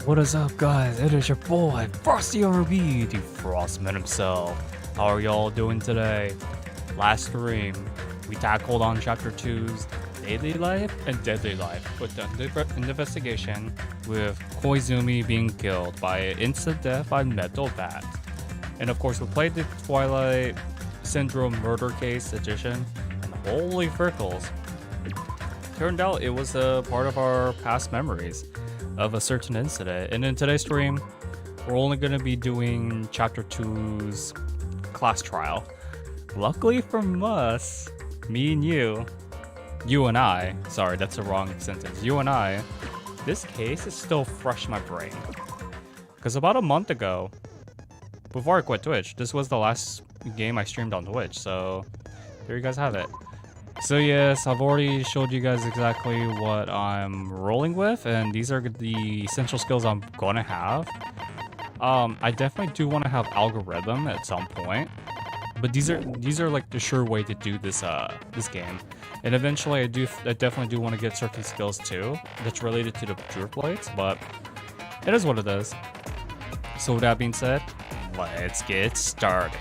What is up, guys? It is your boy, Frosty RB, the Frostman himself. How are y'all doing today? Last stream, we tackled on Chapter 2's Daily Life and Deadly Life with the investigation with Koizumi being killed by instant death by metal bat. And of course, we played the Twilight Syndrome murder case edition, and holy frickles. Turned out it was a part of our past memories of a certain incident. And in today's stream, we're only going to be doing Chapter 2's class trial. Luckily from us, me and you and I, sorry, that's the wrong sentence, you and I, this case is still fresh in my brain. Because about a month ago, before I quit Twitch, this was the last game I streamed on Twitch, so there you guys have it. So yes, I've already showed you guys exactly what I'm rolling with, and these are the essential skills I'm gonna have. I definitely do want to have algorithm at some point, but these are like the sure way to do this this game. And eventually, I definitely do want to get certain skills too that's related to the pure plates, but it is what it is. So with that being said, let's get started.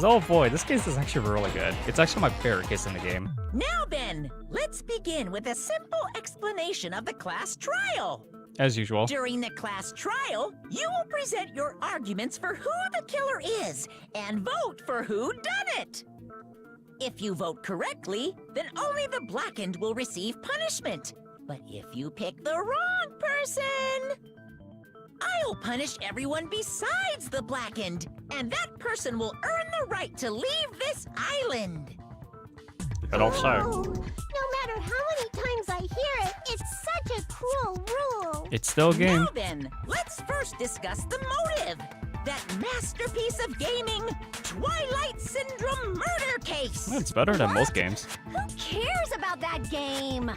Oh boy, this case is actually really good. It's actually my favorite case in the game. Now then, let's begin with a simple explanation of the class trial. As usual. During the class trial, you will present your arguments for who the killer is and vote for who done it. If you vote correctly, then only the blackened will receive punishment. But if you pick the wrong person, I'll punish everyone besides the blackened, and that person will earn the right to leave this island. But also, Oh, no matter how many times I hear it, it's such a cruel rule. it's still a game. Now then, let's first discuss the motive. That masterpiece of gaming, Twilight Syndrome murder case. It's better than most games. Who cares about that game?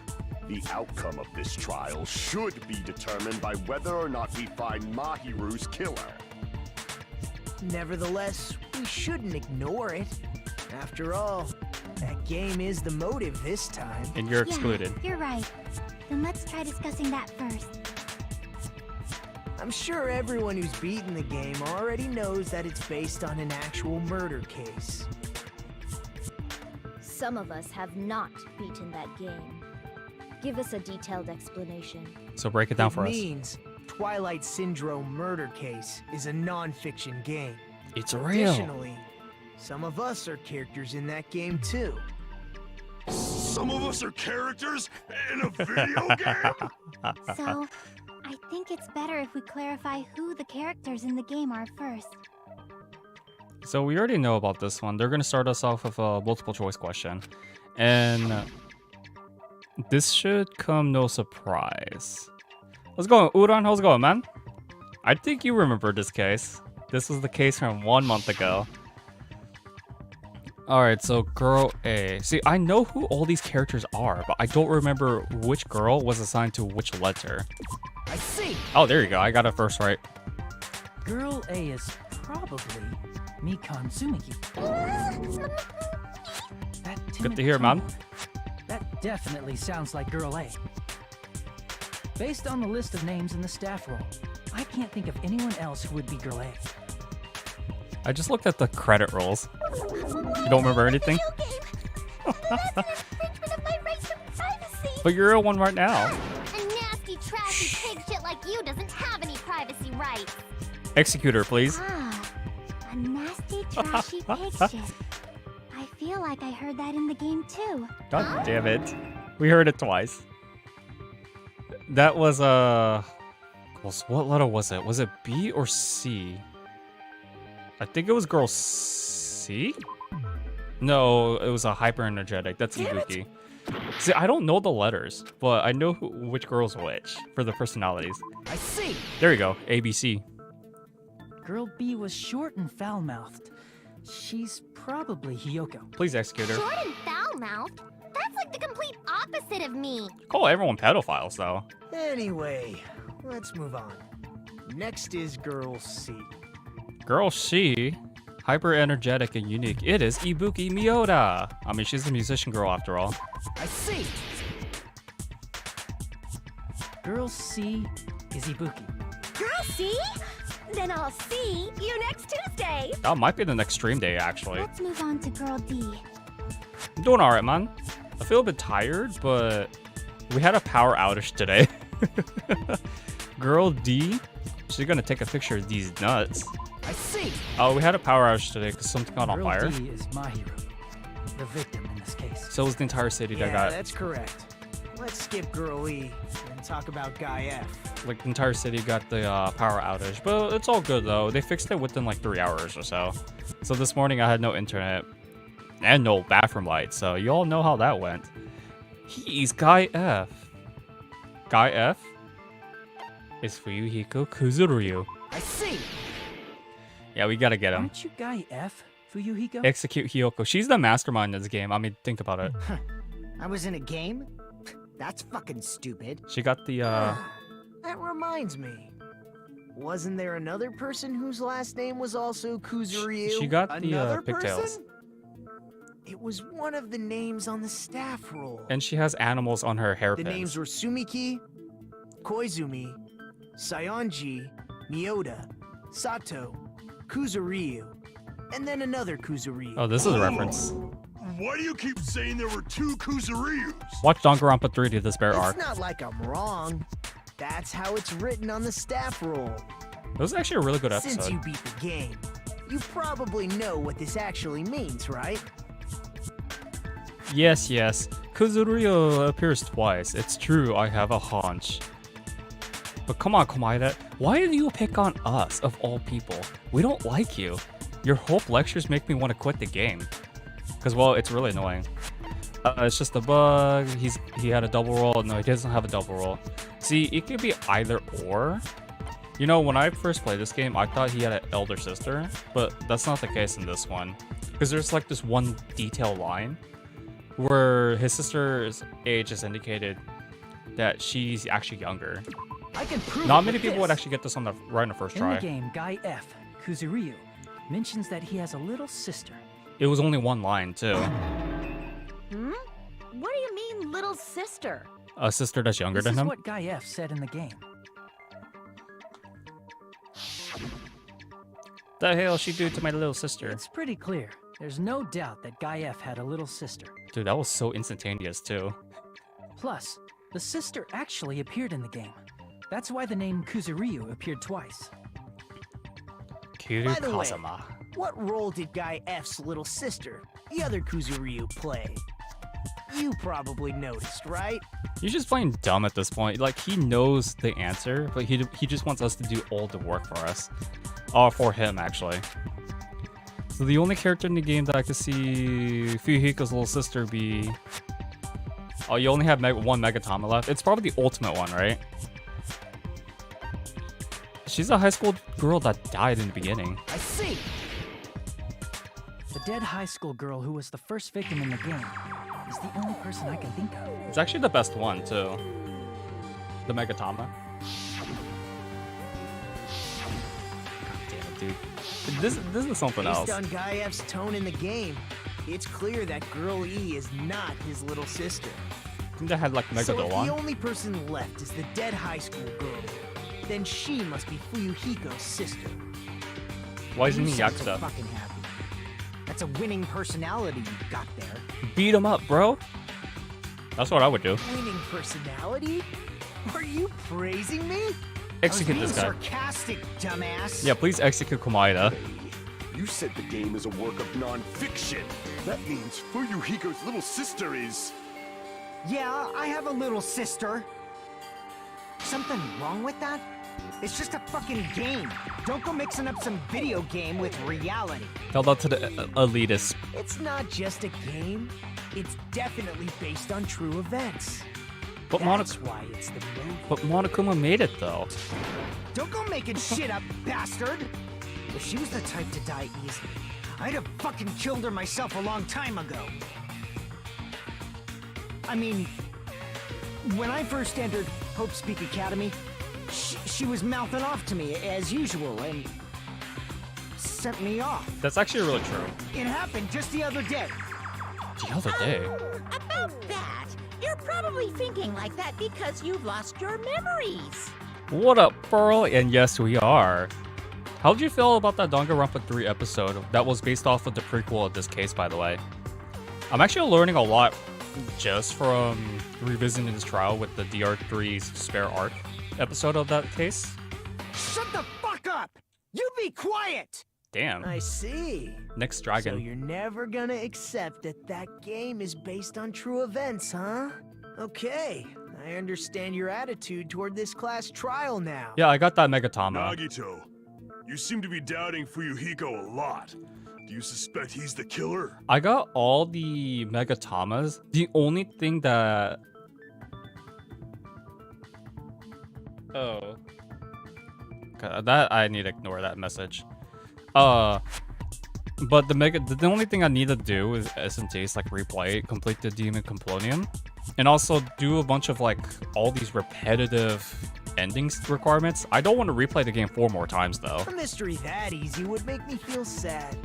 The outcome of this trial should be determined by whether or not we find Mahiru's killer. Nevertheless, we shouldn't ignore it. After all, that game is the motive this time. And you're excluded. Yeah, you're right. Then let's try discussing that first. I'm sure everyone who's beaten the game already knows that it's based on an actual murder case. Some of us have not beaten that game. Give us a detailed explanation. So break it down for us. It means Twilight Syndrome murder case is a non-fiction game. It's real. Additionally, some of us are characters in that game too. Some of us are characters in a video game? So, I think it's better if we clarify who the characters in the game are first. So we already know about this one. They're gonna start us off with a multiple choice question, and this should come no surprise. How's it going, Udon? How's it going, man? I think you remember this case. This was the case from 1 month ago. Alright, so girl A. See, I know who all these characters are, but I don't remember which girl was assigned to which letter. I see. Oh, there you go. I got it first right. Girl A is probably Mikan Tsumiki. That Good timid to hear, man. tomboy. That definitely sounds like Girl A. Based on the list of names in the staff roll, I can't think of anyone else who would be Girl A. I just looked at the credit rolls. You don't remember anything? That's an infringement of my right to privacy. But you're in one right now. A nasty, trashy pig shit like you doesn't have any privacy rights. Executor, please. Ah, a nasty, trashy pig shit. I feel like I heard that in the game too. God damn it. We heard it twice. That was what letter was it? Was it B or C? I think it was girl C? No, it was a hyper energetic. That's Ibuki. See, I don't know the letters, but I know which girl's which for the personalities. I see! There you go. A, B, C. Girl B was short and foul-mouthed. She's probably Hiyoko. Please execute her. Short and foul-mouthed? That's like the complete opposite of me. Call everyone pedophiles, though. Anyway, let's move on. Next is Girl C. Girl C, hyper energetic and unique. It is Ibuki Miyoda. I mean, she's a musician girl after all. I see! Girl C Izubuki. Girl, see? Then I'll see you next Tuesday. That might be the next stream day, actually. Let's move on to Girl D. I'm doing alright, man. I feel a bit tired, but we had a power outage today. Girl D, she's gonna take a picture of these nuts. I see. Oh, we had a power outage today because something got on Girl fire. D is Mahiru, the victim in this case. So was the entire city that Yeah, got, that's correct. Let's skip Girl E and talk about Guy F. like, the entire city got the power outage. But it's all good though. They fixed it within like 3 hours or so. So this morning I had no internet and no bathroom light. So you all know how that went. He's Guy F. Guy F is Fuyuhiko Kuzuryu. I see. Yeah, we gotta get him. Aren't you Guy F, Fuyuhiko? Execute Hiyoko. She's the mastermind in this game. I mean, think about it. I was in a game? That's fucking stupid. She got the That reminds me. Wasn't there another person whose last name was also Kuzuryu? she got the Another pigtails. person? It was one of the names on the staff roll. And she has animals on her The hairpins. names were Sumiki, Koizumi, Sayonji, Miyoda, Sato, Kuzuryu, and then another Kuzuryu. Oh, this is a reference. Why do you keep saying there were 2 Kuzuryus? Watch Danganronpa 3 to this bear It's arc. not like I'm wrong. That's how it's written on the staff roll. It was actually a really good Since episode. you beat the game, you probably know what this actually means, right? Yes, yes. Kuzuryu appears twice. It's true, I have a hunch. But come on, Komaeda. Why do you pick on us, of all people? We don't like you. Your Hope lectures make me want to quit the game. Because, well, it's really annoying. It's just a bug. He had a double roll. No, he doesn't have a double roll. See, it could be either or. You know, when I first played this game, I thought he had an elder sister. But that's not the case in this one. Because there's like this one detail line where his sister's age is indicated that she's actually younger. I can prove Not it many with people would this. actually get this on the right on the first In the try. game, Guy F, Kuzuryu, mentions that he has a little sister. It was only one line too. Hmm? What do you mean, little sister? A sister that's younger This than is him. what Guy F said in the game. The hell she do to my little sister? It's pretty clear. There's no doubt that Guy F had a little sister. Dude, that was so instantaneous too. Plus, the sister actually appeared in the game. That's why the name Kuzuryu appeared twice. Kiru By the way, Kazama. what role did Guy F's little sister, the other Kuzuryu, play? You probably noticed, right? He's just playing dumb at this point. Like, he knows the answer, but he just wants us to do all the work for us. Oh, for him, actually. So the only character in the game that I could see Fuyuhiko's little sister be... Oh, you only have one Megatama left. It's probably the ultimate one, right? She's a high school girl that died in the beginning. I see. The dead high school girl who was the first victim in the game is the only person I can think of. It's actually the best one, too. The Megatama. God damn it, dude. This is something else. Based on Guy F's tone in the game, it's clear that Girl E is not his little sister. I think they had like So if the Megadolon. only person left is the dead high school girl, then she must be Fuyuhiko's sister. Why isn't You he sound so Yakuza? fucking happy. That's a winning personality you got there. Beat him up, bro. That's what I would do. Winning personality? Are you praising me? Execute I this was being guy. sarcastic, dumbass. Yeah, please execute Komaeda. You said the game is a work of non-fiction. That means Fuyuhiko's little sister is... Yeah, I have a little sister. Something wrong with that? It's just a fucking game. Don't go mixing up some video game with reality. Tell that to the elitists. It's not just a game. It's definitely based on true events. But That's why it's the movie. But Monokuma made it though. Don't go making shit up, bastard! If she was the type to die easily, I'd have fucking killed her myself a long time ago. I mean, when I first entered Hope's Peak Academy, she was mouthing off to me as usual and sent me off. That's actually really true. It happened just the other day. The other day. About that, you're probably thinking like that because you've lost your memories. What up, Pearl? And yes, we are. How did you feel about that Danganronpa 3 episode that was based off of the prequel of this case, by the way? I'm actually learning a lot just from revisiting this trial with the DR3's spare arc episode of that case. Shut the fuck up! You be quiet! Damn. I see. Next dragon. So you're never gonna accept that that game is based on true events, huh? Okay, I understand your attitude toward this class trial now. Yeah, I got that Megatama. Nagito, you seem to be doubting Fuyuhiko a lot. Do you suspect he's the killer? I got all the Megatamas. The only thing that... Oh. Okay, that I need to ignore that message. But the only thing I need to do is SMTs, like replay, complete the Demon Complonium, and also do a bunch of like all these repetitive endings requirements. I don't want to replay the game 4 more times though. A mystery that easy would make me feel sad.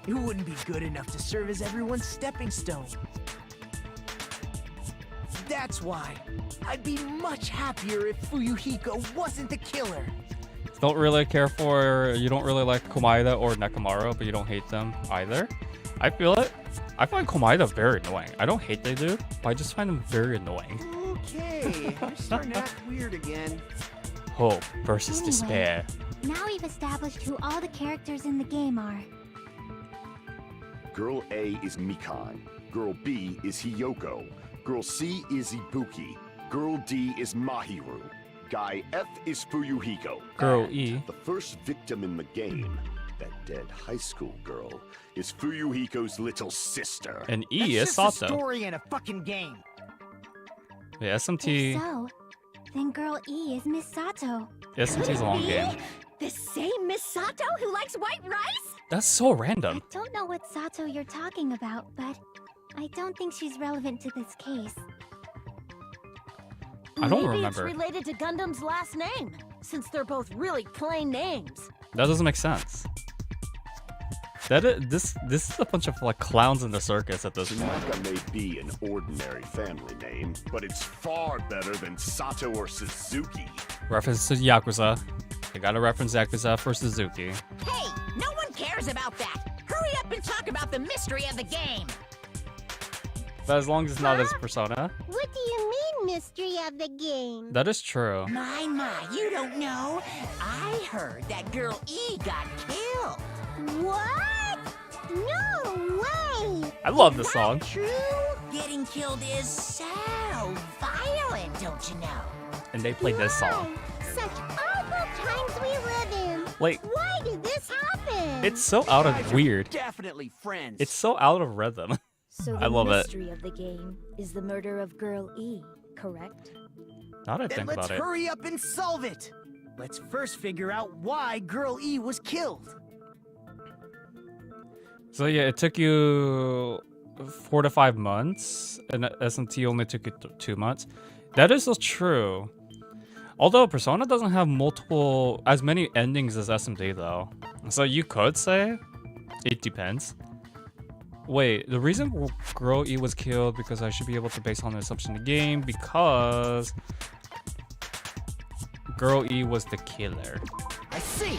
It wouldn't be good enough to serve as everyone's stepping stone. That's why I'd be much happier if Fuyuhiko wasn't the killer. You don't really like Komaeda or Nekomaru, but you don't hate them either. I feel it. I find Komaeda very annoying. I don't hate they do, but I just find them very annoying. Okay, you're starting to act weird again. Hope versus Anyway. despair. Now we've established who all the characters in the game are. Girl A is Mikan. Girl B is Hiyoko. Girl C is Ibuki. Girl D is Mahiru. Guy F is Fuyuhiko. Girl And E. the first victim in the game, that dead high school girl, is Fuyuhiko's little sister. And E That's is just a Sato. story in a fucking game. Yeah, If SMT. so, then Girl E is Miss Sato. SMT's a long game. The same Miss Sato who likes white rice? That's so I random. don't know what Sato you're talking about, but I don't think she's relevant to this case. I don't Maybe remember. it's related to Gundam's last name, since they're both really plain names. That doesn't make sense. This is a bunch of like clowns in the circus at this point. Tanaka may be an ordinary family name, but it's far better than Sato or Suzuki. Reference to Yakuza. You gotta reference Yakuza for Suzuki. Hey, no one cares about that. Hurry up and talk about the mystery of the game. But as long as it's not as Persona. What do you mean, mystery of the game? That is true. My, you don't know. I heard that Girl E got killed. What? No way! I love this song. True? Getting killed is so violent, don't you know? And they played this song. Such awful times we live in. Like, Why did this happen? it's so out of weird. Definitely friends. It's so out of rhythm. So the I love it. mystery of the game is the murder of Girl E, correct? Now that I Then think let's about it. hurry up and solve it. Let's first figure out why Girl E was killed. So yeah, it took you 4 to 5 months, and SMT only took you 2 months. That is so true. Although Persona doesn't have as many endings as SMT though. So you could say it depends. Wait, the reason Girl E was killed because I should be able to base on the assumption of the game because Girl E was the killer. I see.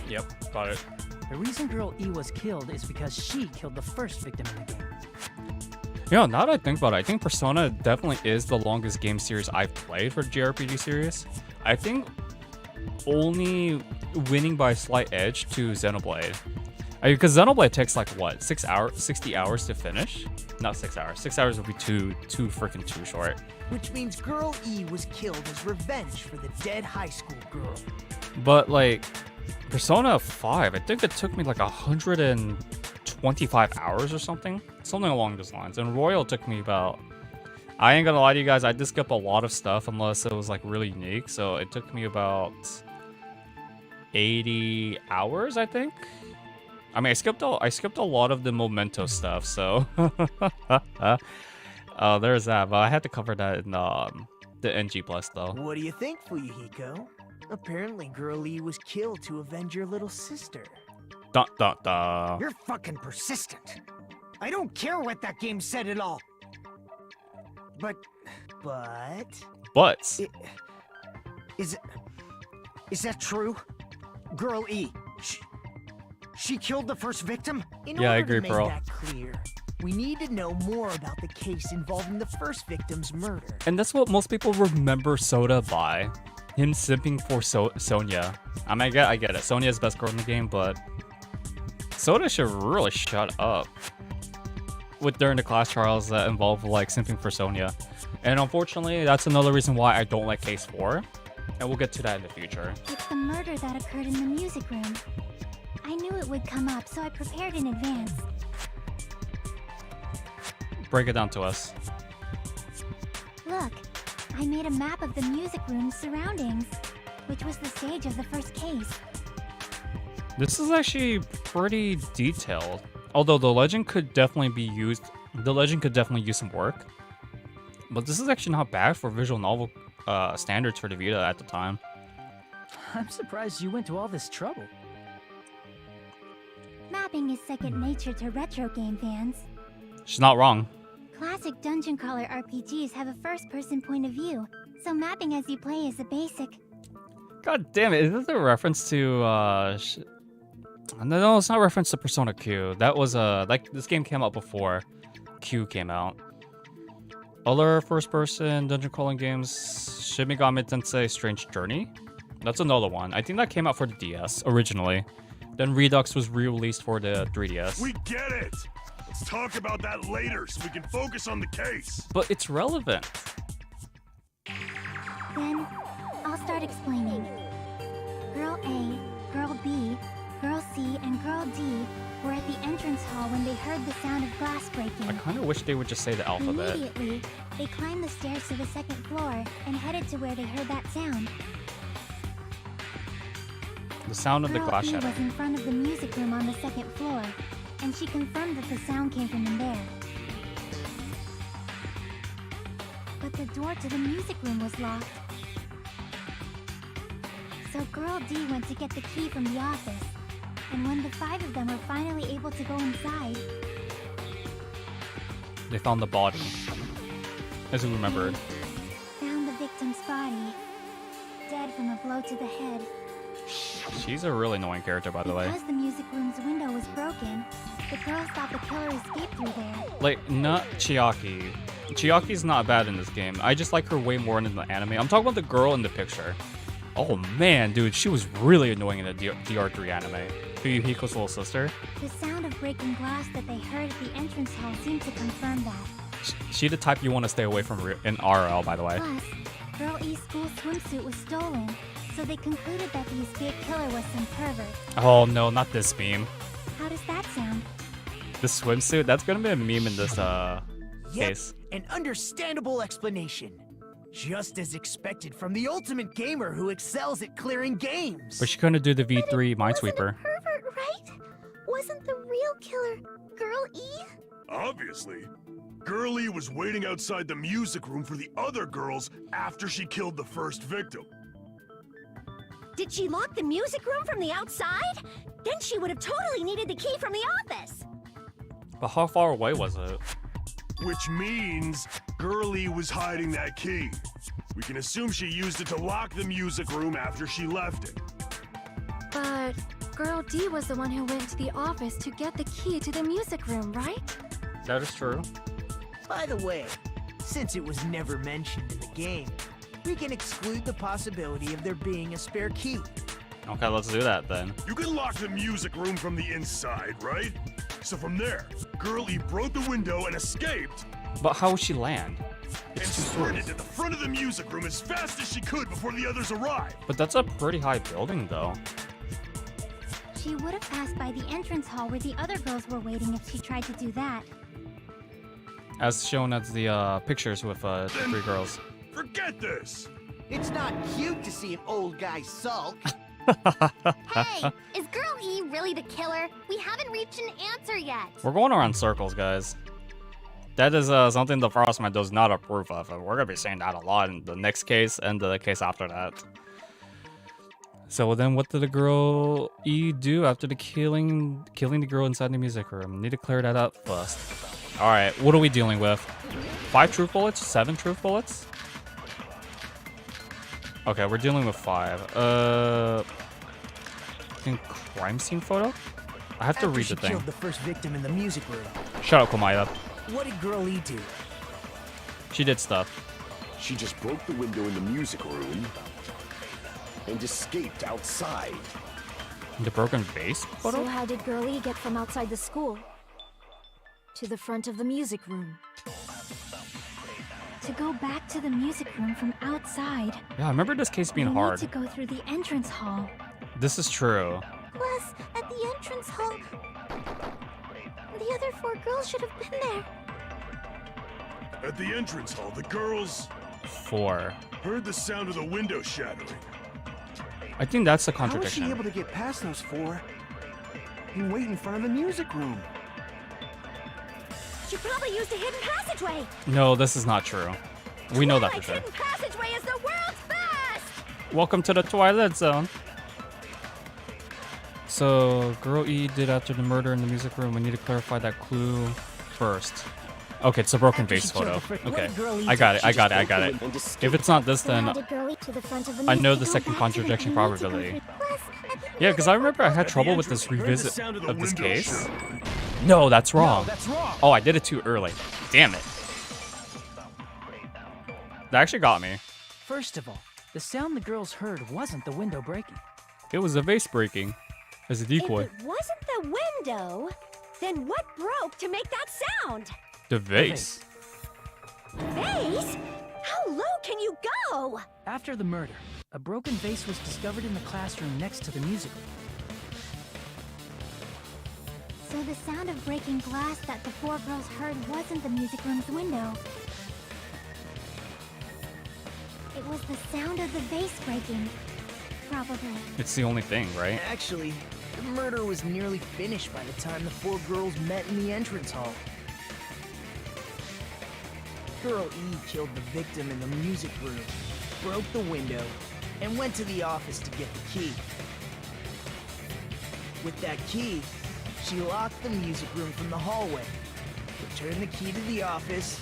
Yep, got it. The reason Girl E was killed is because she killed the first victim in the game. Yeah, now that I think about it, I think Persona definitely is the longest game series I've played for JRPG series. I think only winning by a slight edge to Xenoblade. Because Xenoblade takes like what, 6 hours, 60 hours to finish? Not 6 hours. 6 hours would be too short. Which means Girl E was killed as revenge for the dead high school girl. But like Persona 5, I think it took me like 125 hours or something along those lines. And Royal took me about, I ain't gonna lie to you guys, I did skip a lot of stuff unless it was like really unique. So it took me about 80 hours, I think. I mean, I skipped a lot of the Memento stuff, so there's that. But I had to cover that in the NG Plus though. What do you think, Fuyuhiko? Apparently, Girl E was killed to avenge your little sister. Dun dun dun. You're fucking persistent. I don't care what that game said at all. But But is it? Is that true? Girl E, she killed the first victim? In Yeah, I order agree, to make bro. that clear, we need to know more about the case involving the first victim's murder. And that's what most people remember Soda by. Him simping for Sonya. I mean, I get it. Sonya's the best girl in the game, but Soda should really shut up with during the class trials that involve like simping for Sonya. And unfortunately, that's another reason why I don't like Case 4. And we'll get to that in the future. It's the murder that occurred in the music room. I knew it would come up, so I prepared in advance. Break it down to us. Look, I made a map of the music room's surroundings, which was the stage of the first case. This is actually pretty detailed. Although the legend could definitely be used. The legend could definitely use some work. But this is actually not bad for visual novel standards for the Vita at the time. I'm surprised you went to all this trouble. Mapping is second nature to retro game fans. She's not wrong. Classic dungeon crawler RPGs have a first-person point of view, so mapping as you play is a basic. God damn it, is this a reference to No, it's not a reference to Persona Q. That was like this game came out before Q came out. Other first-person dungeon crawling games, Shin Megami Tensei Strange Journey. That's another one. I think that came out for the DS originally. Then Redux was re-released for the 3DS. We get it! Let's talk about that later so we can focus on the case. But it's relevant. Then, I'll start explaining. Girl A, Girl B, Girl C, and Girl D were at the entrance hall when they heard the sound of glass breaking. I kind of wish they would just say the alphabet. Immediately, they climbed the stairs to the second floor and headed to where they heard that sound. The sound of the Girl glass E shattering. was in front of the music room on the second floor, and she confirmed that the sound came from in there. But the door to the music room was locked. So Girl D went to get the key from the office, and when the 5 of them were finally able to go inside, They found the body. As we remembered. found the victim's body, dead from a blow to the head. She's a really annoying character, by the way. Because the music room's window was broken, the girls thought the killer escaped through there. Like, not Chiaki. Chiaki's not bad in this game. I just like her way more in the anime. I'm talking about the girl in the picture. Oh man, dude, she was really annoying in the DR3 anime. Fuyuhiko's little sister. The sound of breaking glass that they heard at the entrance hall seemed to confirm that. She the type you want to stay away from in RL, by the way. Plus, Girl E's school swimsuit was stolen, so they concluded that the escaped killer was some pervert. Oh no, not this meme. How does that sound? The swimsuit, that's gonna be a meme in this Yep, case. an understandable explanation. Just as expected from the ultimate gamer who excels at clearing games. But she couldn't do the V3 Minesweeper. Pervert, right? Wasn't the real killer Girl E? Obviously. Girlie was waiting outside the music room for the other girls after she killed the first victim. Did she lock the music room from the outside? Then she would have totally needed the key from the office. But how far away was it? Which means Girlie was hiding that key. We can assume she used it to lock the music room after she left it. But Girl D was the one who went to the office to get the key to the music room, right? That is true. By the way, since it was never mentioned in the game, we can exclude the possibility of there being a spare key. Okay, let's do that then. You can lock the music room from the inside, right? So from there, Girlie broke the window and escaped, But how would she land? and sprinted to the front of the music room as fast as she could before the others arrived. But that's a pretty high building, though. She would have passed by the entrance hall where the other girls were waiting if she tried to do that. As shown as the pictures with the 3 girls. Forget this! It's not cute to see an old guy sulk. Hey, is Girl E really the killer? We haven't reached an answer yet. We're going around circles, guys. That is something the Frostman does not approve of, and we're gonna be saying that a lot in the next case and the case after that. So then, what did the girl E do after the killing the girl inside the music room? Need to clear that up first. All right, what are we dealing with? 5 truth bullets? 7 truth bullets? Okay, we're dealing with 5. I think crime scene photo? I have to read the After she thing. killed the first victim in the music room, Shut up, Komaya. what did Girl E do? She did stuff. She just broke the window in the music room and escaped outside. The broken vase photo? So how did Girlie get from outside the school to the front of the music room? To go back to the music room from outside, Yeah, I remember this case being we hard. need to go through the entrance hall. This is true. Plus, at the entrance hall, the other 4 girls should have been there. At the entrance hall, the girls 4. heard the sound of the window shattering. I think that's a How was she contradiction. able to get past those 4 and wait in front of the music room? She probably used a hidden passageway. No, this is not true. We know that for Twilight's sure. hidden passageway is the world's best. Welcome to the Twilight Zone. So, Girl E did after the murder in the music room. We need to clarify that clue first. Okay, it's a broken After vase she killed photo. the first- what Okay, did Girl E I got do? it, I got it, I got it. And escaped. If it's not this, So how then did Girlie to the front of the I music know To the go second back to the contradiction music probability. room. Plus, at the Yeah, because I remember I had At the trouble with entrance, this we heard the revisit sound of this window case. shattering. No, that's wrong. No, that's wrong. Oh, I did it too early. Damn it. That actually got me. First of all, the sound the girls heard wasn't the window breaking. It was a vase breaking as a decoy. If it wasn't the window, then what broke to make that sound? The vase. Vase? How low can you go? After the murder, a broken vase was discovered in the classroom next to the music room. So the sound of breaking glass that the 4 girls heard wasn't the music room's window. It was the sound of the vase breaking. Probably. It's the only thing, right? Actually, the murder was nearly finished by the time the 4 girls met in the entrance hall. Girl E killed the victim in the music room, broke the window, and went to the office to get the key. With that key, she locked the music room from the hallway, returned the key to the office,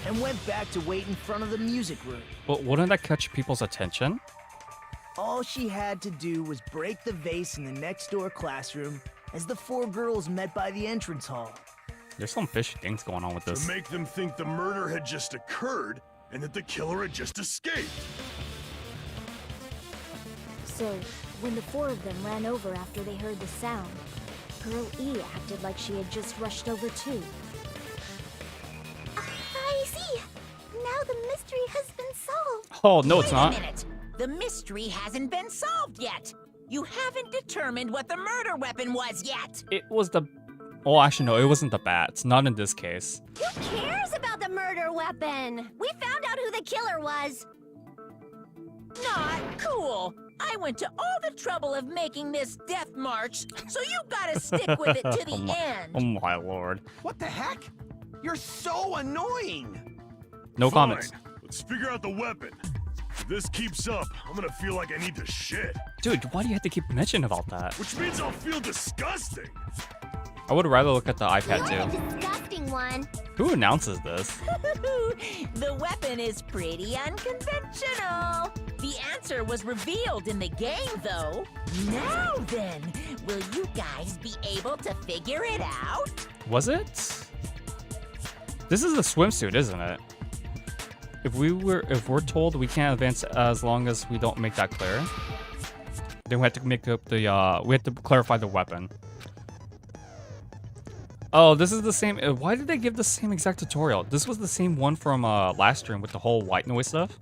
and went back to wait in front of the music room. But wouldn't that catch people's attention? All she had to do was break the vase in the next door classroom as the 4 girls met by the entrance hall. There's some fishy things going on with To this. make them think the murder had just occurred and that the killer had just escaped. So, when the 4 of them ran over after they heard the sound, Girl E acted like she had just rushed over too. I see. Now the mystery has been solved. Oh, no, it's Wait not. a minute. The mystery hasn't been solved yet. You haven't determined what the murder weapon was yet. It was the... Oh, actually, no, it wasn't the bats. Not in this case. Who cares about the murder weapon? We found out who the killer was. Not cool. I went to all the trouble of making this death march, so you gotta stick with it to the end. Oh my lord. What the heck? You're so annoying. No Fine. comments. Let's figure out the weapon. If this keeps up, I'm gonna feel like I need to shit. Dude, why do you have to keep mentioning about that? Which means I'll feel disgusting. I would rather look at the iPad You're too. the disgusting one. Who announces this? The weapon is pretty unconventional. The answer was revealed in the game, though. Now then, will you guys be able to figure it out? Was it? This is a swimsuit, isn't it? If we're told we can't advance as long as we don't make that clear, then we have to make up the we have to clarify the weapon. Oh, this is the same. Why did they give the same exact tutorial? This was the same one from last stream with the whole white noise stuff.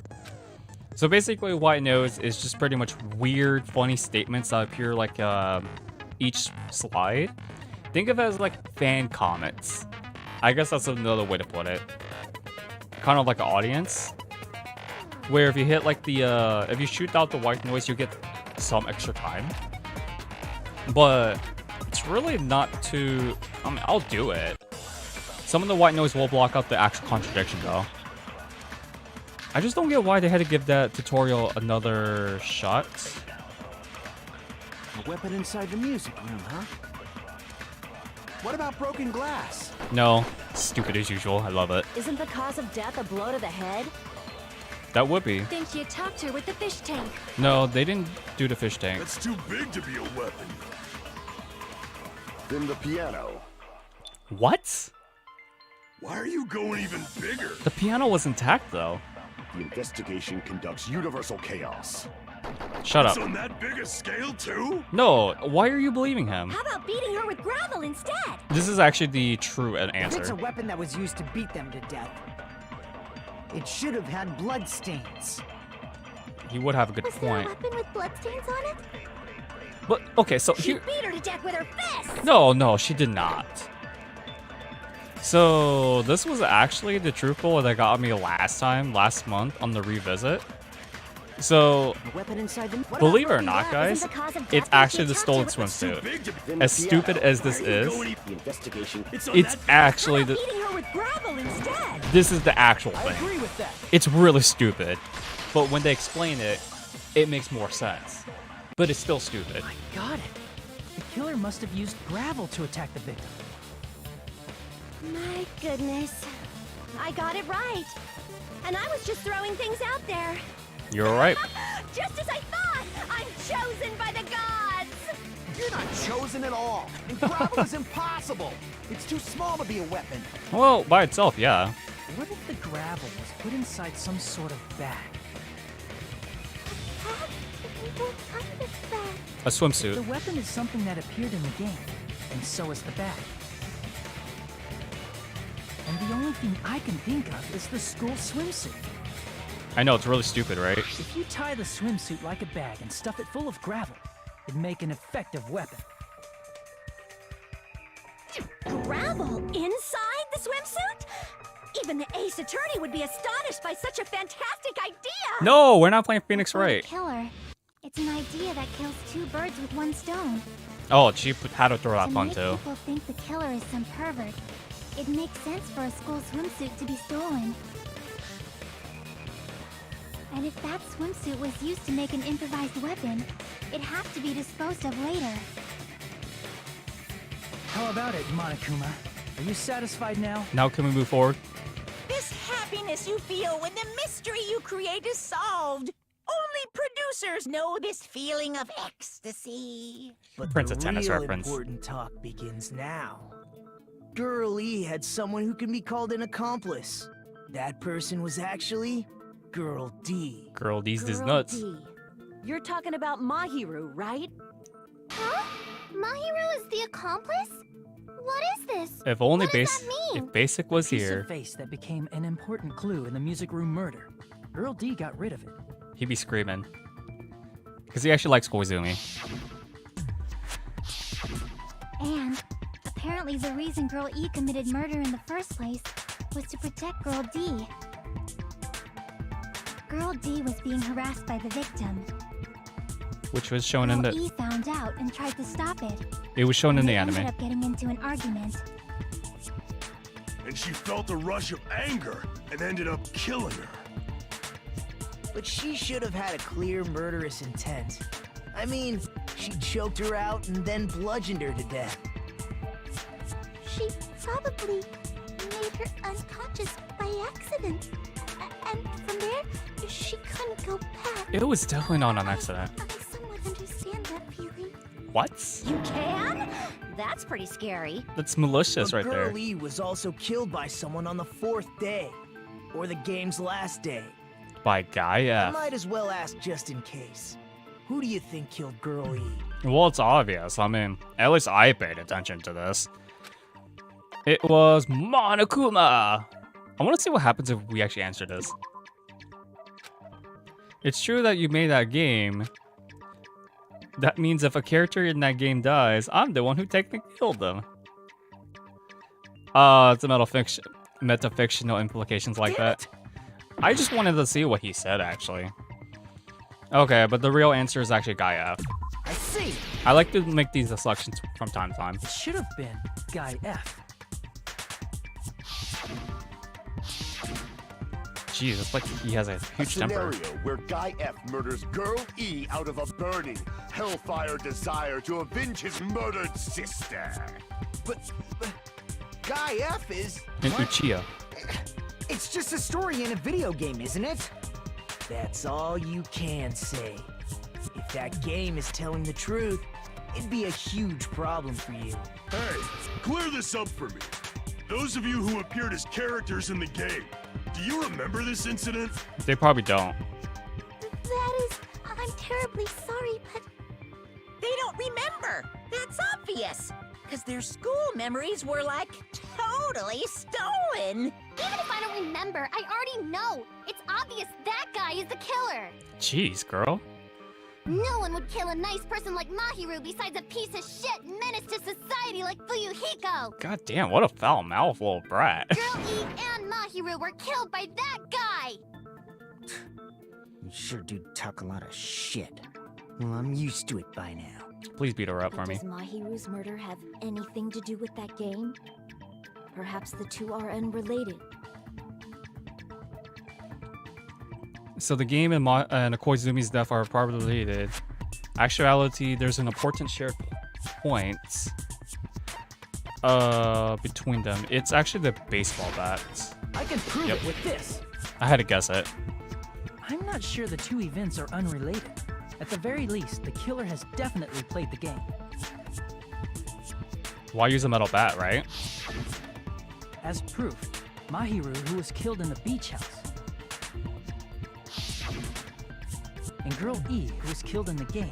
So basically, white noise is just pretty much weird, funny statements that appear like each slide. Think of it as like fan comments. I guess that's another way to put it. Kind of like an audience, where if you hit like the if you shoot out the white noise, you get some extra time. But it's really not too. I mean, I'll do it. Some of the white noise will block out the actual contradiction, though. I just don't get why they had to give that tutorial another shot. A weapon inside the music room, huh? What about broken glass? No, stupid as usual. I love it. Isn't the cause of death a blow to the head? That would be. Think she attacked her with the fish tank. No, they didn't do the fish tank. That's too big to be a weapon. Then the piano. What? Why are you going even bigger? The piano was intact though. The investigation conducts universal chaos. Shut It's up. on that big a scale too? No, why are you believing him? How about beating her with gravel instead? This is actually the true If it's a answer. weapon that was used to beat them to death, it should have had bloodstains. He would have a good Was there a point. weapon with bloodstains on it? But okay, so She here. beat her to death with her fist. No, she did not. So this was actually the truth goal that got me last month on the revisit. So A weapon inside them. believe it or not, Isn't guys, the cause of death it's when actually she the attacked her stolen with swimsuit. Big to be. Then As the stupid piano. as this is, The investigation. It's on it's that actually How the. about beating her with gravel instead? This is the actual I thing. agree with that. It's really stupid, but when they explain it, it makes more sense. But it's still stupid. I got it. The killer must have used gravel to attack the victim. My goodness. I got it right. And I was just throwing things out there. You're right. Just as I thought! I'm chosen by the gods! You're not chosen at all. And gravel is impossible. It's too small to be a weapon. Well, by itself, yeah. What if the gravel was put inside some sort of bag? What kind of bag? A The swimsuit. weapon is something that appeared in the game, and so is the bag. And the only thing I can think of is the school swimsuit. I know, it's really stupid, right? If you tie the swimsuit like a bag and stuff it full of gravel, it'd make an effective weapon. Gravel inside the swimsuit? Even the ace attorney would be astonished by such a fantastic idea! No, we're not playing Phoenix For the Wright. killer. It's an idea that kills two birds with one stone. Oh, she had to throw that To pun make too. people think the killer is some pervert, it makes sense for a school swimsuit to be stolen. And if that swimsuit was used to make an improvised weapon, it'd have to be disposed of later. How about it, Monokuma? Are you satisfied now? Now can we move forward? This happiness you feel when the mystery you create is solved. Only producers know this feeling of ecstasy. But Prince the of Tennis real reference. important talk begins now. Girl E had someone who can be called an accomplice. That person was actually Girl D. Girl, these Girl nuts. D. You're talking about Mahiru, right? Huh? Mahiru is the accomplice? What is this? If only What does that mean? if Basic was Piece here, of face that became an important clue in the music room murder. Girl D got rid of it. he'd be screaming. Because he actually likes Koizumi. And apparently the reason Girl E committed murder in the first place was to protect Girl D. Girl D was being harassed by the victim. Which was shown in Girl the E found out and tried to stop it. it was shown in and the they anime. ended up getting into an argument. And she felt a rush of anger and ended up killing her. But she should have had a clear murderous intent. I mean, she choked her out and then bludgeoned her to death. She probably made her unconscious by accident. And from there, she couldn't go back. It was definitely not on accident. I somewhat understand that feeling. What? You can? That's pretty scary. That's malicious But right there. Girl E was also killed by someone on the 4th day, or the game's last day. By Guy I F. might as well ask just in case. Who do you think killed Girl E? Well, it's obvious. I mean, at least I paid attention to this. It was Monokuma! I want to see what happens if we actually answer this. It's true that you made that game. That means if a character in that game dies, I'm the one who technically killed them. It's a metafictional implications like that. I just wanted to see what he said, actually. Okay, but the real answer is actually Guy F. I see. I like to make these selections from time to time. It should have been Guy F. Jeez, it's like he has a A huge temper. scenario where Guy F murders Girl E out of a burning, hellfire desire to avenge his murdered sister. But Guy F is... And What? Uchiha. It's just a story in a video game, isn't it? That's all you can say. If that game is telling the truth, it'd be a huge problem for you. Hey, clear this up for me. Those of you who appeared as characters in the game, do you remember this incident? They probably don't. That is... I'm terribly sorry, but... They don't remember. That's obvious. Because their school memories were, like, totally stolen. Even if I don't remember, I already know. It's obvious that guy is the killer. Jeez, girl. No one would kill a nice person like Mahiru besides a piece of shit menace to society like Fuyuhiko. God damn, what a foul-mouthed little brat. Girl E and Mahiru were killed by that guy. You sure do talk a lot of shit. Well, I'm used to it by now. Please beat her up But for me. does Mahiru's murder have anything to do with that game? Perhaps the two are unrelated. So the game and Koizumi's death are probably related. Actuality, there's an important shared point between them. It's actually the baseball bat. I can prove Yep. it with this. I had to guess it. I'm not sure the two events are unrelated. At the very least, the killer has definitely played the game. Why use a metal bat, right? As proof, Mahiru, who was killed in the beach house, and Girl E, who was killed in the game,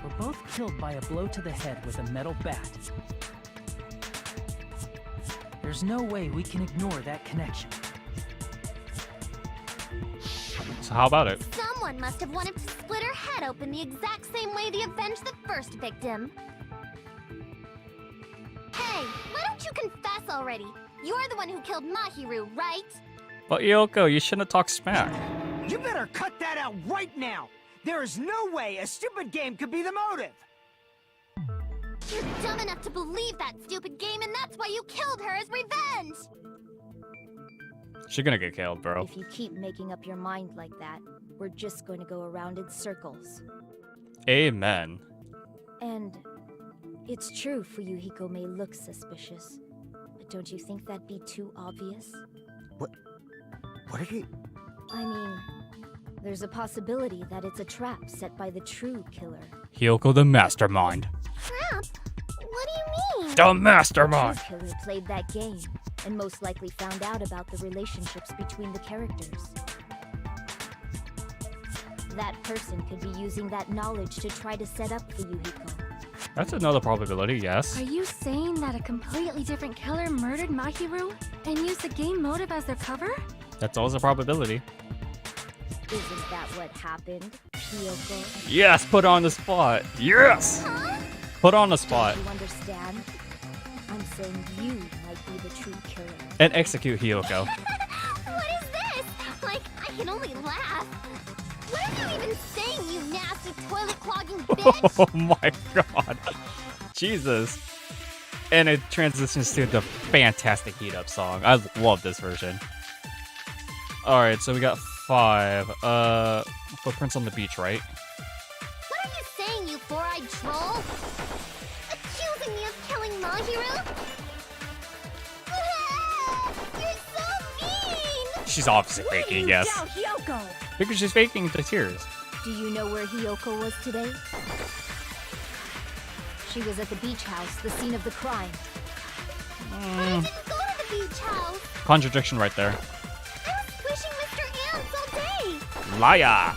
were both killed by a blow to the head with a metal bat. There's no way we can ignore that connection. So how about it? Someone must have wanted to split her head open the exact same way they avenged the first victim. Hey, why don't you confess already? You're the one who killed Mahiru, right? But Yoko, you shouldn't have talked smack. You better cut that out right now! There is no way a stupid game could be the motive! You're dumb enough to believe that stupid game, and that's why you killed her as revenge! She's gonna get killed, bro. If you keep making up your mind like that, we're just going to go around in circles. Amen. And it's true Fuyuhiko may look suspicious, but don't you think that'd be too obvious? What are you... I mean, there's a possibility that it's a trap set by the true killer. Hyoko the mastermind. Trap? What do you mean? The mastermind! The true killer played that game, and most likely found out about the relationships between the characters. That person could be using that knowledge to try to set up Fuyuhiko. That's another probability, yes. Are you saying that a completely different killer murdered Mahiru and used the game motive as their cover? That's always a probability. Isn't that what happened, Hyoko? Yes, put on the spot. Yes! Put on the spot. You understand? I'm saying you might be the true killer. And execute Hyoko. What is this? Like, I can only laugh. What are you even saying, you nasty toilet-clogging bitch? Oh my god. Jesus. And it transitions to the fantastic Heat Up song. I love this version. Alright, so we got 5. Footprints on the beach, right? What are you saying, you four-eyed troll? Accusing me of killing Mahiru? You're so mean! She's obviously faking, yes. Doubt Hyoko. Because she's faking the tears. Do you know where Hyoko was today? She was at the beach house, the scene of the crime. I didn't go to the beach house. Contradiction right there. I was squishing Mr. Ants all day. Liar!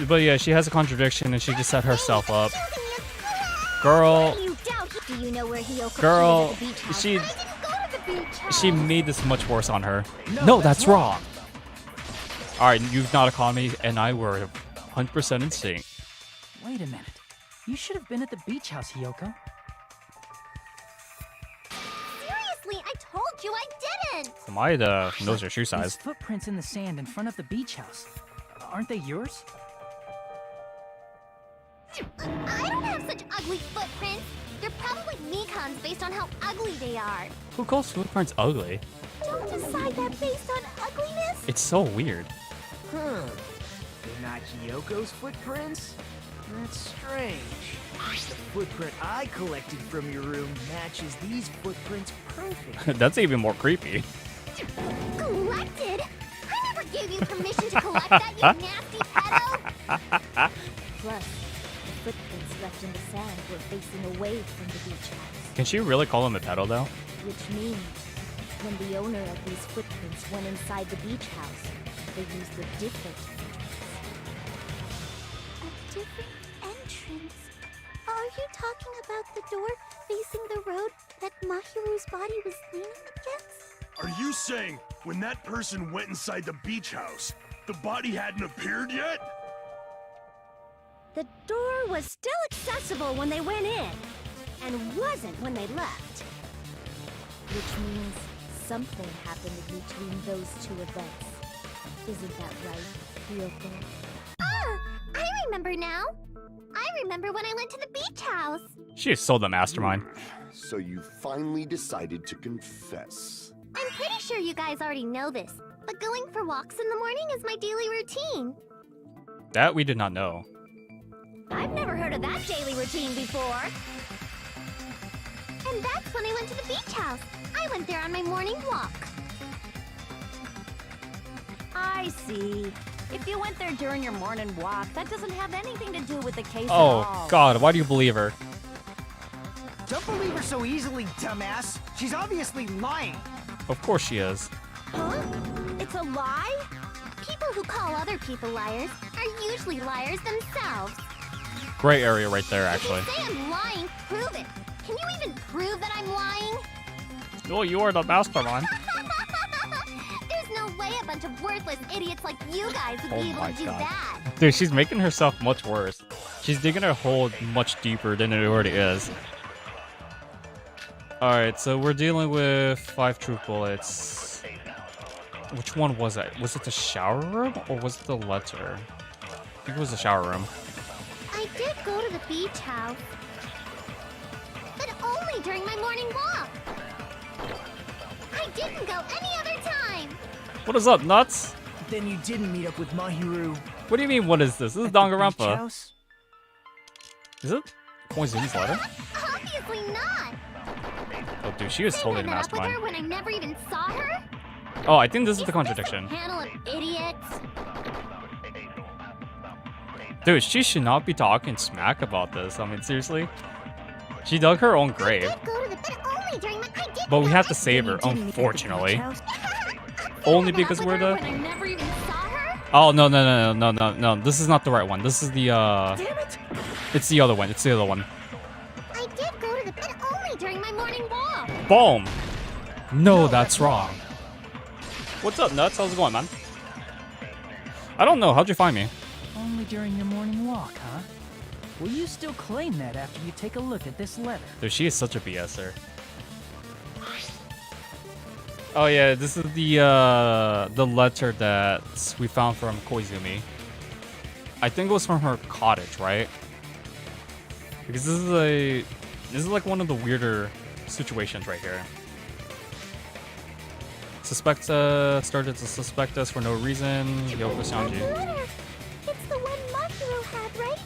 But yeah, she has a contradiction and she just set herself up. Girl, You doubt. Do you know where Hyoko girl, was at the beach house? she I didn't go to the beach house. she made this much worse on her. No, that's wrong. Alright, you've not caught me and I were 100% in sync. Wait a minute. You should have been at the beach house, Hyoko. Seriously, I told you I didn't. Am I the knows your shoe These size? footprints in the sand in front of the beach house. Aren't they yours? I don't have such ugly footprints. They're probably Mikan's based on how ugly they are. Who calls footprints ugly? Don't decide that based on ugliness. It's so weird. Huh. They're not Hyoko's footprints? That's strange. The footprint I collected from your room matches these footprints perfectly. That's even more creepy. Collected? I never gave you permission to collect that, you nasty pedo? Plus, the footprints left in the sand were facing away from the beach house. Can she really call him a pedo though? Which means, when the owner of these footprints went inside the beach house, they used a different entrance. A different entrance? Are you talking about the door facing the road that Mahiru's body was leaning against? Are you saying when that person went inside the beach house, the body hadn't appeared yet? The door was still accessible when they went in, and wasn't when they left. Which means something happened between those two events. Isn't that right, Hiyoko? Ah! I remember now! I remember when I went to the beach house! She is so the mastermind. So you finally decided to confess. I'm pretty sure you guys already know this, but going for walks in the morning is my daily routine. That we did not know. I've never heard of that daily routine before. And that's when I went to the beach house. I went there on my morning walk. I see. If you went there during your morning walk, that doesn't have anything to do with the case at Oh all. God, why do you believe her? Don't believe her so easily, dumbass. She's obviously lying. Of course she is. Huh? It's a lie? People who call other people liars are usually liars themselves. Gray area right there, actually. If you say I'm lying, prove it. Can you even prove that I'm lying? Oh, you are the mastermind. There's no way a bunch of worthless idiots like you guys would Oh be able my to do God. that. Dude, she's making herself much worse. She's digging her hole much deeper than it already is. Alright, so we're dealing with 5 truth bullets. Which one was it? Was it the shower room or was it the letter? I think it was the shower room. I did go to the beach house, but only during my morning walk. I didn't go any other time. What is up, nuts? Then you didn't meet up with Mahiru. What do you mean, what is this? This is at the beach Danganronpa. house? Is it Koizumi's letter? Obviously not. Oh, dude, she is They totally the met up with mastermind. her when I never even saw her. Oh, I think this is the Is contradiction. This a panel of idiots. Dude, she should not be talking smack about this. I mean, seriously? She dug her own I grave. did go to the but only during my. I did. But we go- have I to save her, Didn't meet at the beach unfortunately. house? Only met because up we're with her the... when I never even saw her. Oh, no. This is not the right one. This is the, Damn it! It's the other one. It's the other one. I did go to the but only during my morning walk. Boom! No, that's wrong. What's up, nuts? How's it going, man? I don't know. How'd you find me? Only during your morning walk, huh? Will you still claim that after you take a look at this letter? Dude, she is such a BSer. Oh yeah, this is the letter that we found from Koizumi. I think it was from her cottage, right? Because this is like one of the weirder situations right here. Started to suspect us for no reason. Yoko The Sanji. letter. It's the one Mahiru had, right?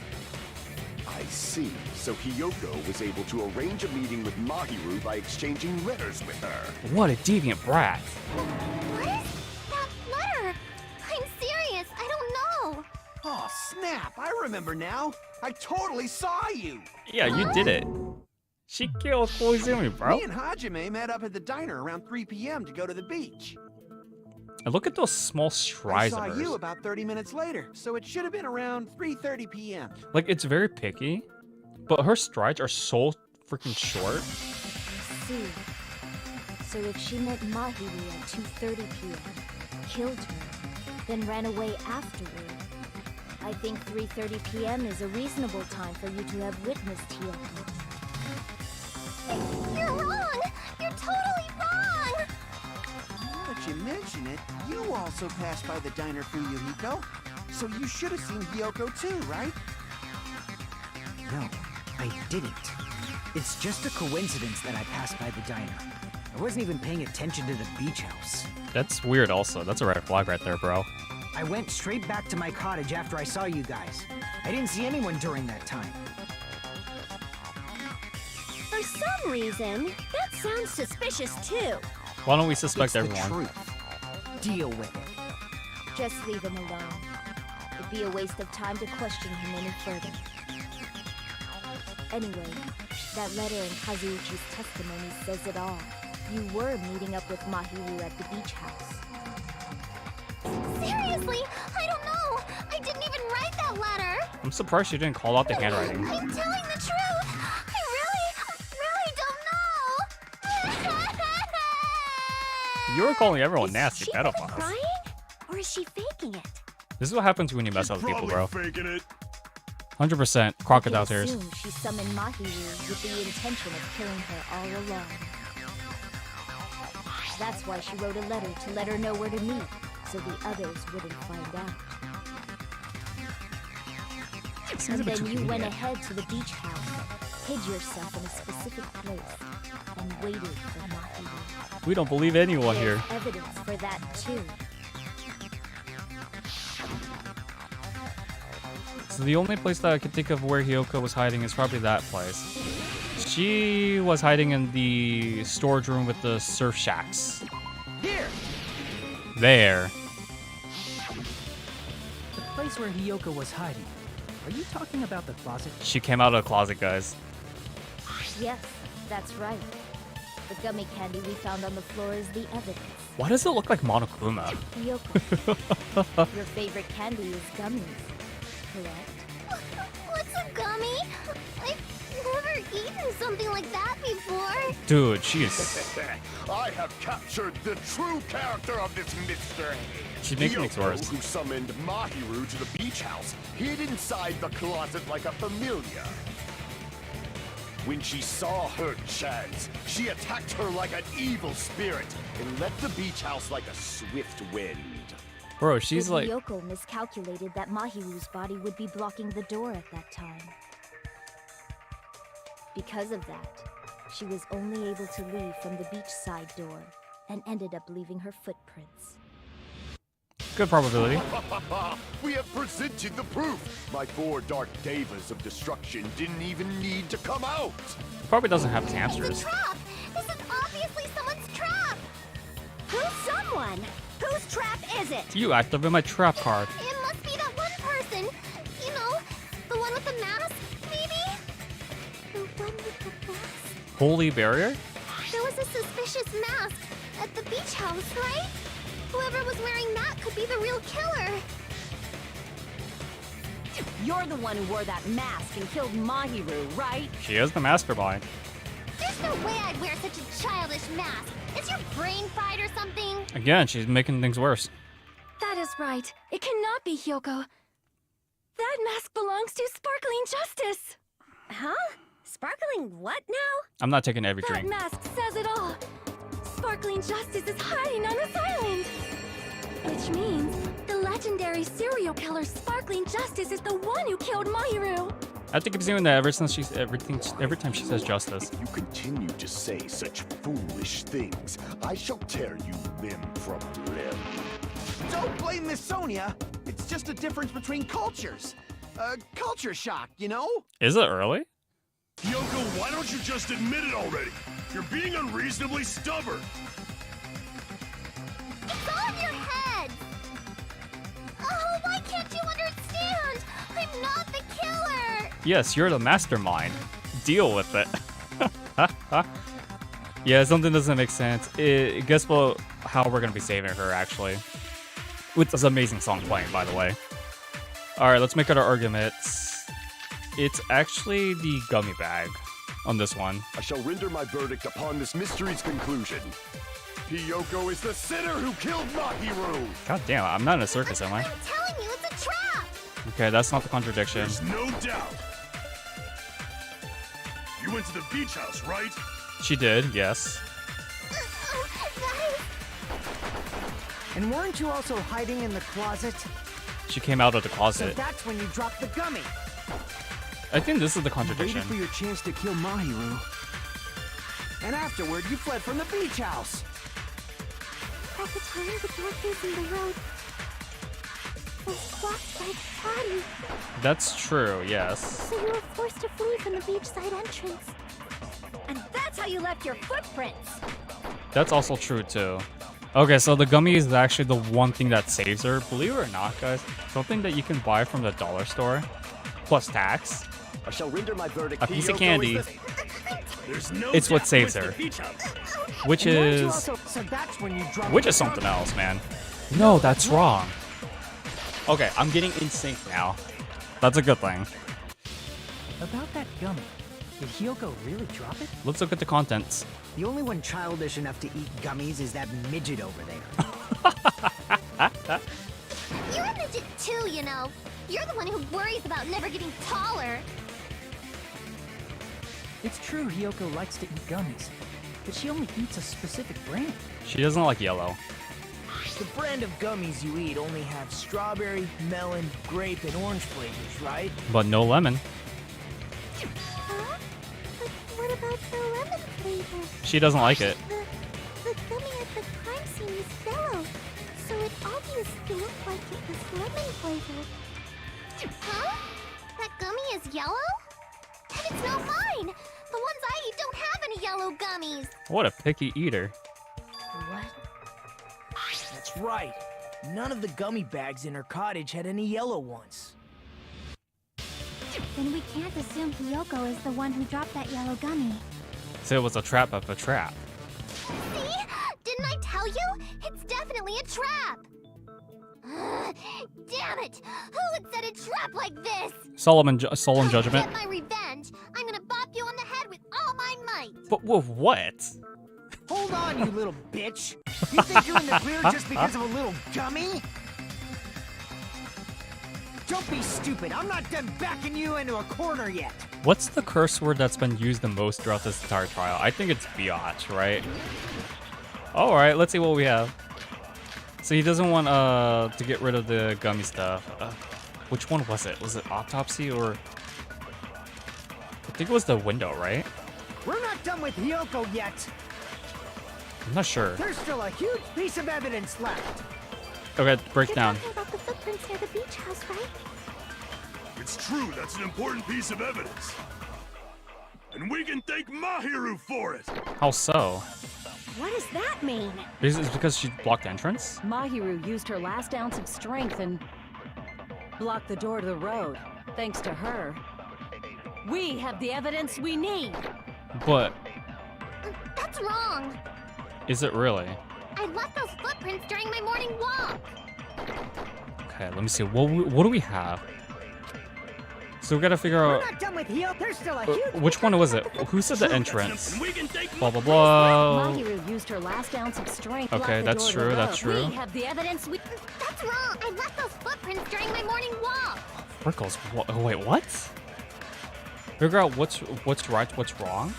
I see. So Hiyoko was able to arrange a meeting with Mahiru by exchanging letters with her. What a deviant brat. What is that letter? I'm serious. I don't know. Oh, snap! I remember now. I totally saw you. Yeah, you did it. She killed Koizumi, bro. Me and Hajime met up at the diner around 3 p.m. to go to the beach. And look at those small I strides saw of you hers. about 30 minutes later, so it should have been around 3:30 p.m. Like, it's very picky, but her strides are so freaking short. See. So if she met Mahiru at 2:30 p.m., killed her, then ran away afterward, I think 3:30 p.m. is a reasonable time for you to have witnessed Hiyoko. You're wrong. You're totally wrong. Now that you mention it, you also passed by the diner for Yuhiko, so you should have seen Hiyoko too, right? No, I didn't. It's just a coincidence that I passed by the diner. I wasn't even paying attention to the beach house. That's weird also. That's a red flag right there, bro. I went straight back to my cottage after I saw you guys. I didn't see anyone during that time. For some reason, that sounds suspicious too. Why don't we suspect It's the everyone? truth. Deal with it. Just leave him alone. It'd be a waste of time to question him any further. Anyway, that letter in Kazuichi's testimony says it all. You were meeting up with Mahiru at the beach house. Seriously, I don't know. I didn't even write that letter. I'm surprised she didn't call out the handwriting. I'm telling the truth. I really don't know. You were calling everyone nasty Is she pedophiles. crying? Or is she faking it? This is what happens when you mess up with people, bro. Faking it. 100% crocodile tears. Assume she summoned Mahiru with the intention of killing her all along. That's why she wrote a letter to let her know where to meet, so the others wouldn't find out. Seems a And bit then too you went convenient. ahead to the beach house, hid yourself in a specific place, and waited for Mahiru. We don't believe anyone There's here. evidence for that too. So the only place that I could think of where Hiyoko was hiding is probably that place. She was hiding in the storage room with the surf shacks. Here! There. The place where Hiyoko was hiding. Are you talking about the closet? She came out of the closet, guys. Yes, that's right. The gummy candy we found on the floor is the evidence. Why does it look like Monokuma? Hiyoko, your favorite candy is gummies, correct? What's a gummy? I've never eaten something like that before. Dude, she is... I have captured the true character of this mystery. She's making things Hiyoko, worse. who summoned Mahiru to the beach house, hid inside the closet like a familiar. When she saw her chance, she attacked her like an evil spirit and left the beach house like a swift wind. Bro, she's But like... Hiyoko miscalculated that Mahiru's body would be blocking the door at that time. Because of that, she was only able to leave from the beachside door and ended up leaving her footprints. Good probability. We have presented the proof. My 4 dark devas of destruction didn't even need to come out. Probably doesn't have It's a hamsters. trap. This is obviously someone's trap. Who's someone? Whose trap is it? You activated my trap card. It must be that one person. You know, the one with the mask, maybe? The one with the mask? Holy barrier? There was a suspicious mask at the beach house, right? Whoever was wearing that could be the real killer. You're the one who wore that mask and killed Mahiru, right? She is the mastermind. There's no way I'd wear such a childish mask. Is your brain fried or something? Again, she's making things worse. That is right. It cannot be Hiyoko. That mask belongs to Sparkling Justice. Huh? Sparkling what now? I'm not taking every That drink. mask says it all. Sparkling Justice is hiding on this island. Which means the legendary serial killer Sparkling Justice is the one who killed Mahiru. I think I'm doing that ever since every time she says justice. If you continue to say such foolish things, I shall tear you limb from limb. Don't blame Miss Sonia. It's just a difference between cultures. Culture shock, you know? Is it early? Yoko, why don't you just admit it already? You're being unreasonably stubborn. It's all in your head. Oh, why can't you understand? I'm not the killer. Yes, you're the mastermind. Deal with it. Yeah, something doesn't make sense. Guess what? How we're gonna be saving her actually, with this amazing song playing, by the way. All right, let's make it our arguments. It's actually the gummy bag on this one. I shall render my verdict upon this mystery's conclusion. Hiyoko is the sinner who killed Mahiru. God damn, I'm not in a circus, am I? I'm telling you, it's a trap. Okay, that's not the contradiction. There's no doubt. You went to the beach house, right? She did, yes. Guys, And weren't you also hiding in the closet? She came out of the So closet. that's when you dropped the gummy. I think this is the You contradiction. waited for your chance to kill Mahiru. And afterward, you fled from the beach house. at the time the door facing the road was blocked by the body, That's true, yes. so you were forced to flee from the beachside entrance. And that's how you left your footprints. That's also true too. Okay, so the gummy is actually the one thing that saves her. Believe it or not, guys, something that you can buy from the dollar store, plus tax, I shall render my verdict. a piece of Hiyoko candy. is the- There's no It's what doubt saves it's her. the beach house. Which And weren't you is also- so that's when you dropped which the is something gummy. else, man. No, that's wrong. Okay, I'm getting in sync now. That's a good thing. About that gummy, did Hiyoko really drop it? Let's look at the contents. The only one childish enough to eat gummies is that midget over there. You're a midget too, you know. You're the one who worries about never getting taller. It's true Hiyoko likes to eat gummies, but she only eats a specific brand. She doesn't like yellow. The brand of gummies you eat only have strawberry, melon, grape, and orange flavors, right? But no lemon. Huh? But what about the lemon flavor? She doesn't like it. The gummy at the crime scene is yellow, so it obviously looked like it was lemon flavored. Huh? That gummy is yellow? And it's not mine! The ones I eat don't have any yellow gummies! What a picky eater. What? That's right. None of the gummy bags in her cottage had any yellow ones. Then we can't assume Hiyoko is the one who dropped that yellow gummy. So it was a trap of a trap. See? Didn't I tell you? It's definitely a trap! Damn it! Who would set a trap like this? Solemn To judgment. get my revenge, I'm gonna bop you on the head with all my might! But what? Hold on, you little bitch! You think you're in the clear just because of a little gummy? Don't be stupid. I'm not done backing you into a corner yet. What's the curse word that's been used the most throughout this entire trial? I think it's biatch, right? Alright, let's see what we have. So he doesn't want to get rid of the gummy stuff. Which one was it? Was it autopsy or... I think it was the window, right? We're not done with Hiyoko yet. I'm not sure. There's still a huge piece of evidence left. Okay, break down. You're talking about the footprints near the beach house, right? It's true, that's an important piece of evidence. And we can thank Mahiru for it. How so? What does that mean? Is it because she blocked entrance? Mahiru used her last ounce of strength and blocked the door to the road. Thanks to her, we have the evidence we need. But That's wrong! is it really? I left those footprints during my morning walk! Okay, let me see. What do we have? So we gotta figure We're out not done with Hiyoko. There's still a huge... which one was it? Who said the True, that's entrance? and we can thank Blah blah blah. Mahiru used her last ounce of strength. to Okay, lock the that's door to true, the that's road. true. We have the evidence we. That's wrong! I left those footprints during my morning walk! Freckles. Wait, what? Figure out what's right, what's wrong.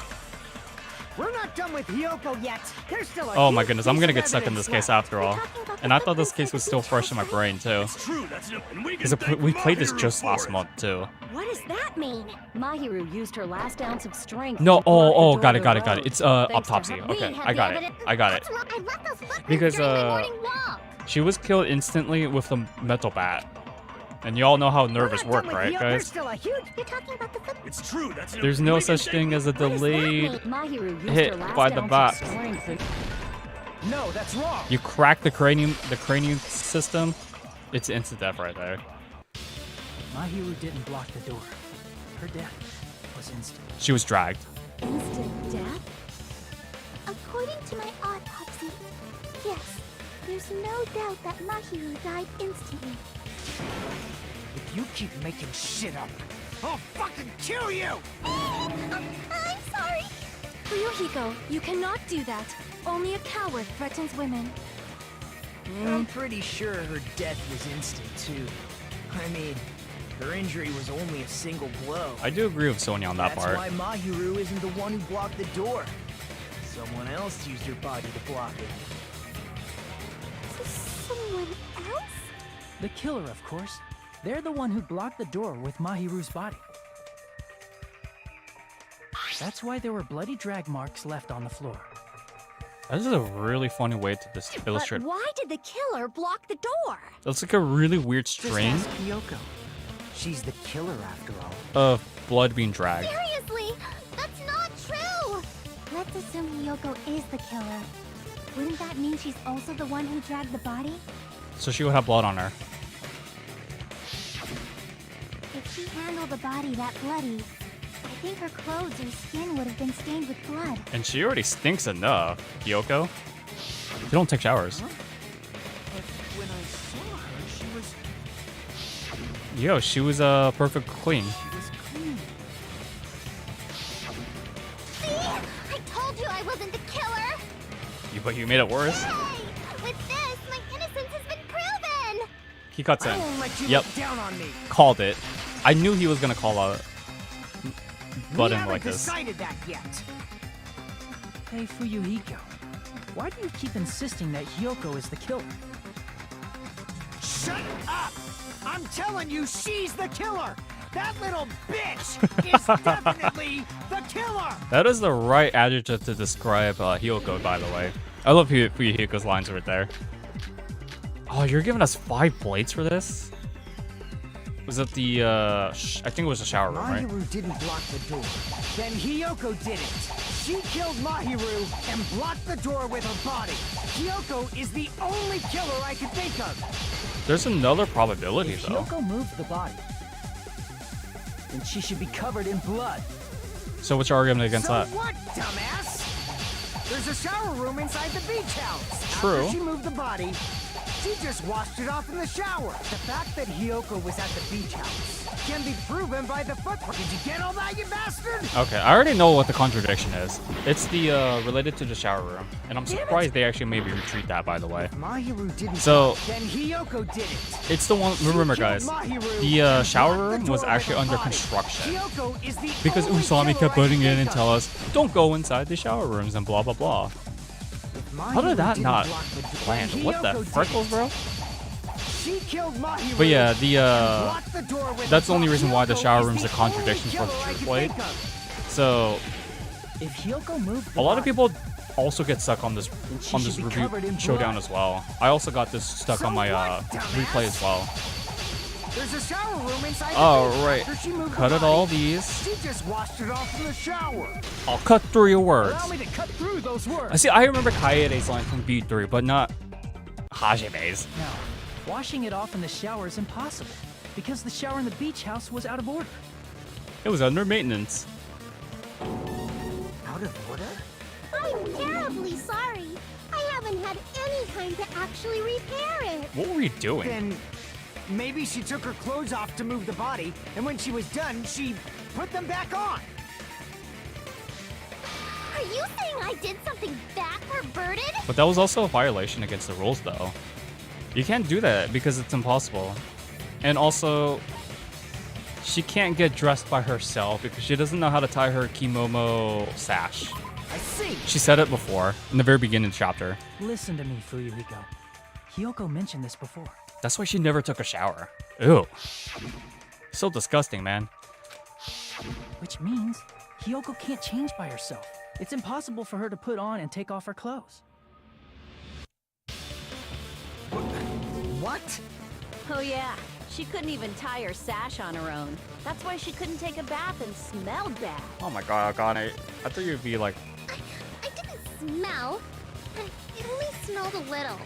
We're not done with Hiyoko yet. There's still a Oh my huge goodness, I'm piece gonna of get stuck in this evidence case left. after all. And I thought this case was still fresh in my brain too. It's true, that's and we can Because thank we played this Mahiru just for last it. month too. What does that mean? Mahiru used her last ounce of strength. No, to block the door got to it. the road. It's Thanks to autopsy. her, we Okay, have I the got it. evidence- I got it. That's wrong! I left those footprints Because during my morning walk! she was killed instantly with a metal bat. And you all know how nervous We're not work, done with right, Hiyoko. There's guys? still a huge... You're talking about the footprints. It's true, that's There's and no we can such thank thing as a delayed Mahiru used hit her last by the ounce bat. of strength and- No, that's wrong. You crack the cranium system, it's instant death right there. Mahiru didn't block the door. Her death was instant. She was dragged. Instant death? According to my autopsy, yes, there's no doubt that Mahiru died instantly. If you keep making shit up, I'll fucking kill you! I'm sorry! Ryuhiko, you cannot do that. Only a coward threatens women. I'm pretty sure her death was instant, too. I mean, her injury was only a single blow. I do agree with Sonya on that That's part. why Mahiru isn't the one who blocked the door. Someone else used her body to block it. Someone else? The killer, of course. They're the one who blocked the door with Mahiru's body. That's why there were bloody drag marks left on the floor. This is a really funny way to just illustrate. But why did the killer block the door? That's like a really weird Just strain ask Hiyoko. She's the killer after all. of blood being dragged. Seriously, that's not true! Let's assume Hiyoko is the killer. Wouldn't that mean she's also the one who dragged the body? So she would have blood on her. If she handled the body that bloody, I think her clothes or skin would have been stained with blood. And she already stinks enough, Hiyoko. You don't take showers. But when I saw her, she was... Yo, she was perfect clean. She was clean. See? I told you I wasn't the killer! But you made it worse. Hey! With this, my innocence has been proven! He cuts I in. won't let you Yep. look down on me. Called it. I knew he was gonna call out We button haven't like this. decided that yet. Hey, Fuyuhiko. Why do you keep insisting that Hiyoko is the killer? Shut up! I'm telling you, she's the killer! That little bitch is definitely the killer! That is the right adjective to describe Hiyoko, by the way. I love Fuyuhiko's lines right there. Oh, you're giving us 5 plates for this? Was it the, I think it was the shower room, right? Mahiru didn't block the door. Then Hiyoko did it. She killed Mahiru and blocked the door with her body. Hiyoko is the only killer I can think of. There's another probability, If though. Hiyoko moved the body, then she should be covered in blood. So what's your argument against So that? what, dumbass? There's a shower room inside the beach house. True. After she moved the body, she just washed it off in the shower. The fact that Hiyoko was at the beach house can be proven by the footprint. Did you get all that, you bastard? Okay, I already know what the contradiction is. It's the, related to the shower room. And I'm surprised they actually maybe retreat that, by the way. Mahiru didn't. So, Then Hiyoko did it. it's the one, remember guys, the shower room was actually under construction. Hiyoko is the Because only Usami killer kept I can butting in think and of. tell us, don't go inside the shower rooms and blah blah blah. How did that Mahiru not didn't block the door. land? What the Hiyoko did freckles, it. bro? She killed Mahiru But yeah, and blocked the door with that's her the only reason why the Hiyoko shower is room's a the contradiction only for the killer I truth can blade. think of. So If Hiyoko moved the a lot of body, people also get stuck on this she should be review covered in showdown blood. as well. I also got this stuck So on my what, replay as well. There's a shower room inside the Oh beach right, after she moved the cut it body. all these. She just washed it off in the shower. I'll cut through your words. allow me to cut through those words. I see. I remember Kaede's line from B3, but not Hajime's. No, washing it off in the shower is impossible because the shower in the beach house was out of order. It was under maintenance. Out of order? I'm terribly sorry. I haven't had any time to actually repair it. What were you doing? Then maybe she took her clothes off to move the body, and when she was done, she put them back on. Are you saying I did something that perverted? But that was also a violation against the rules, though. You can't do that because it's impossible. And also, she can't get dressed by herself because she doesn't know how to tie her kimono sash. I see. She said it before in the very beginning of the chapter. Listen to me, Fuyuhiko. Hiyoko mentioned this before. That's why she never took a shower. Ew. So disgusting, man. Which means Hiyoko can't change by herself. It's impossible for her to put on and take off her clothes. What? Oh yeah, she couldn't even tie her sash on her own. That's why she couldn't take a bath and smelled bad. Oh my god, Akane. I thought you'd be like, I didn't smell. It only smelled a little.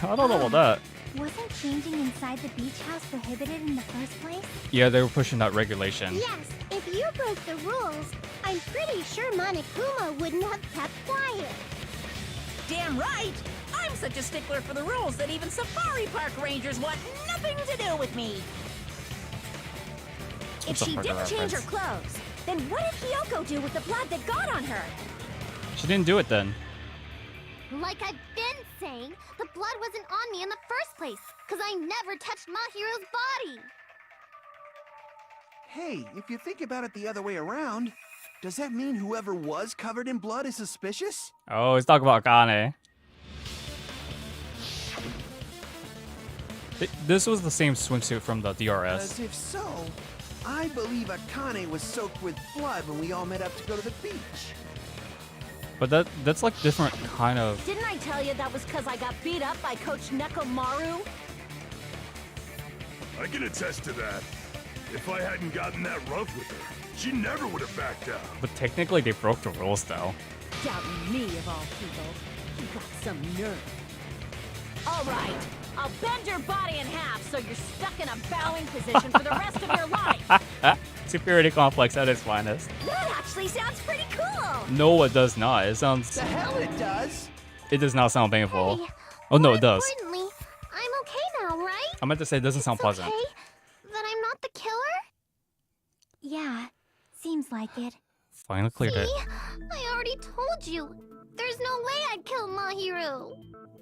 I don't know about that. Wasn't changing inside the beach house prohibited in the first place? Yeah, they were pushing that regulation. Yes, if you broke the rules, I'm pretty sure Monokuma wouldn't have kept quiet. Damn right! I'm such a stickler for the rules that even safari park rangers want nothing to do with me. If It's a she fucking didn't change her reference. clothes, then what did Hiyoko do with the blood that got on her? She didn't do it then. Like I've been saying, the blood wasn't on me in the first place, because I never touched Mahiru's body. Hey, if you think about it the other way around, does that mean whoever was covered in blood is suspicious? Oh, he's talking about Akane. This was the same swimsuit from the DRS. As if so, I believe Akane was soaked with blood when we all met up to go to the beach. But that's like different kind of... Didn't I tell you that was because I got beat up by Coach Nekomaru? I can attest to that. If I hadn't gotten that rough with her, she never would have backed down. But technically they broke the rules though. Doubting me of all people. You got some nerve. All right, I'll bend your body in half so you're stuck in a bowing position for the rest of your life. Superiority complex at its finest. That actually sounds pretty cool. No, it does not. It sounds. The hell it does! It does not sound painful. Hey, Oh no, more it does. importantly, I'm okay now, right? I meant to say it doesn't sound It's pleasant. okay that I'm not the killer? Yeah, seems like it. Finally cleared it. See? I already told you. There's no way I'd kill Mahiru.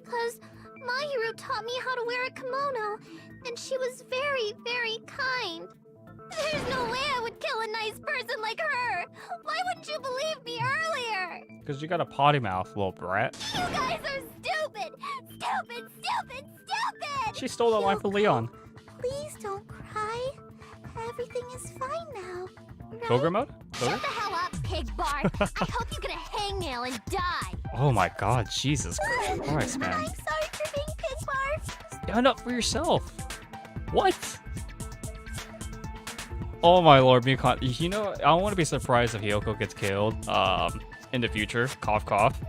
Cause Mahiru taught me how to wear a kimono, and she was very, very kind. There's no way I would kill a nice person like her. Why wouldn't you believe me earlier? Because you got a potty mouth, little brat. You guys are stupid! Stupid, stupid, stupid! She stole that line from Leon. Please don't cry. Everything is fine now. Right? Pilgrim mode? Shut the hell up, pig Bart. I hope you get a hangnail and die. Oh my god, Jesus Christ, I'm man. sorry for being pig Bart. Stand up for yourself. What? Oh my lord, you know, I don't want to be surprised if Hiyoko gets killed in the future. Cough, cough.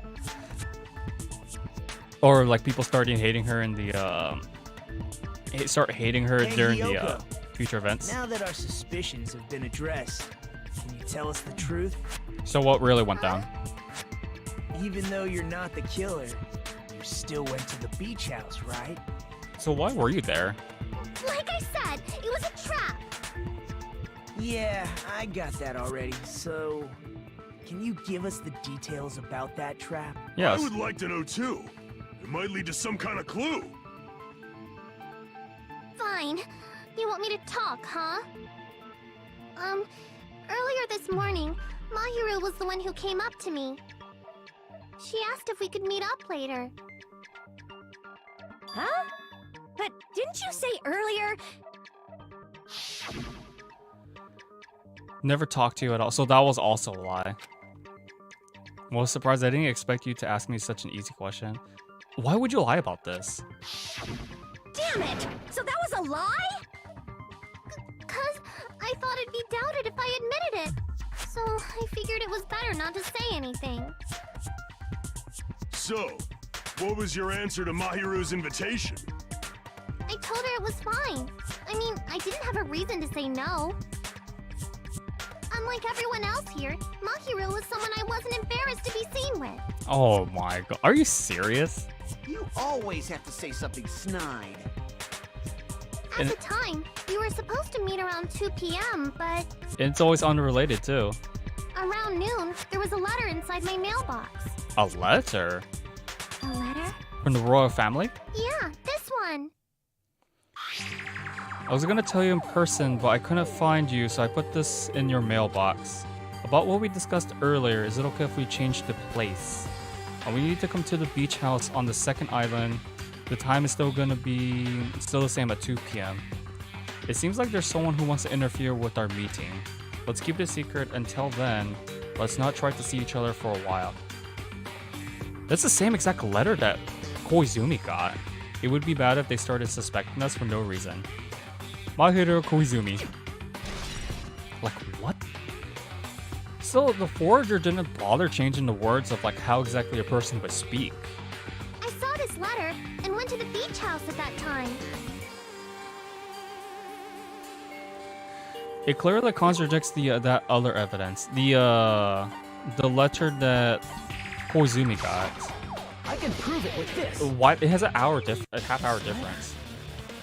Or like people starting hating her in the start hating her Hey, during the Hiyoko. future events. Now that our suspicions have been addressed, can you tell us the truth? So what really went down? Even though you're not the killer, you still went to the beach house, right? So why were you there? Like I said, it was a trap. Yeah, I got that already. So, can you give us the details about that trap? Yes. I would like to know too. It might lead to some kind of clue. Fine. You want me to talk, huh? Earlier this morning, Mahiru was the one who came up to me. She asked if we could meet up later. Huh? But didn't you say earlier? Never talked to you at all. So that was also a lie. Well, surprised I didn't expect you to ask me such an easy question. Why would you lie about this? Damn it! So that was a lie? Cause I thought it'd be doubted if I admitted it. So I figured it was better not to say anything. So, what was your answer to Mahiru's invitation? I told her it was fine. I mean, I didn't have a reason to say no. Unlike everyone else here, Mahiru was someone I wasn't embarrassed to be seen with. Oh my god. Are you serious? You always have to say something snide. At And- the time, we were supposed to meet around 2 p.m., but It's always unrelated too. around noon, there was a letter inside my mailbox. A letter? A letter? From the royal family? Yeah, this one. I was gonna tell you in person, but I couldn't find you, so I put this in your mailbox. About what we discussed earlier, is it okay if we change the place? We need to come to the beach house on the second island. The time is still gonna be the same at 2 p.m. It seems like there's someone who wants to interfere with our meeting. Let's keep it secret until then. Let's not try to see each other for a while. That's the same exact letter that Koizumi got. It would be bad if they started suspecting us for no reason. Mahiru Koizumi. Like, what? So the forager didn't bother changing the words of like how exactly a person would speak. I saw this letter and went to the beach house at that time. It clearly contradicts the that other evidence. The letter that Koizumi got. I can prove it with this. Why it has a half-hour difference.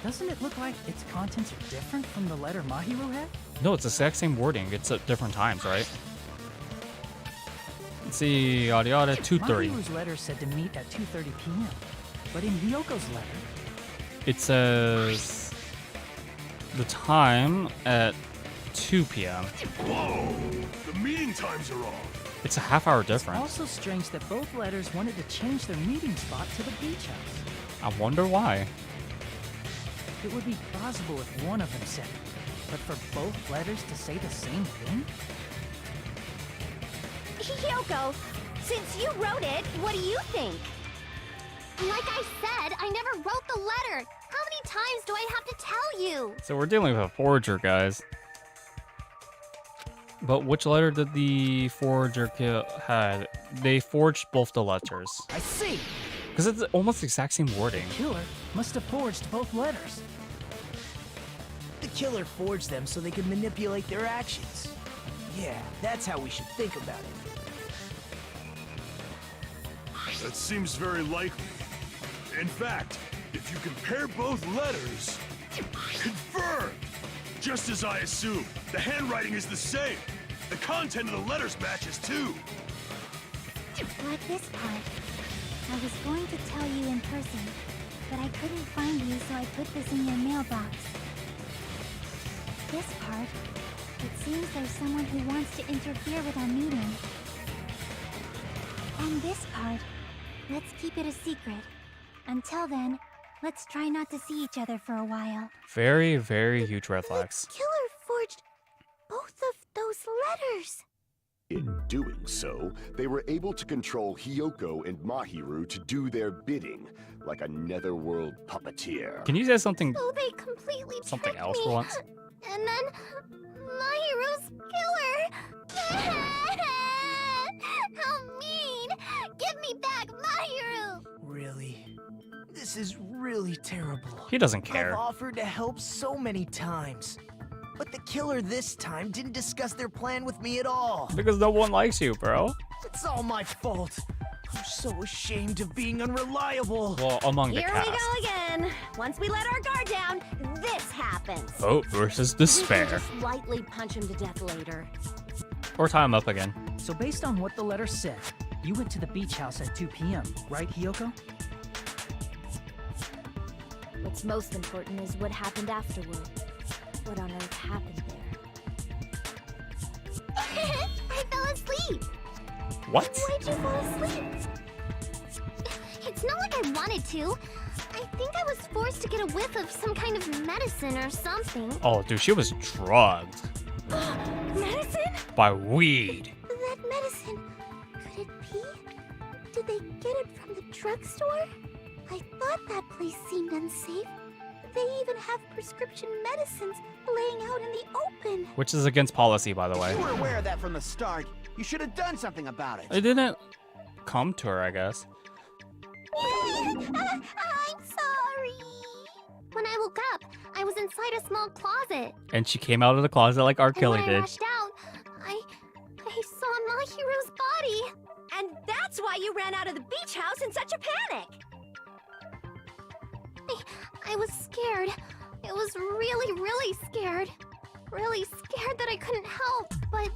Doesn't it look like its contents are different from the letter Mahiru had? No, it's the exact same wording. It's at different times, right? Let's see, yada yada, 2:30. Mahiru's letter said to meet at 2:30 p.m. But in Hyoko's letter, It says the time at 2 p.m. Whoa! The meeting times are off. It's a half-hour it's difference. also strange that both letters wanted to change their meeting spot to the beach house. I wonder why. It would be plausible if one of them said it, but for both letters to say the same thing? Hiyoko, since you wrote it, what do you think? Like I said, I never wrote the letter. How many times do I have to tell you? So we're dealing with a forger, guys. But which letter did the forger had? They forged both the letters. I see. Because it's almost the exact same wording. The killer must have forged both letters. The killer forged them so they could manipulate their actions. Yeah, that's how we should think about it. That seems very likely. In fact, if you compare both letters, confirmed! Just as I assumed, the handwriting is the same. The content of the letters matches too. Like this part. I was going to tell you in person, but I couldn't find you, so I put this in your mailbox. This part. It seems there's someone who wants to interfere with our meeting. And this part. Let's keep it a secret. Until then, let's try not to see each other for a while. Very, very huge red flags. The killer forged both of those letters. In doing so, they were able to control Hiyoko and Mahiru to do their bidding, like a netherworld puppeteer. Can you say something So they completely something tricked else me. for once? And then Mahiru's killer. How mean! Give me back Mahiru! Really? This is really terrible. He doesn't care. I've offered to help so many times. But the killer this time didn't discuss their plan with me at all. Because no one likes you, bro. It's all my fault. I'm so ashamed of being unreliable. Well, among the Here cast. we go again. Once we let our guard down, this happens. Hope versus We can despair. just lightly punch him to death later. Or tie him up again. So based on what the letter said, you went to the beach house at 2 p.m., right, Hiyoko? What's most important is what happened afterward. What on earth happened there? I fell asleep. What? Why'd you fall asleep? It's not like I wanted to. I think I was forced to get a whiff of some kind of medicine or something. Oh, dude, she was drugged Medicine? by weed. That medicine. Could it be? Did they get it from the drugstore? I thought that place seemed unsafe. They even have prescription medicines laying out in the open. Which is against policy, by the way. You were aware of that from the start. You should have done something about it. It didn't come to her, I guess. I'm sorry. When I woke up, I was inside a small closet. And she came out of the closet like R. And Kelly when I did. rushed out, I saw Mahiru's body. And that's why you ran out of the beach house in such a panic. I was scared. I was really, really scared. Really scared that I couldn't help, but...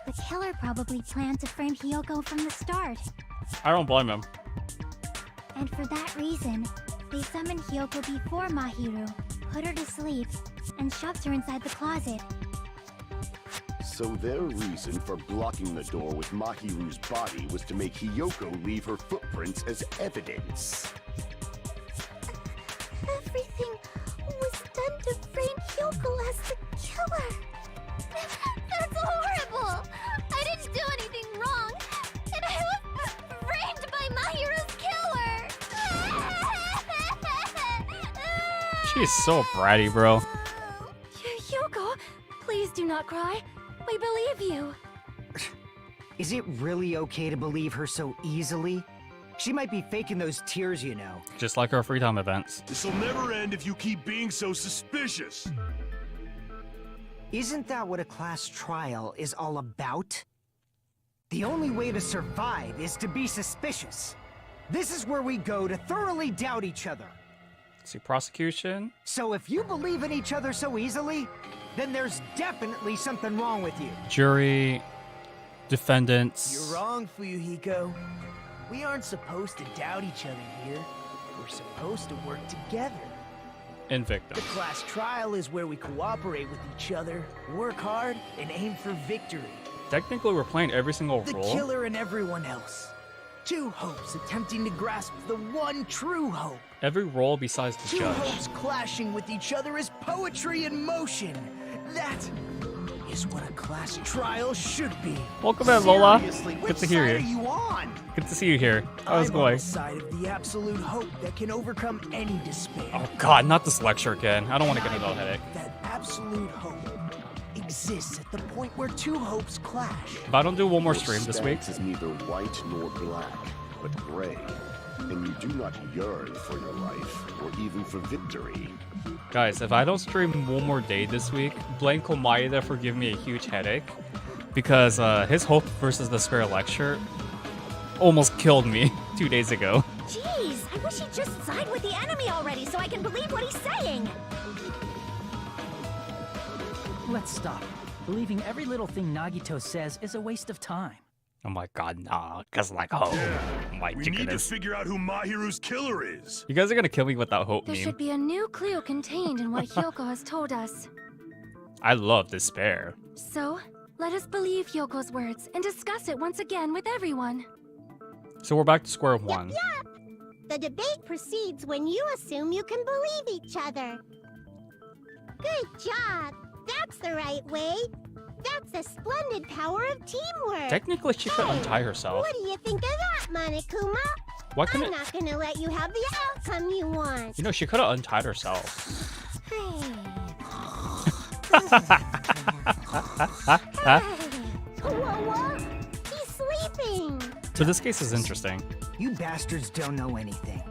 The killer probably planned to frame Hiyoko from the start. I don't blame him. And for that reason, they summoned Hiyoko before Mahiru, put her to sleep, and shoved her inside the closet. So their reason for blocking the door with Mahiru's body was to make Hiyoko leave her footprints as evidence. Everything was done to frame Hiyoko as the killer. That's horrible! I didn't do anything wrong, and I was framed by Mahiru's killer! She's so bratty, bro. Hiyoko, please do not cry. We believe you. Is it really okay to believe her so easily? She might be faking those tears, you know. Just like her free time events. This'll never end if you keep being so suspicious. Isn't that what a class trial is all about? The only way to survive is to be suspicious. This is where we go to thoroughly doubt each other. See, prosecution. So if you believe in each other so easily, then there's definitely something wrong with you. Jury. Defendants. You're wrong, Fuyuhiko. We aren't supposed to doubt each other here. We're supposed to work together. And The victim. class trial is where we cooperate with each other, work hard, and aim for victory. Technically, we're playing every single The role. killer and everyone else. Two hopes attempting to grasp the one true hope. Every role besides the Two judge. hopes clashing with each other is poetry in motion. That is what a class trial should be. Welcome in, Lola. Seriously, Good which to hear side you. are you on? Good to see you here. How's it I'm on going? the side of the absolute hope that can overcome any despair. Oh god, not this lecture again. I don't want to get another headache. That absolute hope exists at the point where two hopes clash. If I don't do one more Your stream this week, stance is neither white nor black, but gray. And you do not yearn for your life, or even for victory. guys, if I don't stream one more day this week, blame Komaeda for giving me a huge headache. Because his Hope versus Despair lecture almost killed me 2 days ago. Jeez, I wish he'd just side with the enemy already so I can believe what he's saying. Let's stop. Believing every little thing Nagito says is a waste of time. Oh my god, nah. Cause like, oh my We need to goodness. figure out who Mahiru's killer is. You guys are gonna kill me with that Hope There meme. should be a new clue contained in what Hyoko has told us. I love Despair. So, let us believe Hyoko's words and discuss it once again with everyone. So we're back to square one. Yep. The debate proceeds when you assume you can believe each other. Good job. That's the right way. That's the splendid power of teamwork. Technically, she could untie herself. What do you think of that, Monokuma? Why couldn't I'm it? not gonna let you have the outcome you want. You know, she could have untied herself. What? He's sleeping. So this case is interesting. You bastards don't know anything.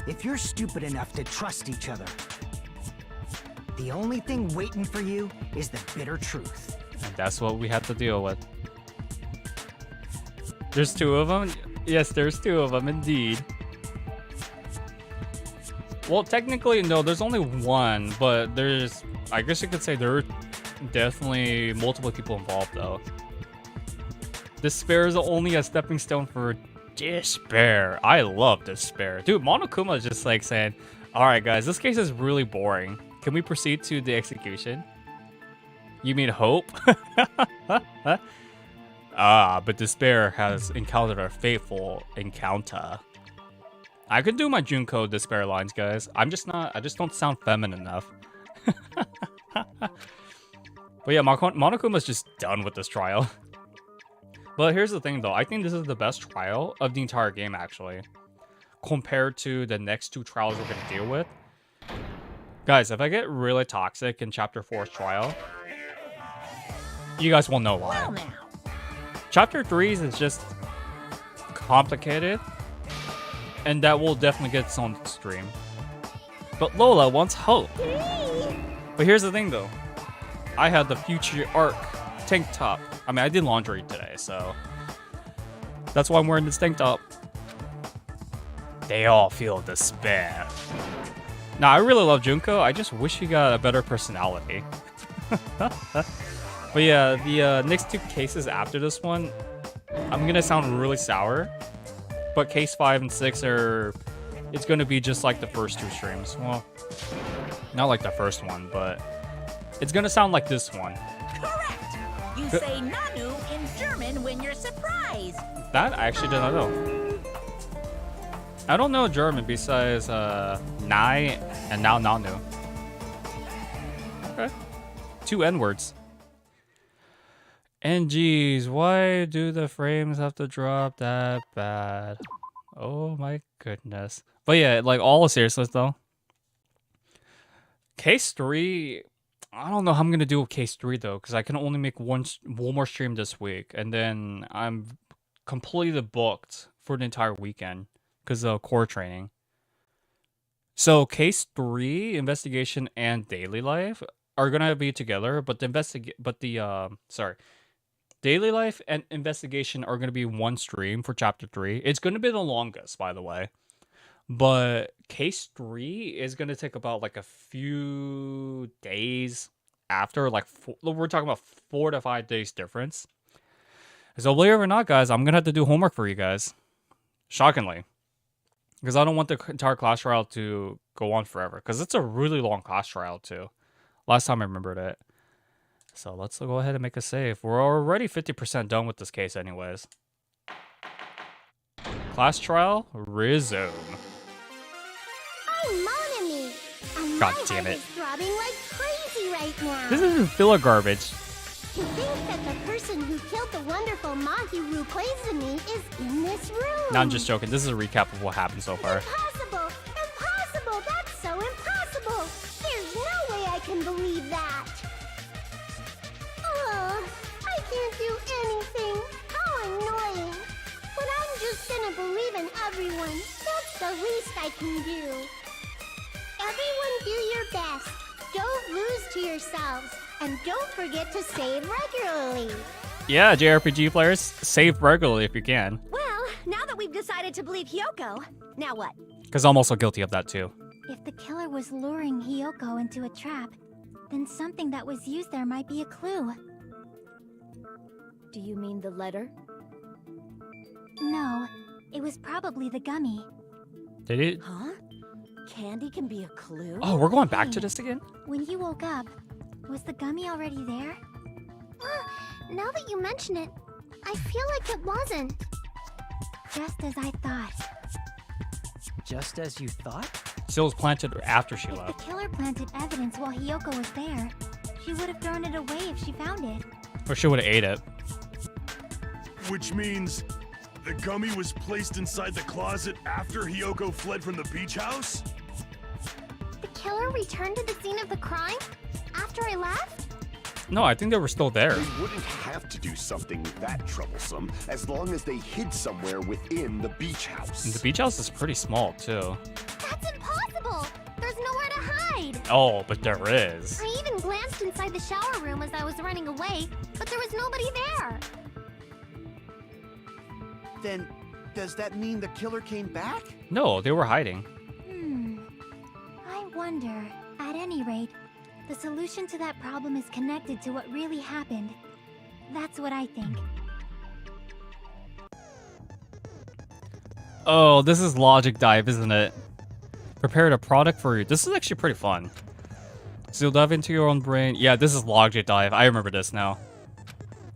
If you're stupid enough to trust each other, the only thing waiting for you is the bitter truth. And that's what we have to deal with. There's two of them? Yes, there's two of them, indeed. Well, technically, no, there's only one, but there's... I guess you could say there are definitely multiple people involved, though. Despair is only a stepping stone for Despair. I love Despair. Dude, Monokuma is just like saying, alright guys, this case is really boring. Can we proceed to the execution? You mean Hope? But Despair has encountered a fateful encounter. I could do my Junko Despair lines, guys. I just don't sound feminine enough. But yeah, Monokuma's just done with this trial. But here's the thing though, I think this is the best trial of the entire game actually. Compared to the next two trials we're gonna deal with. Guys, if I get really toxic in Chapter 4's trial, you guys will know why. Well now. Chapter 3's is just complicated, and that will definitely get its own stream. But Lola wants Hope. But here's the thing though, I had the Future Arc tank top. I mean, I did laundry today, so that's why I'm wearing this tank top. They all feel despair. Now, I really love Junko. I just wish he got a better personality. But yeah, the next two cases after this one, I'm gonna sound really sour. But case 5 and 6 are... It's gonna be just like the first two streams. Well, not like the first one, but... It's gonna sound like this one. Correct. You say Nanu in German when you're surprised. That I actually did not know. I don't know German besides Nai and now Nanu. Okay. 2 N-words. And geez, why do the frames have to drop that bad? Oh my goodness. But yeah, like all seriousness though. Case 3, I don't know how I'm gonna do with case 3 though, because I can only make one more stream this week, and then I'm completely booked for the entire weekend because of core training. So case 3, investigation and daily life are gonna be together, but daily life and investigation are gonna be one stream for chapter 3. It's gonna be the longest, by the way. But case 3 is gonna take about like a few days after, like we're talking about 4 to 5 days difference. So believe it or not, guys, I'm gonna have to do homework for you guys. Shockingly, because I don't want the entire class trial to go on forever. Because it's a really long class trial too. Last time I remembered it. So let's go ahead and make a save. We're already 50% done with this case, anyways. Class trial resume. I'm Monami. And God my damn heart it. is throbbing like crazy right now. This is filler garbage. To think that the person who killed the wonderful Mahiru Koizumi is in this room. No, I'm just joking. This is a recap of what happened so far. Impossible! Impossible! That's so impossible! There's no way I can believe that! I can't do anything. How annoying. But I'm just gonna believe in everyone. That's the least I can do. Everyone do your best. Don't lose to yourselves. And don't forget to save regularly. Yeah, JRPG players, save regularly if you can. Well, now that we've decided to believe Hiyoko, now what? Because I'm also guilty of that too. If the killer was luring Hiyoko into a trap, then something that was used there might be a clue. Do you mean the letter? No, it was probably the gummy. Did it? Huh? Candy can be a clue? Oh, we're going back to this again? When you woke up, was the gummy already there? Now that you mention it, I feel like it wasn't. Just as I thought. Just as you thought? So it was planted after she If left. the killer planted evidence while Hiyoko was there, she would have thrown it away if she found it. Or she would have ate it. Which means the gummy was placed inside the closet after Hiyoko fled from the beach house? The killer returned to the scene of the crime? After I left? No, I think they were still there. They wouldn't have to do something that troublesome as long as they hid somewhere within the beach house. And the beach house is pretty small too. That's impossible! There's nowhere to hide! Oh, but there is. I even glanced inside the shower room as I was running away, but there was nobody there! Then, does that mean the killer came back? No, they were hiding. I wonder. At any rate, the solution to that problem is connected to what really happened. That's what I think. Oh, this is Logic Dive, isn't it? Prepared a product for you. This is actually pretty fun. So you'll dive into your own brain. Yeah, this is Logic Dive. I remember this now.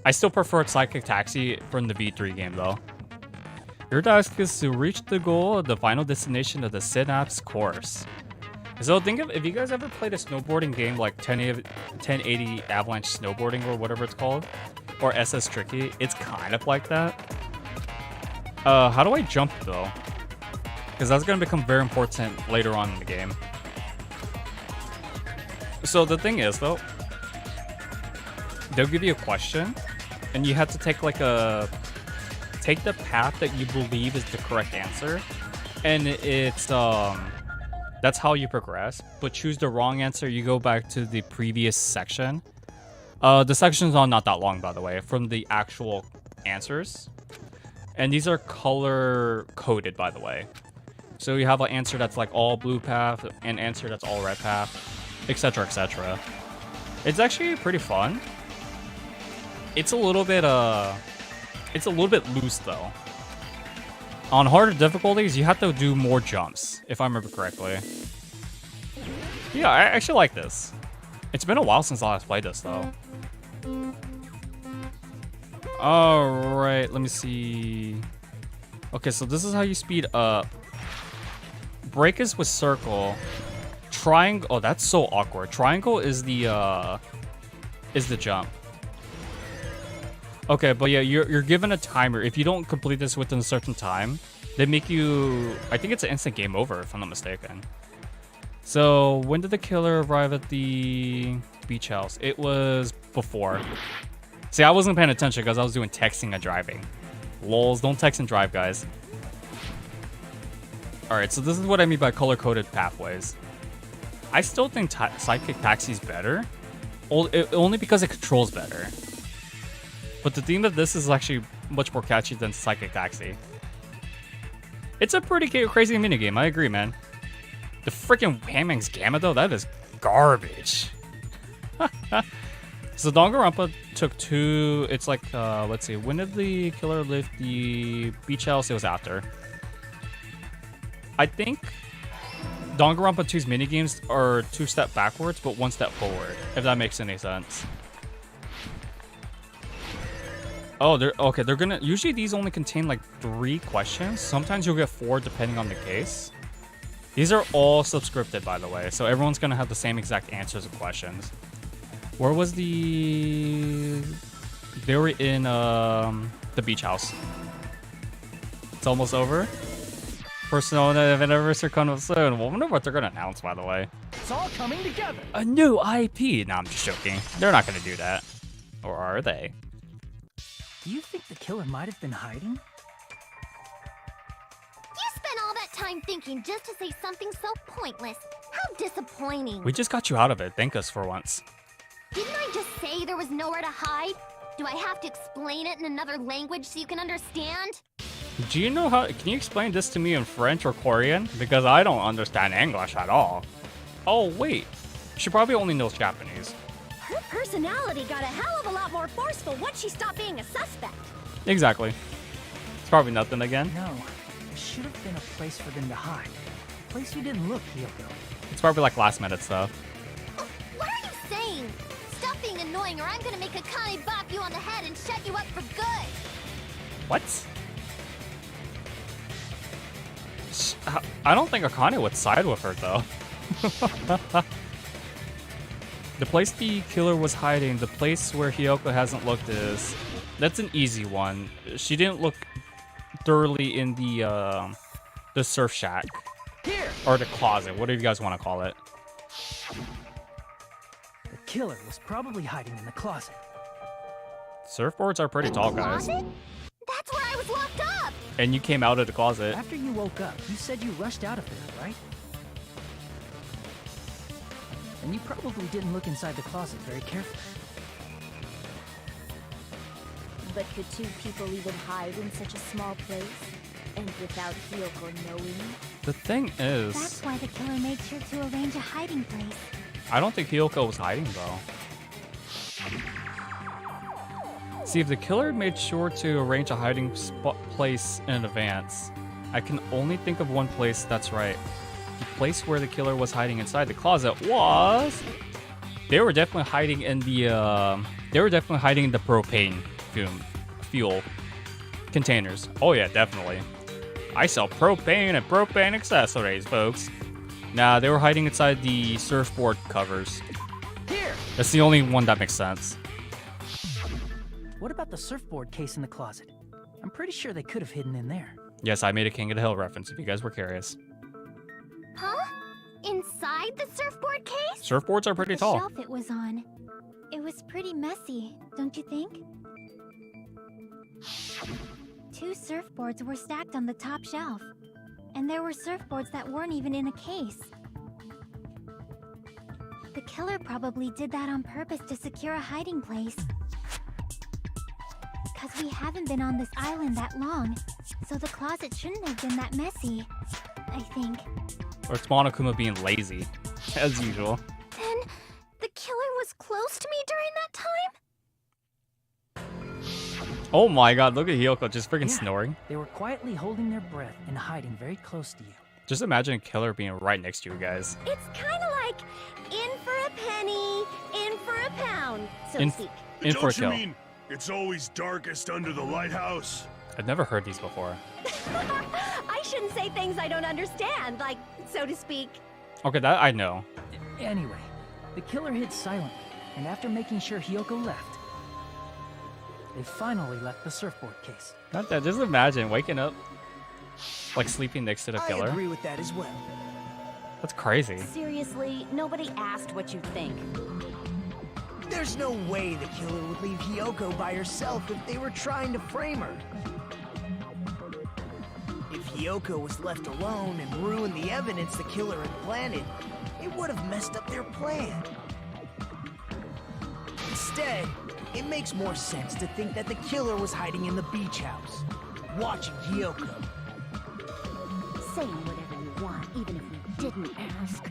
I still prefer Psychic Taxi from the V3 game, though. Your task is to reach the goal, the final destination of the Synapse course. So think of, if you guys ever played a snowboarding game like 1080 Avalanche Snowboarding or whatever it's called, or SS Tricky, it's kind of like that. How do I jump though? Because that's going to become very important later on in the game. So the thing is though, they'll give you a question, and you have to take like take the path that you believe is the correct answer, and it's that's how you progress. But choose the wrong answer, you go back to the previous section. The sections are not that long, by the way, from the actual answers, and these are color coded, by the way. So you have an answer that's like all blue path, an answer that's all red path, etc, etc. It's actually pretty fun. It's a little bit loose though. On harder difficulties, you have to do more jumps, if I remember correctly. Yeah, I actually like this. It's been a while since I last played this though. Alright, let me see. Okay, so this is how you speed up. Break is with circle. Triangle, oh, that's so awkward. Triangle is the jump. Okay, but yeah, you're given a timer. If you don't complete this within a certain time, they make you, I think it's an instant game over, if I'm not mistaken. So, when did the killer arrive at the beach house? It was before. See, I wasn't paying attention because I was doing texting and driving. Lols, don't text and drive, guys. Alright, so this is what I mean by color-coded pathways. I still think Psychic Taxi's better, only because it controls better. But the theme of this is actually much more catchy than Psychic Taxi. It's a pretty crazy minigame, I agree, man. The freaking Hamming's Gamma, though, that is garbage. So Danganronpa took two, it's like, let's see, when did the killer leave the beach house? It was after. I think Danganronpa 2's minigames are 2 steps backwards, but 1 step forward, if that makes any sense. Oh, they're gonna, usually these only contain like 3 questions. Sometimes you'll get 4 depending on the case. These are all subscripted, by the way, so everyone's gonna have the same exact answers of questions. Where was the... They were in the beach house. It's almost over. Persona anniversary coming soon. Well, I wonder what they're gonna announce, by the way. It's all coming together. A new IP. No, I'm just joking. They're not gonna do that. Or are they? Do you think the killer might have been hiding? You spent all that time thinking just to say something so pointless. How disappointing. We just got you out of it. Thank us for once. Didn't I just say there was nowhere to hide? Do I have to explain it in another language so you can understand? Do you know how... Can you explain this to me in French or Korean? Because I don't understand English at all. Oh, wait. She probably only knows Japanese. Her personality got a hell of a lot more forceful once she stopped being a suspect. Exactly. It's probably nothing again. No, there should have been a place for them to hide. A place you didn't look, Hiyoko. It's probably like last minute stuff. What are you saying? Stop being annoying or I'm gonna make Akane bop you on the head and shut you up for good. What? I don't think Akane would side with her, though. The place the killer was hiding, the place where Hiyoko hasn't looked is... That's an easy one. She didn't look thoroughly in the surf shack. Here! Or the closet, whatever you guys want to call it. The killer was probably hiding in the closet. Surfboards are pretty tall, guys. Closet? That's where I was locked up! And you came out of the closet. After you woke up, you said you rushed out of there, right? And you probably didn't look inside the closet very carefully. But could two people even hide in such a small place? And without Hiyoko knowing? The thing is... That's why the killer made sure to arrange a hiding place. I don't think Hiyoko was hiding, though. See, if the killer made sure to arrange a hiding place in advance, I can only think of one place that's right. The place where the killer was hiding inside the closet was... They were definitely hiding in the, propane fuel containers. Oh yeah, definitely. I sell propane and propane accessories, folks. Nah, they were hiding inside the surfboard covers. Here! That's the only one that makes sense. What about the surfboard case in the closet? I'm pretty sure they could have hidden in there. Yes, I made a King of the Hill reference if you guys were curious. Huh? Inside the surfboard case? Surfboards are pretty The tall. shelf it was on. It was pretty messy, don't you think? Two surfboards were stacked on the top shelf. And there were surfboards that weren't even in a case. The killer probably did that on purpose to secure a hiding place. Because we haven't been on this island that long, so the closet shouldn't have been that messy, I think. Or it's Monokuma being lazy, as usual. Then, the killer was close to me during that time? Oh my god, look at Hiyoko just freaking Yeah, snoring. They were quietly holding their breath and hiding very close to you. Just imagine a killer being right next to you guys. It's kind of like in for a penny, in for a pound, so to In- speak. In for a Don't you kill. mean it's always darkest under the lighthouse? I've never heard these before. I shouldn't say things I don't understand, like, so to speak. Okay, that I know. Anyway, the killer hid silently, and after making sure Hiyoko left, they finally left the surfboard case. Not that. Just imagine waking up, like sleeping next to the I killer. agree with that as well. That's crazy. Seriously, nobody asked what you think. There's no way the killer would leave Hiyoko by herself if they were trying to frame her. If Hiyoko was left alone and ruined the evidence the killer had planted, it would have messed up their plan. Instead, it makes more sense to think that the killer was hiding in the beach house, watching Hiyoko. Saying whatever you want, even if we didn't ask.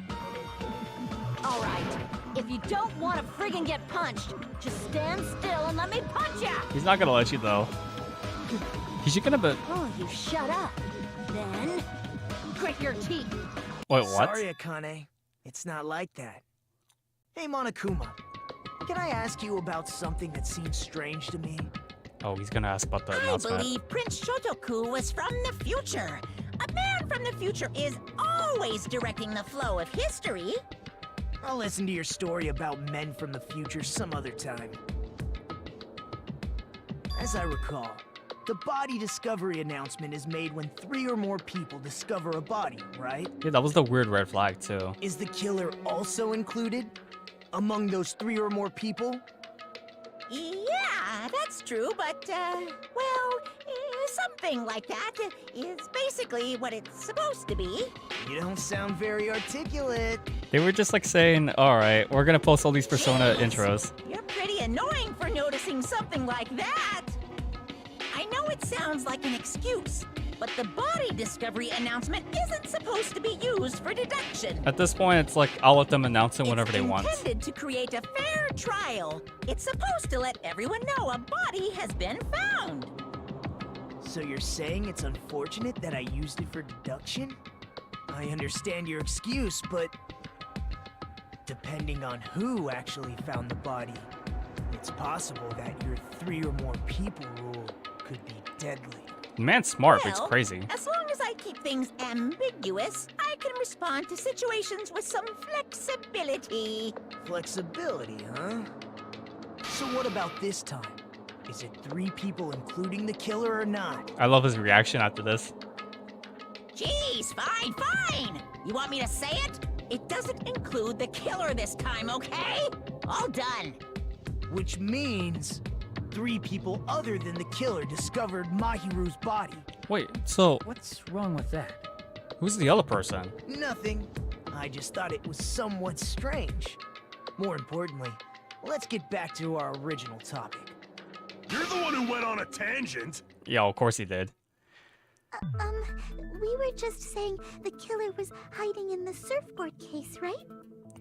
All right, if you don't want to friggin' get punched, just stand still and let me punch ya! He's not gonna let you though. He's gonna be. Oh, you shut up. Then, grit your teeth. Wait, what? Sorry, Akane. It's not like that. Hey, Monokuma. Can I ask you about something that seems strange to me? Oh, he's gonna ask about the I announcement. believe Prince Shotoku was from the future. A man from the future is always directing the flow of history. I'll listen to your story about men from the future some other time. As I recall, the body discovery announcement is made when 3 or more people discover a body, right? Yeah, that was the weird red flag too. Is the killer also included among those 3 or more people? Yeah, that's true, but, something like that is basically what it's supposed to be. You don't sound very articulate. They were just like saying, alright, we're gonna post all these Persona Jeez, intros. You're pretty annoying for noticing something like that. I know it sounds like an excuse, but the body discovery announcement isn't supposed to be used for deduction. At this point, it's like, I'll let them announce it whenever they want. It's intended to create a fair trial. It's supposed to let everyone know a body has been found. So you're saying it's unfortunate that I used it for deduction? I understand your excuse, but depending on who actually found the body, it's possible that your 3 or more people rule could be deadly. Man's smart, but Well, it's crazy. As long as I keep things ambiguous, I can respond to situations with some flexibility. Flexibility, huh? So what about this time? Is it 3 people including the killer or not? I love his reaction after this. Jeez, fine. You want me to say it? It doesn't include the killer this time, okay? All done. Which means 3 people other than the killer discovered Mahiru's body. Wait, so What's wrong with that? who's the other person? Nothing. I just thought it was somewhat strange. More importantly, let's get back to our original topic. You're the one who went on a tangent. Yeah, of course he did. We were just saying the killer was hiding in the surfboard case, right?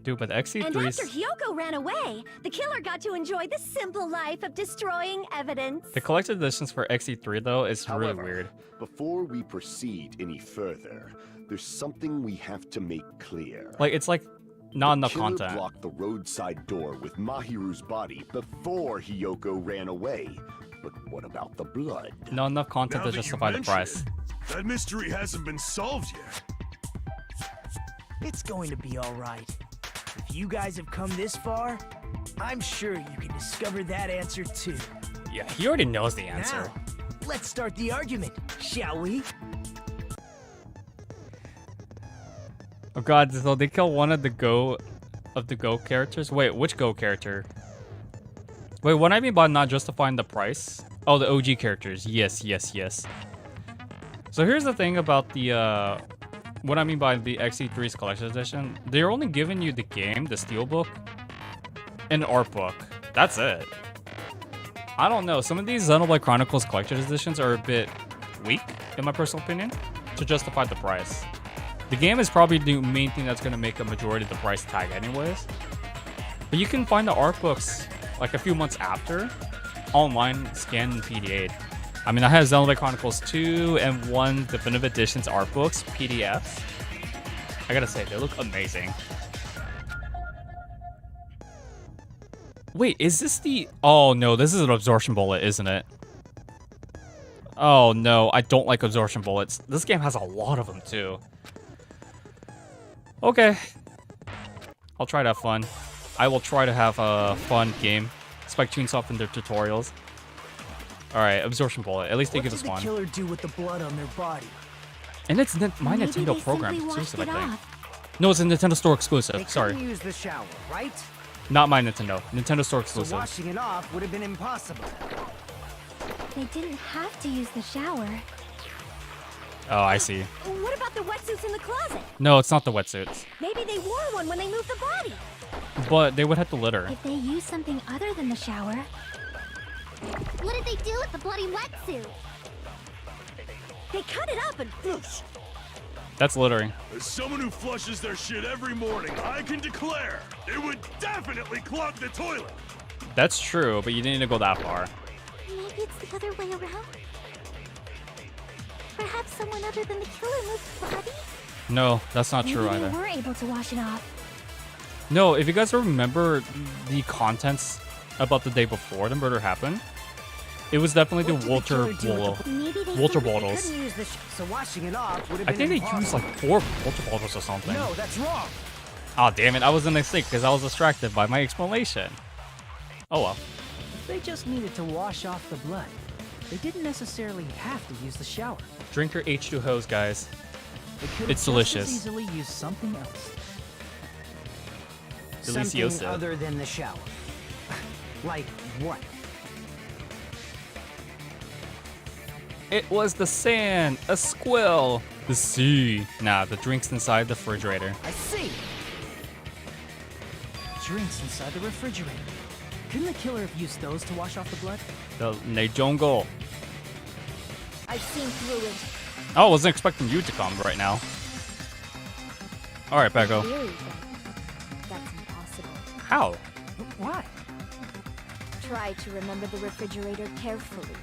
Dude, but And after XC3's... Hyoko ran away, the killer got to enjoy the simple life of destroying evidence. The collected editions for XC3 though is really However, weird. before we proceed any further, there's something we have to make clear. Like, it's like not enough Killer content. blocked the roadside door with Mahiru's body before Hyoko ran away. But what about the blood? Not enough content Now to that you justify the mention price. it, that mystery hasn't been solved yet. It's going to be all right. If you guys have come this far, I'm sure you can discover that answer too. Yeah, he already knows the answer. Now, let's start the argument, shall we? Oh god, so they kill one of the Go characters? Wait, which Go character? Wait, what I mean by not justifying the price? Oh, the OG characters. Yes. So here's the thing about the, what I mean by the XE3's collection edition. They're only giving you the game, the steelbook, and art book. That's it. I don't know, some of these Xenoblade Chronicles collector's editions are a bit weak, in my personal opinion, to justify the price. The game is probably the main thing that's going to make a majority of the price tag anyways. But you can find the art books like a few months after, online, scanned in PDF. I mean, I have Xenoblade Chronicles 2 and 1 Definitive Editions art books, PDFs. I gotta say, they look amazing. Wait, is this the... Oh no, this is an absorption bullet, isn't it? Oh no, I don't like absorption bullets. This game has a lot of them too. Okay. I'll try to have fun. I will try to have a fun game. Spike Chunsoft in their tutorials. Alright, absorption bullet. At least they give us one. What did the killer do with the blood on their body? And it's my Maybe Nintendo they program simply washed exclusive, I it think. off. No, it's a Nintendo Store They exclusive. Sorry. couldn't use the shower, right? Not my Nintendo. Nintendo Store So exclusive. washing it off would have been impossible. They didn't have to use the shower. Oh, I see. What about the wetsuits in the closet? No, it's not the wetsuits. Maybe they wore one when they moved the body. But they would have to litter. If they used something other than the shower, What did they do with the bloody wetsuit? they cut it up and whoosh. That's littering. As someone who flushes their shit every morning, I can declare it would definitely clog the toilet. That's true, but you didn't need to go that far. Maybe it's the other way around? Perhaps someone other than the killer moved the body? No, that's not Maybe true they either. were able to wash it off. No, if you guys remember the contents about the day before the murder happened, it was definitely What the did the killer do with Walter Maybe they Walter thought They bottles. couldn't use the so washing it off would have I been think they impossible. used like 4 Walter bottles or something. No, that's wrong. Oh, damn it. I was in a mistake because I was distracted by my explanation. Oh, well. If they just needed to wash off the blood, they didn't necessarily have to use the shower. Drink your H2 hose, guys. They could It's have just delicious. as easily used something else. Something Delicioso. other than the shower. Like what? It was the sand, a squill, the sea. Nah, the drinks inside the refrigerator. I see! Drinks inside the refrigerator. Couldn't the killer have used those to wash off the blood? The Nejongo. I've seen through it. Oh, I wasn't expecting you to come right now. Alright, Peko. Theory, but that's impossible. How? Why? Try to remember the refrigerator carefully,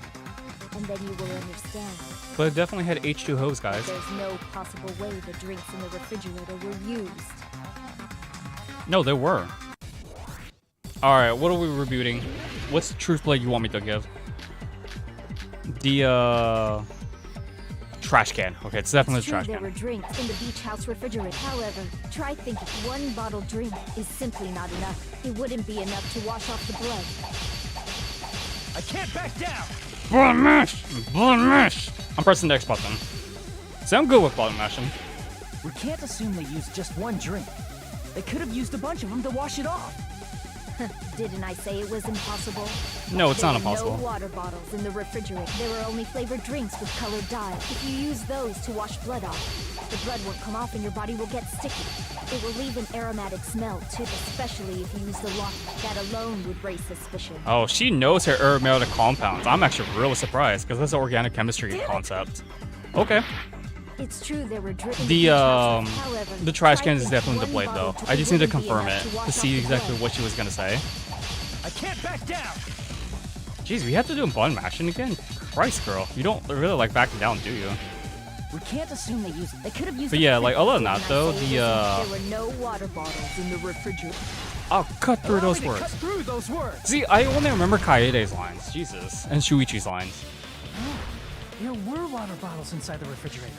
and then you will understand. But it definitely had H2 hose, guys. There's no possible way the drinks in the refrigerator were used. No, there were. Alright, what are we rebooting? What's the truth blade you want me to give? The, trash can. Okay, it's definitely It's the true trash there can. were drinks in the beach house refrigerator. However, try thinking one bottle drink is simply not enough. It wouldn't be enough to wash off the blood. I can't back down! Button mash! Button mash! I'm pressing the X button. See, I'm good with button mashing. We can't assume they used just one drink. They could have used a bunch of them to wash it off. Didn't I say it was impossible? No, it's There not were impossible. no water bottles in the refrigerator. There were only flavored drinks with colored dye. If you use those to wash blood off, the blood won't come off and your body will get sticky. It will leave an aromatic smell too, especially if you use the lock. That alone would raise suspicion. Oh, she knows her aromatic compounds. I'm actually really surprised because that's an organic chemistry concept. Okay. It's true there were drinks. The trash can is definitely the blade though. I just need to confirm it to see exactly what she was gonna say. I can't back down! Jeez, we have to do button mashing again? Christ, girl. You don't really like backing down, do you? We can't assume they used. They could have used. But yeah, like other than that though, There were no water bottles in the refrigerator. I'll cut through those Cut words. through those words. See, I only remember Kaede's lines. Jesus. And Shuichi's lines. Oh, there were water bottles inside the refrigerator.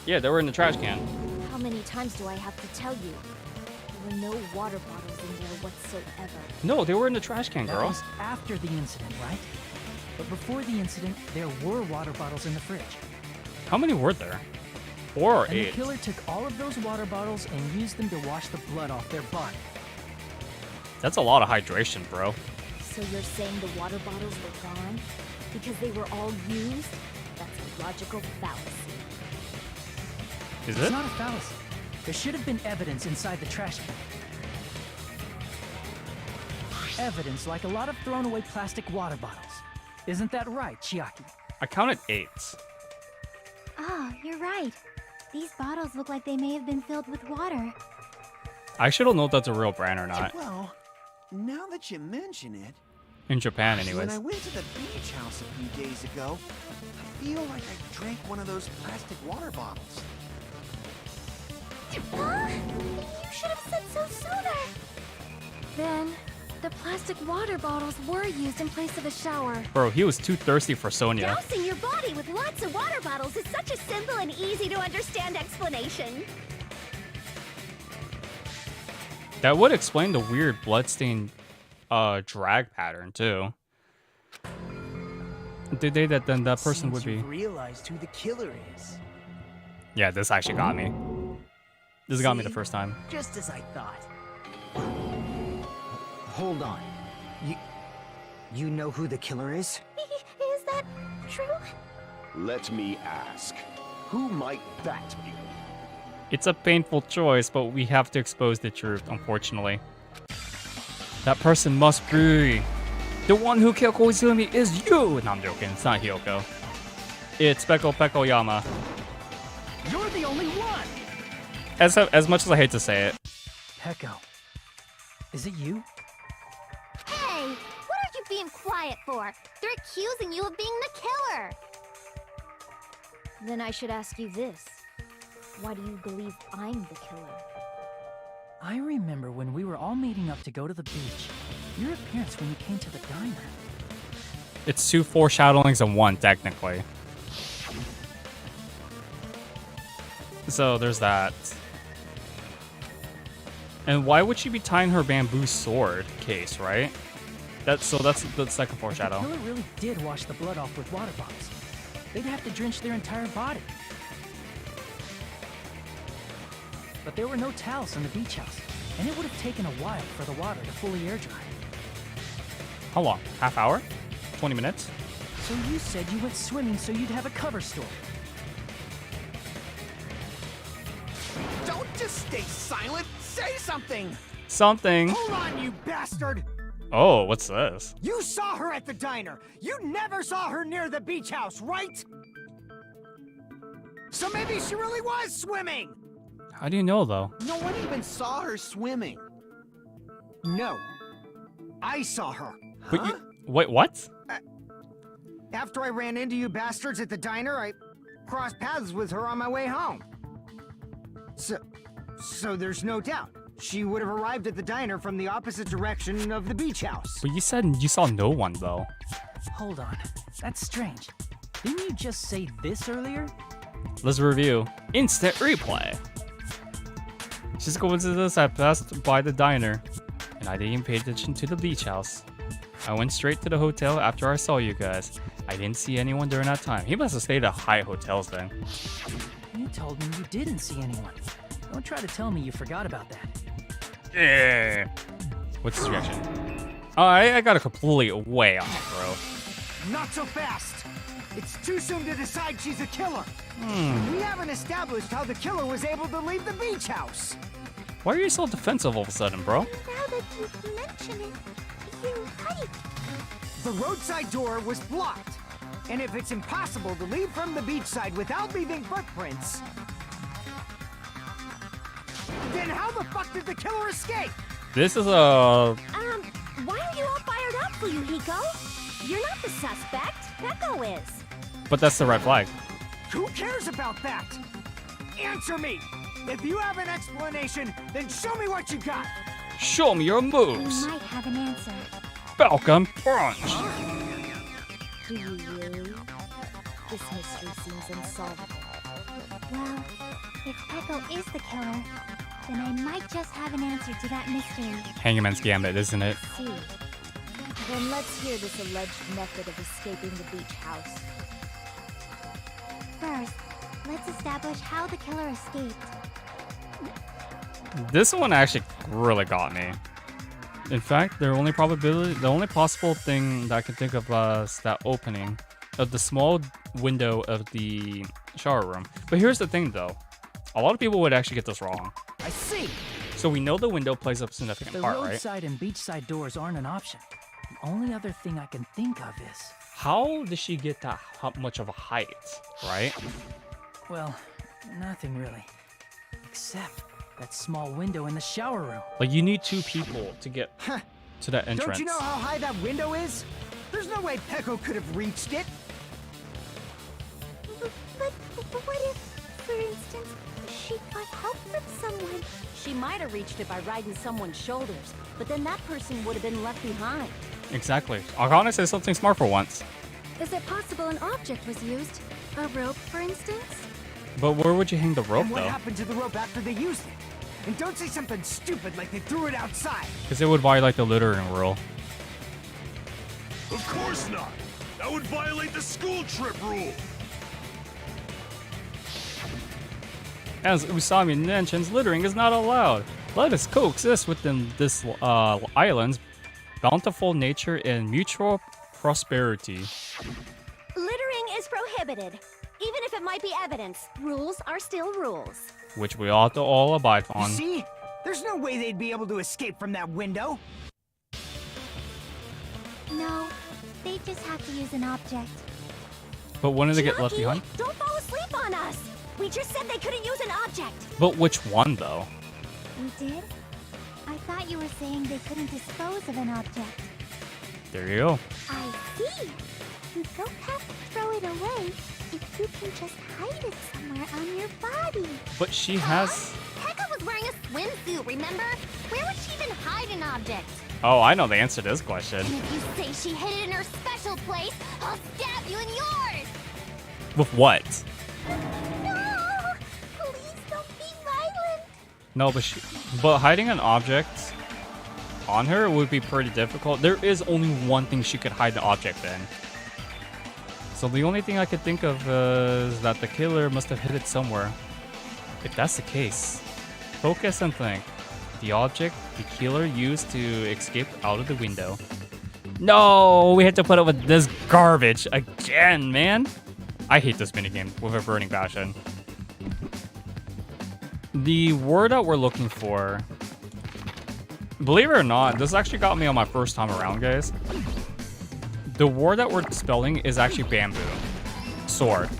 Yeah, they were in the trash can. How many times do I have to tell you? There were no water bottles in there whatsoever. No, they were in the trash can, That girl. was after the incident, right? But before the incident, there were water bottles in the fridge. How many were there? 4 or And the 8? killer took all of those water bottles and used them to wash the blood off their body. That's a lot of hydration, bro. So you're saying the water bottles were gone? Because they were all used? That's a logical fallacy. Is It's it? not a fallacy. There should have been evidence inside the trash can. Evidence like a lot of thrown away plastic water bottles. Isn't that right, Chiaki? I counted 8. Oh, you're right. These bottles look like they may have been filled with water. I should have known if that's a real brand or not. Well, now that you mention it, In Japan, when anyways. I went to the beach house a few days ago, I feel like I drank one of those plastic water bottles. Huh? You should have said so sooner. Then, the plastic water bottles were used in place of a shower. Bro, he was too thirsty for Sonya. Dousing your body with lots of water bottles is such a simple and easy to understand explanation. That would explain the weird bloodstained drag pattern too. Then that person would be. You've realized who the killer is. Yeah, this actually got me. This got me the See? first time. Just as I thought. Hold on. You know who the killer is? Is that true? Let me ask, who might that be? It's a painful choice, but we have to expose the truth, unfortunately. That person must be the one who killed Koizumi is you! No, I'm joking. It's not Hyoko. It's Peko Yama. You're the only one! As much as I hate to say it. Peko. Is it you? Hey, what are you being quiet for? They're accusing you of being the killer. Then I should ask you this. Why do you believe I'm the killer? I remember when we were all meeting up to go to the beach. Your appearance when you came to the diner. It's 2 foreshadowings in 1, technically. So there's that. And why would she be tying her bamboo sword case, right? That's the second foreshadow. The killer really did wash the blood off with water bombs. They'd have to drench their entire body. But there were no towels in the beach house, and it would have taken a while for the water to fully air dry. How long? Half hour? 20 minutes? So you said you went swimming so you'd have a cover story. Don't just stay silent. Say something. Something. Hold on, you bastard! Oh, what's this? You saw her at the diner. You never saw her near the beach house, right? So maybe she really was swimming. How do you know, though? No one even saw her swimming. No, I saw her. But you, wait, what? After I ran into you bastards at the diner, I crossed paths with her on my way home. So there's no doubt. She would have arrived at the diner from the opposite direction of the beach house. But you said you saw no one, though. Hold on. That's strange. Didn't you just say this earlier? Let's review. Instant replay. Just coincidence, I passed by the diner, and I didn't even pay attention to the beach house. I went straight to the hotel after I saw you guys. I didn't see anyone during that time. He must have stayed at high hotels then. You told me you didn't see anyone. Don't try to tell me you forgot about that. Yeah. What's his reaction? Oh, I got a completely way off, bro. Not so fast. It's too soon to decide she's a killer. We haven't established how the killer was able to leave the beach house. Why are you so defensive all of a sudden, bro? Now that you mention it, you're right. The roadside door was blocked. And if it's impossible to leave from the beachside without leaving footprints, then how the fuck did the killer escape? This is a... Why are you all fired up for you, Hiko? You're not the suspect. Peko is. But that's the red flag. Who cares about that? Answer me. If you have an explanation, then show me what you got. Show me your moves. You might have an answer. Falcon Punch. Do you really? This mystery seems unsolvable. Well, if Peko is the killer, then I might just have an answer to that mystery. Hangman's Gambit, isn't it? See. Then let's hear this alleged method of escaping the beach house. First, let's establish how the killer escaped. This one actually really got me. In fact, the only possible thing that I can think of is that opening of the small window of the shower room. But here's the thing, though. A lot of people would actually get this wrong. I see. So we know the window plays a significant The part, right? roadside and beachside doors aren't an option. The only other thing I can think of is... How did she get that much of a height, right? Well, nothing really. Except that small window in the shower room. Like, you need two people to get to that entrance. Don't you know how high that window is? There's no way Peko could have reached it. But what if, for instance, she got help from someone? She might have reached it by riding someone's shoulders, but then that person would have been left behind. Exactly. Arcana says something smart for once. Is it possible an object was used? A rope, for instance? But where would you hang the rope, And what though? happened to the rope after they used it? And don't say something stupid like they threw it outside. Because it would violate the littering rule. Of course not! That would violate the school trip rule! As Usami mentions, littering is not allowed. Let us coexist within this island's bountiful nature and mutual prosperity. Littering is prohibited. Even if it might be evidence, rules are still rules. Which we ought to all abide You on. see? There's no way they'd be able to escape from that window. No, they just have to use an object. But wouldn't they get left Jackie, behind? Don't fall asleep on us! We just said they couldn't use an object! But which one, though? We did? I thought you were saying they couldn't dispose of an object. There you go. I see. You don't have to throw it away if you can just hide it somewhere on your body. But she has... Pekka was wearing a swimsuit, remember? Where would she even hide an object? Oh, I know the answer to this question. And if you say she hid it in her special place, I'll stab you in yours! With what? No! Please don't be violent! No, but hiding an object on her would be pretty difficult. There is only one thing she could hide the object in. So the only thing I could think of is that the killer must have hid it somewhere. If that's the case, focus and think. The object the killer used to escape out of the window. No, we had to put up with this garbage again, man. I hate this minigame with a burning passion. The word that we're looking for, believe it or not, this actually got me on my first time around, guys. The word that we're spelling is actually bamboo. Sword.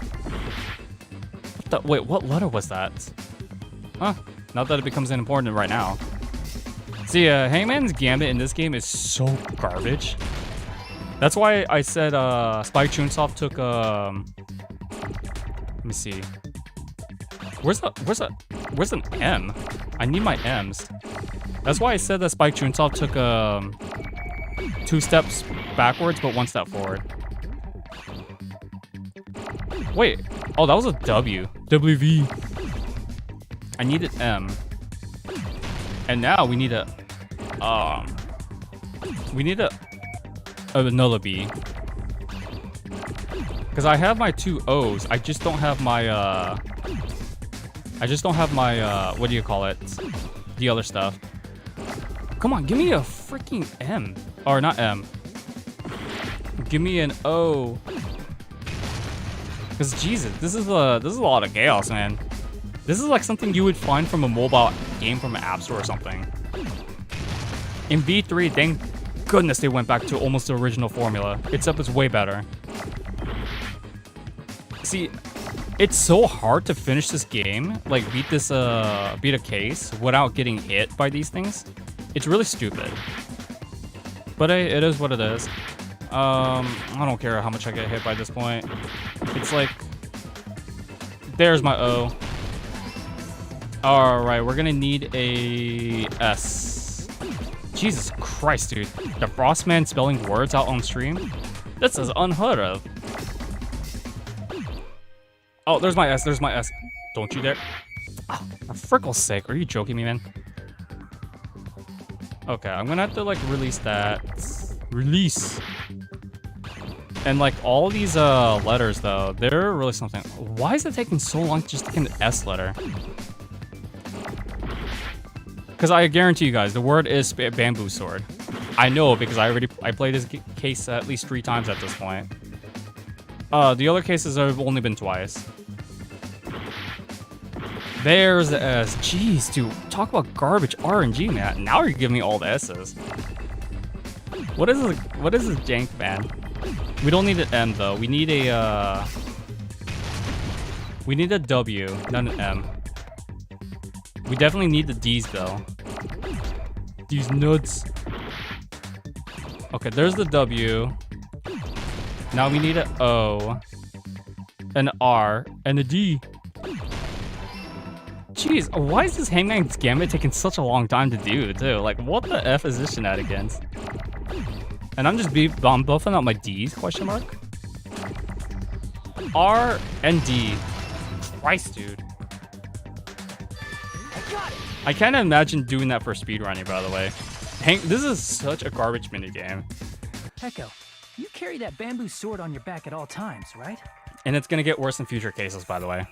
Wait, what letter was that? Huh? Not that it becomes important right now. See, Hangman's Gambit in this game is so garbage. That's why I said Spike Chunsoft took let me see. Where's an M? I need my M's. That's why I said that Spike Chunsoft took 2 steps backwards but 1 step forward. Wait. Oh, that was a W. WV. I needed M. And now we need another B. Because I have my 2 O's. I just don't have my what do you call it? The other stuff. Come on, give me a freaking M. Or not M. Give me an O. Because Jesus, this is a lot of chaos, man. This is like something you would find from a mobile game from an app store or something. In B3, thank goodness they went back to almost the original formula, except it's way better. See, it's so hard to finish this game, like beat a case without getting hit by these things. It's really stupid. But hey, it is what it is. I don't care how much I get hit by this point. It's like, there's my O. Alright, we're gonna need a S. Jesus Christ, dude. The Frostman spelling words out on stream? This is unheard of. Oh, there's my S, there's my S. Don't you dare. Oh, for frickle's sake, are you joking me, man? Okay, I'm gonna have to, like, release that. Release. And, like, all these letters, though, they're really something. Why is it taking so long just to get an S letter? Because I guarantee you guys, the word is bamboo sword. I know because I played this case at least 3 times at this point. The other cases have only been twice. There's the S. Jeez, dude, talk about garbage RNG, man. Now you're giving me all the S's. What is this jank, man? We don't need an M though. We need a W, not an M. We definitely need the D's though. These nuts. Okay, there's the W. Now we need an O, an R, and a D. Jeez, why is this Hangman's Gambit taking such a long time to do too? Like, what the F is this shenanigans? And I'm buffing out my D's, question mark? R and D. Christ, dude. I can't imagine doing that for speedrunning, by the way. This is such a garbage minigame. Hecko, you carry that bamboo sword on your back at all times, right? And it's gonna get worse in future cases, by the way.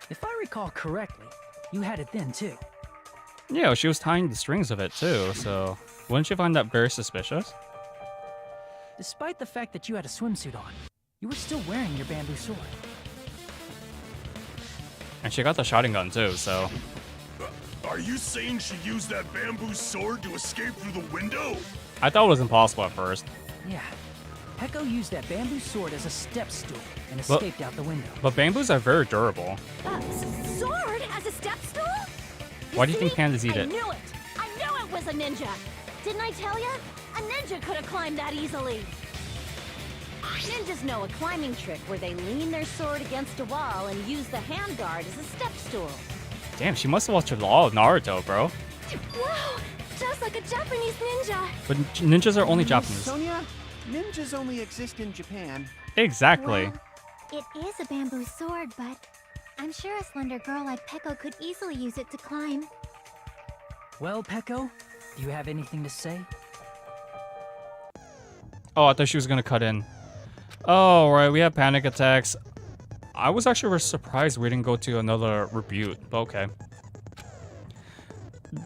If I recall correctly, you had it then too. Yeah, she was tying the strings of it too, so wouldn't you find that very suspicious? Despite the fact that you had a swimsuit on, you were still wearing your bamboo sword. And she got the shotgun gun too, so... Are you saying she used that bamboo sword to escape through the window? I thought it was impossible at first. Yeah. Hecko used that bamboo sword as a step stool and escaped out the window. But bamboos are very durable. Sword as a step stool? Why do you think pandas eat it? I knew it was a ninja. Didn't I tell ya? A ninja could have climbed that easily. Ninjas know a climbing trick where they lean their sword against a wall and use the handguard as a step stool. Damn, she must have watched all of Naruto, bro. Wow, just like a Japanese ninja. But ninjas are only Japanese. Sonia, ninjas only exist in Japan. Exactly. Well, it is a bamboo sword, but I'm sure a slender girl like Peko could easily use it to climb. Well, Peko, do you have anything to say? Oh, I thought she was gonna cut in. Oh, right, we have panic attacks. I was actually surprised we didn't go to another rebuke, but okay.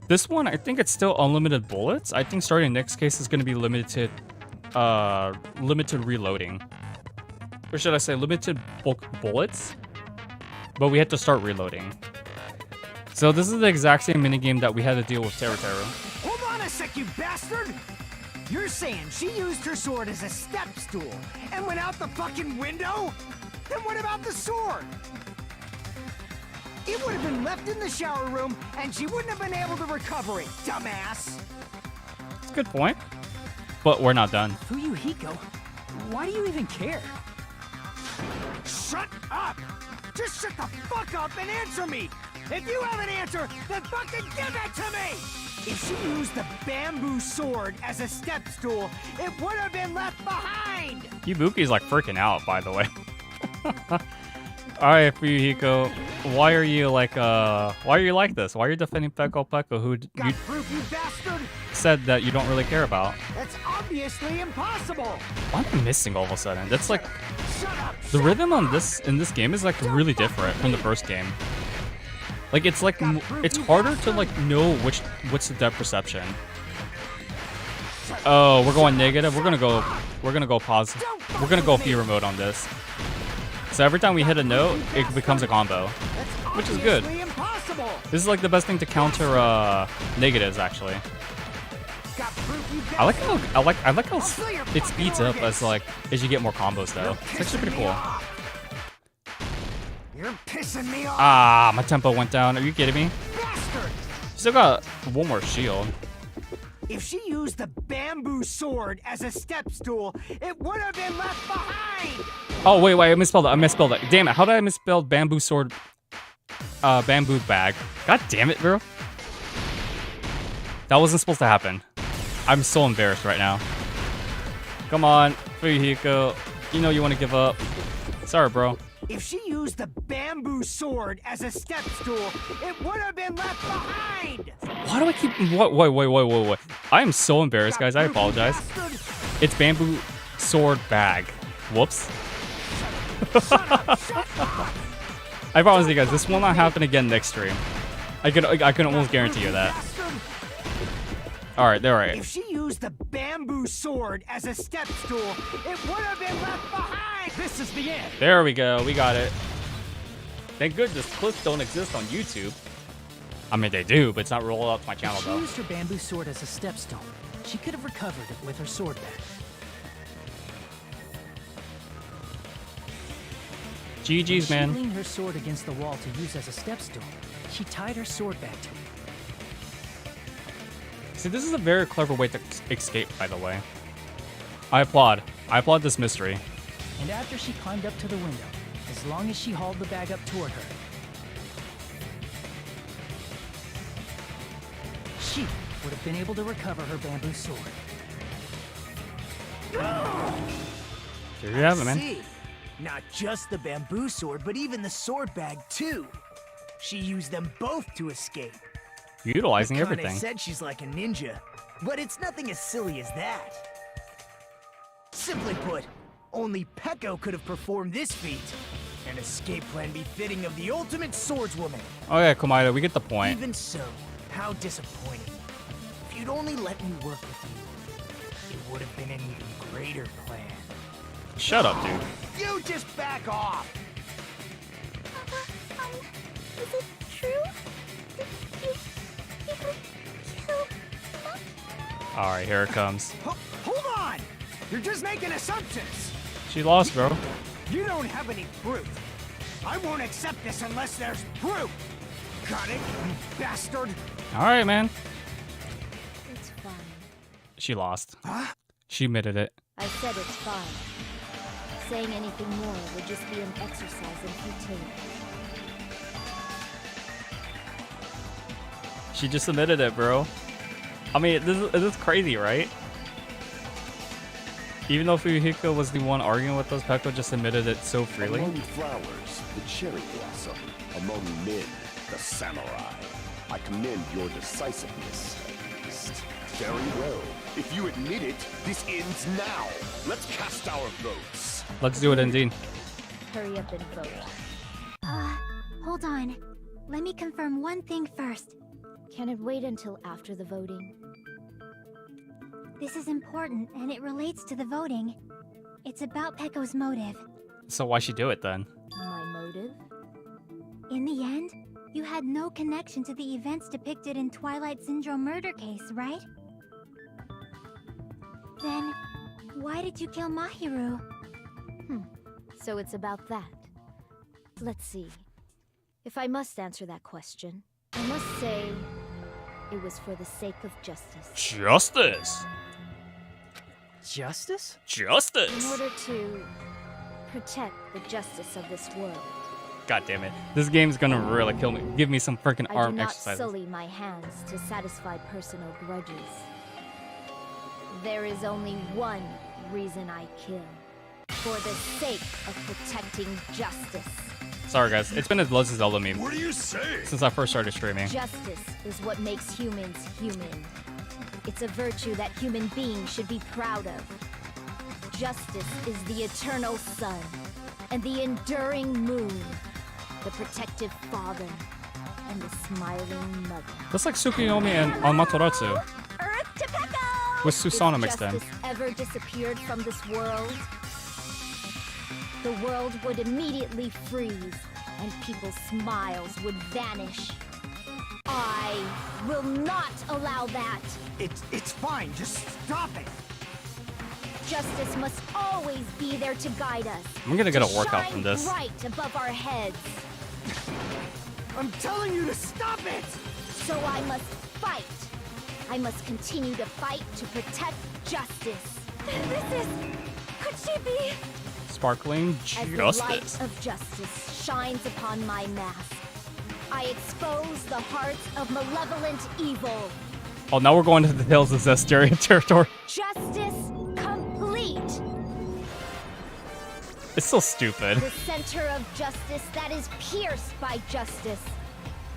This one, I think it's still unlimited bullets. I think starting next case is gonna be limited reloading. Or should I say limited bulk bullets? But we had to start reloading. So this is the exact same minigame that we had to deal with Teru Teru. Hold on a sec, you bastard! You're saying she used her sword as a step stool and went out the fucking window? Then what about the sword? It would have been left in the shower room and she wouldn't have been able to recover it, dumbass! It's a good point. But we're not done. Fuyuhiko, why do you even care? Shut up! Just shut the fuck up and answer me! If you have an answer, then fucking give it to me! If she used the bamboo sword as a step stool, it would have been left behind! Ibuki's like freaking out, by the way. Alright, Fuyuhiko, why are you like this? Why are you defending Peko Peko, who Got proof, you bastard? said that you don't really care about? That's obviously impossible! Why am I missing all of a sudden? That's like Shut up! the rhythm on in this game is like really different from the first game. Like it's like it's harder to like know what's the depth perception. Oh, we're going negative. We're gonna go pause. We're gonna go fever mode on this. So every time we hit a note, it becomes a combo, which is good. This is like the best thing to counter negatives actually. I like how it speeds up as you get more combos though. It's actually pretty cool. You're pissing me off. Ah, my tempo went down. Are you kidding me? Bastard! Still got one more shield. If she used the bamboo sword as a step stool, it would have been left behind! Oh, wait, I misspelled it. Damn it, how did I misspell bamboo sword, bamboo bag? God damn it, bro. That wasn't supposed to happen. I'm so embarrassed right now. Come on, Fuyuhiko. You know you want to give up. Sorry, bro. If she used the bamboo sword as a step stool, it would have been left behind! Why do I keep... Wait. I am so embarrassed, guys. I apologize. It's bamboo sword bag. Whoops. I promise you guys, this will not happen again next stream. I can almost guarantee you that. Alright, they're right. If she used the bamboo sword as a step stool, it would have been left behind! This is the end! There we go, we got it. Thank goodness clips don't exist on YouTube. I mean, they do, but it's not rolled up to my channel, If she though. used her bamboo sword as a stepstone, she could have recovered it with her sword back. GG's, When man. she leaned her sword against the wall to use as a stepstone, she tied her sword back to it. See, this is a very clever way to escape, by the way. I applaud. I applaud this mystery. And after she climbed up to the window, as long as she hauled the bag up toward her, she would have been able to recover her bamboo sword. There you have it, man. See, not just the bamboo sword, but even the sword bag too. She used them both to escape. Utilizing Akane everything. said she's like a ninja, but it's nothing as silly as that. Simply put, only Peko could have performed this feat. An escape plan befitting of the ultimate swordswoman. Oh yeah, Komaeda, we get the point. Even so, how disappointing. If you'd only let me work with you, it would have been an even greater plan. Shut up, dude. You just back off! Is it true? Did you kill Maki? Alright, here it comes. Hold on! You're just making assumptions! She lost, bro. You don't have any proof. I won't accept this unless there's proof! Got it, you bastard? Alright, man. It's fine. She lost. Huh? She admitted it. I said it's fine. Saying anything more would just be an exercise in futility. She just admitted it, bro. I mean, this is crazy, right? Even though Fuyuhiko was the one arguing with us, Peko just admitted it so freely. Among flowers, the cherry blossom. Among men, the samurai. I commend your decisiveness, at least. Very well. If you admit it, this ends now. Let's cast our votes. Let's do it, indeed. Hurry up and vote. Hold on. Let me confirm one thing first. Can it wait until after the voting? This is important, and it relates to the voting. It's about Pecco's motive. So why she do it then? My motive? In the end, you had no connection to the events depicted in Twilight Syndrome murder case, right? Then, why did you kill Mahiru? So it's about that. Let's see. If I must answer that question, I must say it was for the sake of justice. Justice! Justice? In Justice! order to protect the justice of this world. God damn it. This game's gonna really kill me. Give me some freaking I arm do not exercises. sully my hands to satisfy personal grudges. There is only one reason I kill. For the sake of protecting justice. Sorry guys, it's been a Legend of Zelda meme What do you say? since I first started streaming. Justice is what makes humans human. It's a virtue that human beings should be proud of. Justice is the eternal sun and the enduring moon, the protective father and the smiling mother. That's like Tsukuyomi and Amaterasu Earth to Pecco! with Susanna If mixed in. justice ever disappeared from this world, the world would immediately freeze and people's smiles would vanish. I will not allow that. It's fine. Just stop it. Justice must always be there to guide us. I'm gonna get a to workout shine from this. Right above our heads. I'm telling you to stop it. So I must fight. I must continue to fight to protect justice. Could she be? Sparkling As the justice. light of justice shines upon my mask, I expose the hearts of malevolent evil. Oh, now we're going to the Tales of Zestiria territory. Justice complete. It's so stupid. The center of justice that is pierced by justice.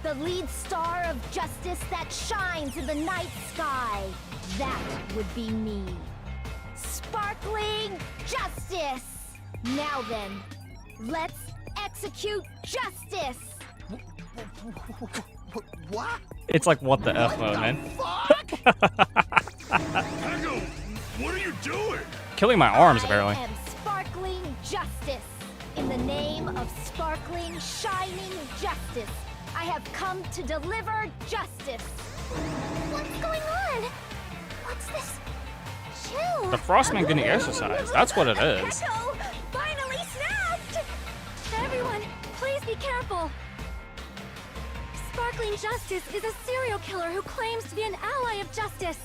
The lead star of justice that shines in the night sky. That would be me. Sparkling justice. Now then, let's execute justice. What? It's like, what the F, man? Pecco, what are you doing? Killing my arms, apparently. I am sparkling justice. In the name of sparkling, shining justice, I have come to deliver justice. What's going on? What's this? Chill. The Frostman getting exercise. That's what it is. Pecco finally snapped! Everyone, please be careful. Sparkling Justice is a serial killer who claims to be an ally of justice.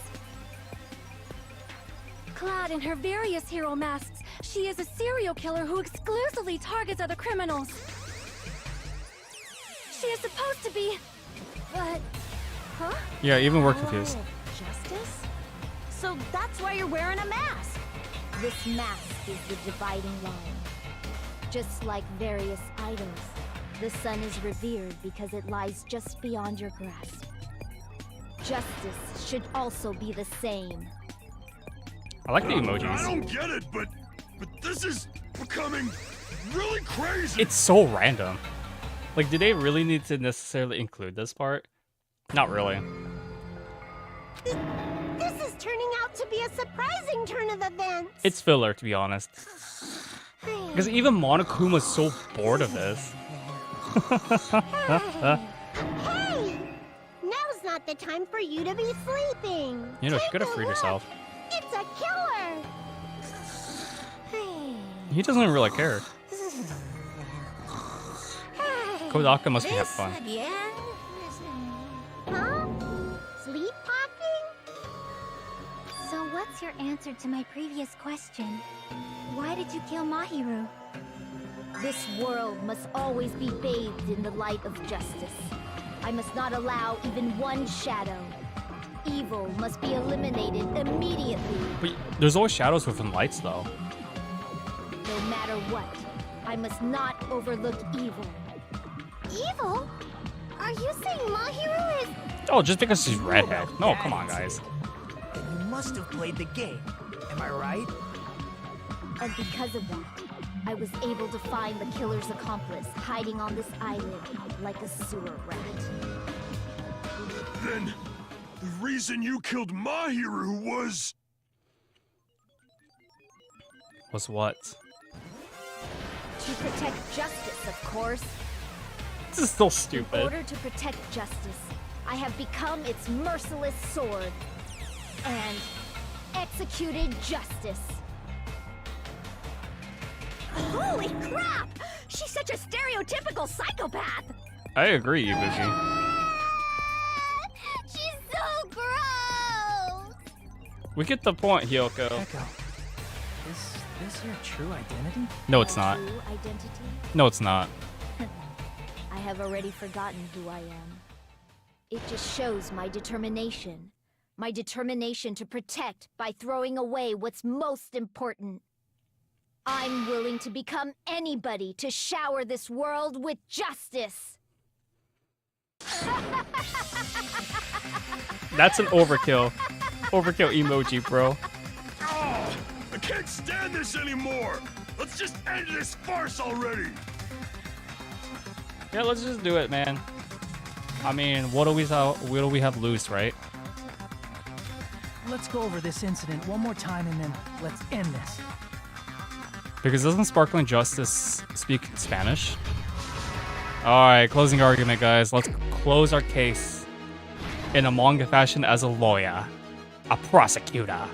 Clad in her various hero masks, she is a serial killer who exclusively targets other criminals. She is supposed to be... But... Huh? Yeah, even we're confused. Justice? So that's why you're wearing a mask. This mask is the dividing line. Just like various idols, the sun is revered because it lies just beyond your grasp. Justice should also be the same. I like the I emojis. don't get it, but this is becoming really crazy. It's so random. Like, do they really need to necessarily include this part? Not really. This is turning out to be a surprising turn of events. It's filler, to be honest. Because even Monokuma's so bored of this. Hey! Now's not the time for you to be sleeping. You know, she Take could have a freed look. herself. It's a killer. Hey. He doesn't really care. Kodaka must be having fun. Again? Huh? Sleep talking? So what's your answer to my previous question? Why did you kill Mahiru? This world must always be bathed in the light of justice. I must not allow even one shadow. Evil must be eliminated immediately. But there's always shadows within lights, though. No matter what, I must not overlook evil. Evil? Are Are you saying Mahiru is... Oh, just because she's redhead. No, come on, guys. Then you must have played the game. Am I right? And because of that, I was able to find the killer's accomplice hiding on this island like a sewer rat. Then, the reason you killed Mahiru was... Was what? To protect justice, of course. This is still In stupid. order to protect justice, I have become its merciless sword and executed justice. Holy crap! She's such a stereotypical psychopath! I agree, Ibushi. She's so gross! We get the point, Hyoko. Echo, is this your true identity? No, it's not. True identity? No, it's not. I have already forgotten who I am. It just shows my determination. My determination to protect by throwing away what's most important. I'm willing to become anybody to shower this world with justice. That's an overkill. Overkill emoji, bro. Oh, I can't stand this anymore! Let's just end this farce already! Yeah, let's just do it, man. I mean, what do we have loose, right? Let's go over this incident one more time and then let's end this. Because doesn't Sparkling Justice speak Spanish? Alright, closing argument, guys. Let's close our case in a manga fashion as a lawyer, a prosecutor.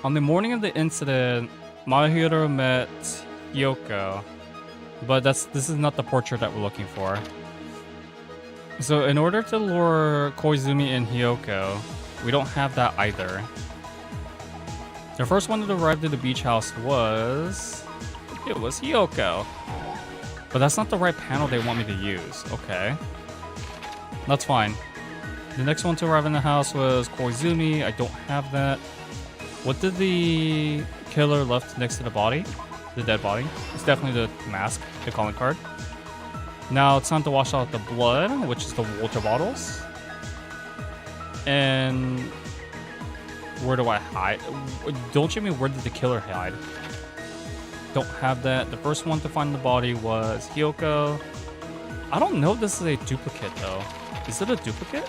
On the morning of the incident, Mahiru met Hyoko, but this is not the portrait that we're looking for. So in order to lure Koizumi and Hyoko, we don't have that either. The first one that arrived at the beach house was Hyoko. But that's not the right panel they want me to use. Okay. That's fine. The next one to arrive in the house was Koizumi. I don't have that. What did the killer left next to the body? The dead body? It's definitely the mask, the calling card. Now it's time to wash out the blood, which is the water bottles. And where do I hide? Don't you mean where did the killer hide? Don't have that. The first one to find the body was Hyoko. I don't know if this is a duplicate though. Is it a duplicate?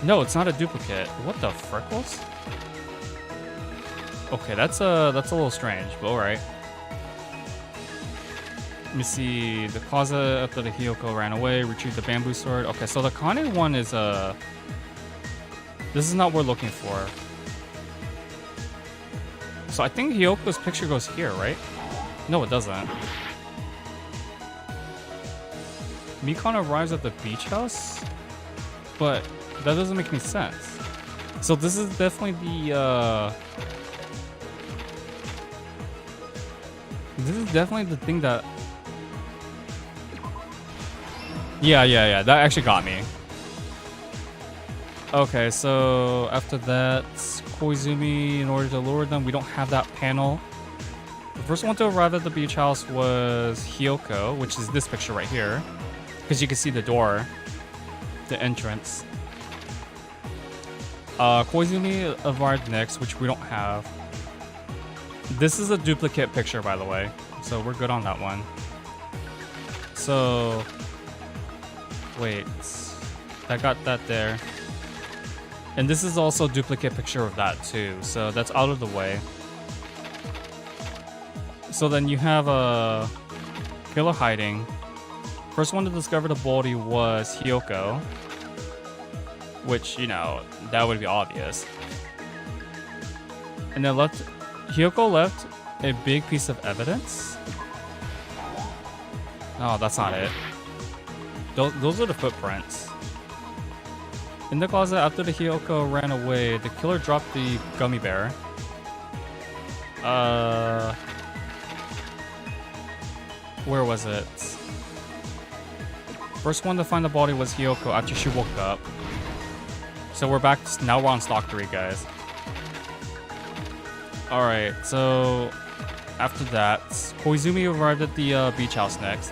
No, it's not a duplicate. What the frickles? Okay, that's a little strange, but alright. Let me see. The closet after the Hyoko ran away, retrieved the bamboo sword. Okay, so the Kane one is this is not what we're looking for. So I think Hyoko's picture goes here, right? No, it doesn't. Mikan arrives at the beach house, but that doesn't make any sense. So this is definitely the this is definitely the thing that yeah, that actually got me. Okay, so after that, Koizumi, in order to lure them, we don't have that panel. The first one to arrive at the beach house was Hyoko, which is this picture right here. Because you can see the door, the entrance. Koizumi arrived next, which we don't have. This is a duplicate picture, by the way, so we're good on that one. So, wait, I got that there. And this is also a duplicate picture of that too, so that's out of the way. So then you have a killer hiding. First one to discover the body was Hyoko, which, you know, that would be obvious. And then Hyoko left a big piece of evidence. Oh, that's not it. Those are the footprints. In the closet after the Hyoko ran away, the killer dropped the gummy bear. Where was it? First one to find the body was Hyoko after she woke up. So we're back, now we're on stock 3, guys. Alright, so after that, Koizumi arrived at the beach house next.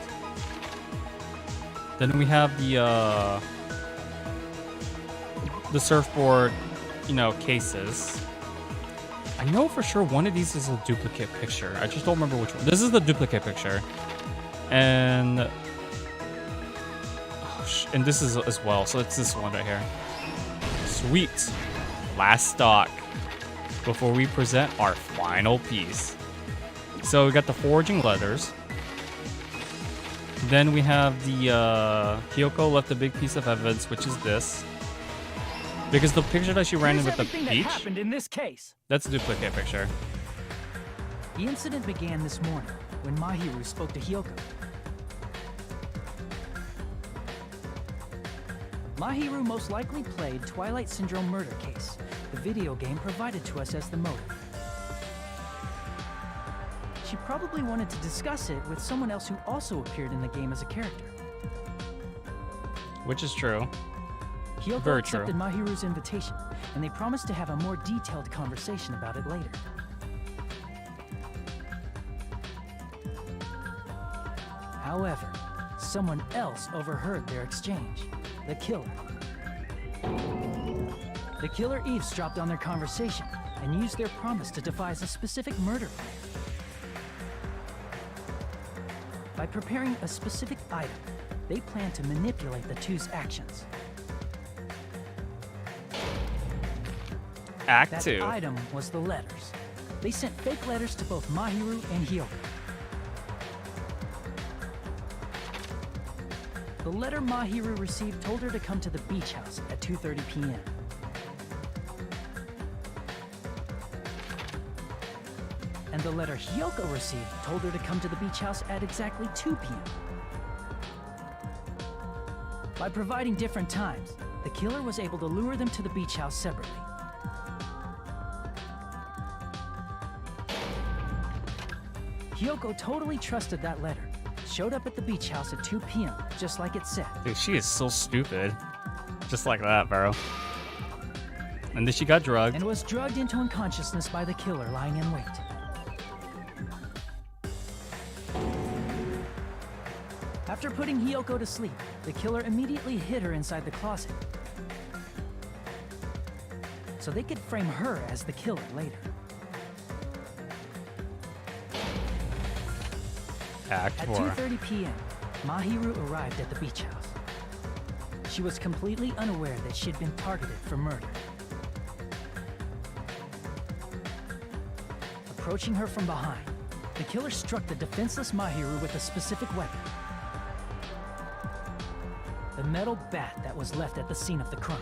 Then we have the surfboard, you know, cases. I know for sure one of these is a duplicate picture. I just don't remember which one. This is the duplicate picture. And and this is as well. So it's this one right here. Sweet. Last stock before we present our final piece. So we got the forging letters. Then we have the Kyoko left a big piece of evidence, which is this. Because the picture that she ran in with the everything beach, that happened in this case. that's a duplicate picture. The incident began this morning when Mahiru spoke to Hyoko. Mahiru most likely played Twilight Syndrome murder case, the video game provided to us as the motive. She probably wanted to discuss it with someone else who also appeared in the game as a character. Which is true. Hyoko Very true. accepted Mahiru's invitation, and they promised to have a more detailed conversation about it later. However, someone else overheard their exchange. The killer. The killer eavesdropped on their conversation and used their promise to devise a specific murder plan. By preparing a specific item, they planned to manipulate the two's actions. Act That 2. item was the letters. They sent fake letters to both Mahiru and Hyoko. The letter Mahiru received told her to come to the beach house at 2:30 p.m. And the letter Hyoko received told her to come to the beach house at exactly 2 p.m. By providing different times, the killer was able to lure them to the beach house separately. Hyoko totally trusted that letter, showed up at the beach house at 2 p.m., just like it said. Dude, she is so stupid. Just like that, bro. And then she got drugged. And was drugged into unconsciousness by the killer lying in wait. After putting Hyoko to sleep, the killer immediately hid her inside the closet, so they could frame her as the killer later. Act At 4. 2:30 p.m., Mahiru arrived at the beach house. She was completely unaware that she'd been targeted for murder. Approaching her from behind, the killer struck the defenseless Mahiru with a specific weapon. The metal bat that was left at the scene of the crime.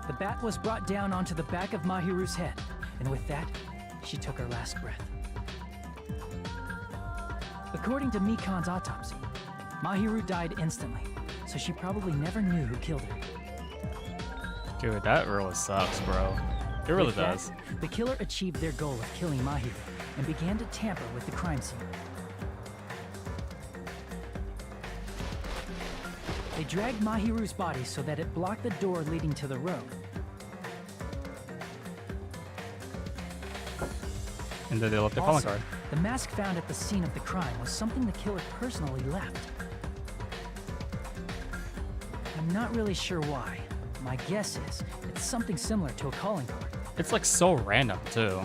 The bat was brought down onto the back of Mahiru's head, and with that, she took her last breath. According to Mikan's autopsy, Mahiru died instantly, so she probably never knew who killed her. Dude, that really sucks, bro. It really With that, does. the killer achieved their goal of killing Mahiru and began to tamper with the crime scene. They dragged Mahiru's body so that it blocked the door leading to the road. And then they left the calling Also, card. the mask found at the scene of the crime was something the killer personally left. I'm not really sure why. My guess is it's something similar to a calling card. It's like so random, too.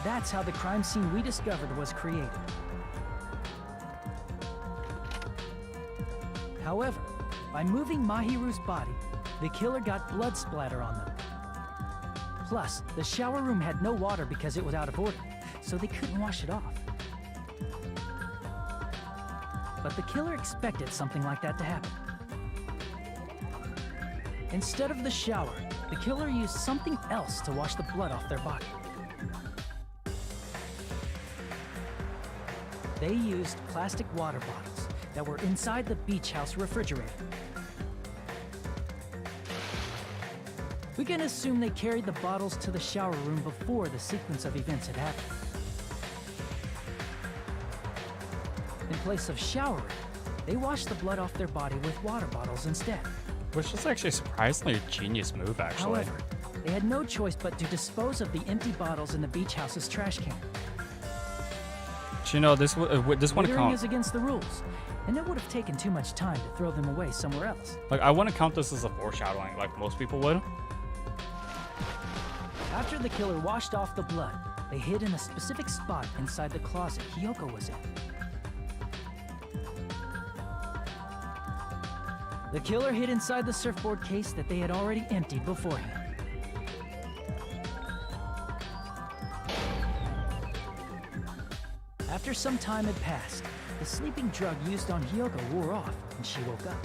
That's how the crime scene we discovered was created. However, by moving Mahiru's body, the killer got blood splatter on them. Plus, the shower room had no water because it was out of order, so they couldn't wash it off. But the killer expected something like that to happen. Instead of the shower, the killer used something else to wash the blood off their body. They used plastic water bottles that were inside the beach house refrigerator. We can assume they carried the bottles to the shower room before the sequence of events had happened. In place of showering, they washed the blood off their body with water bottles instead. Which is actually surprisingly a genius move, actually. However, they had no choice but to dispose of the empty bottles in the beach house's trash can. You know, this one Littering count. is against the rules, and it would have taken too much time to throw them away somewhere else. Like, I wouldn't count this as a foreshadowing, like most people would. After the killer washed off the blood, they hid in a specific spot inside the closet Hiyoko was in. The killer hid inside the surfboard case that they had already emptied beforehand. After some time had passed, the sleeping drug used on Hiyoko wore off, and she woke up.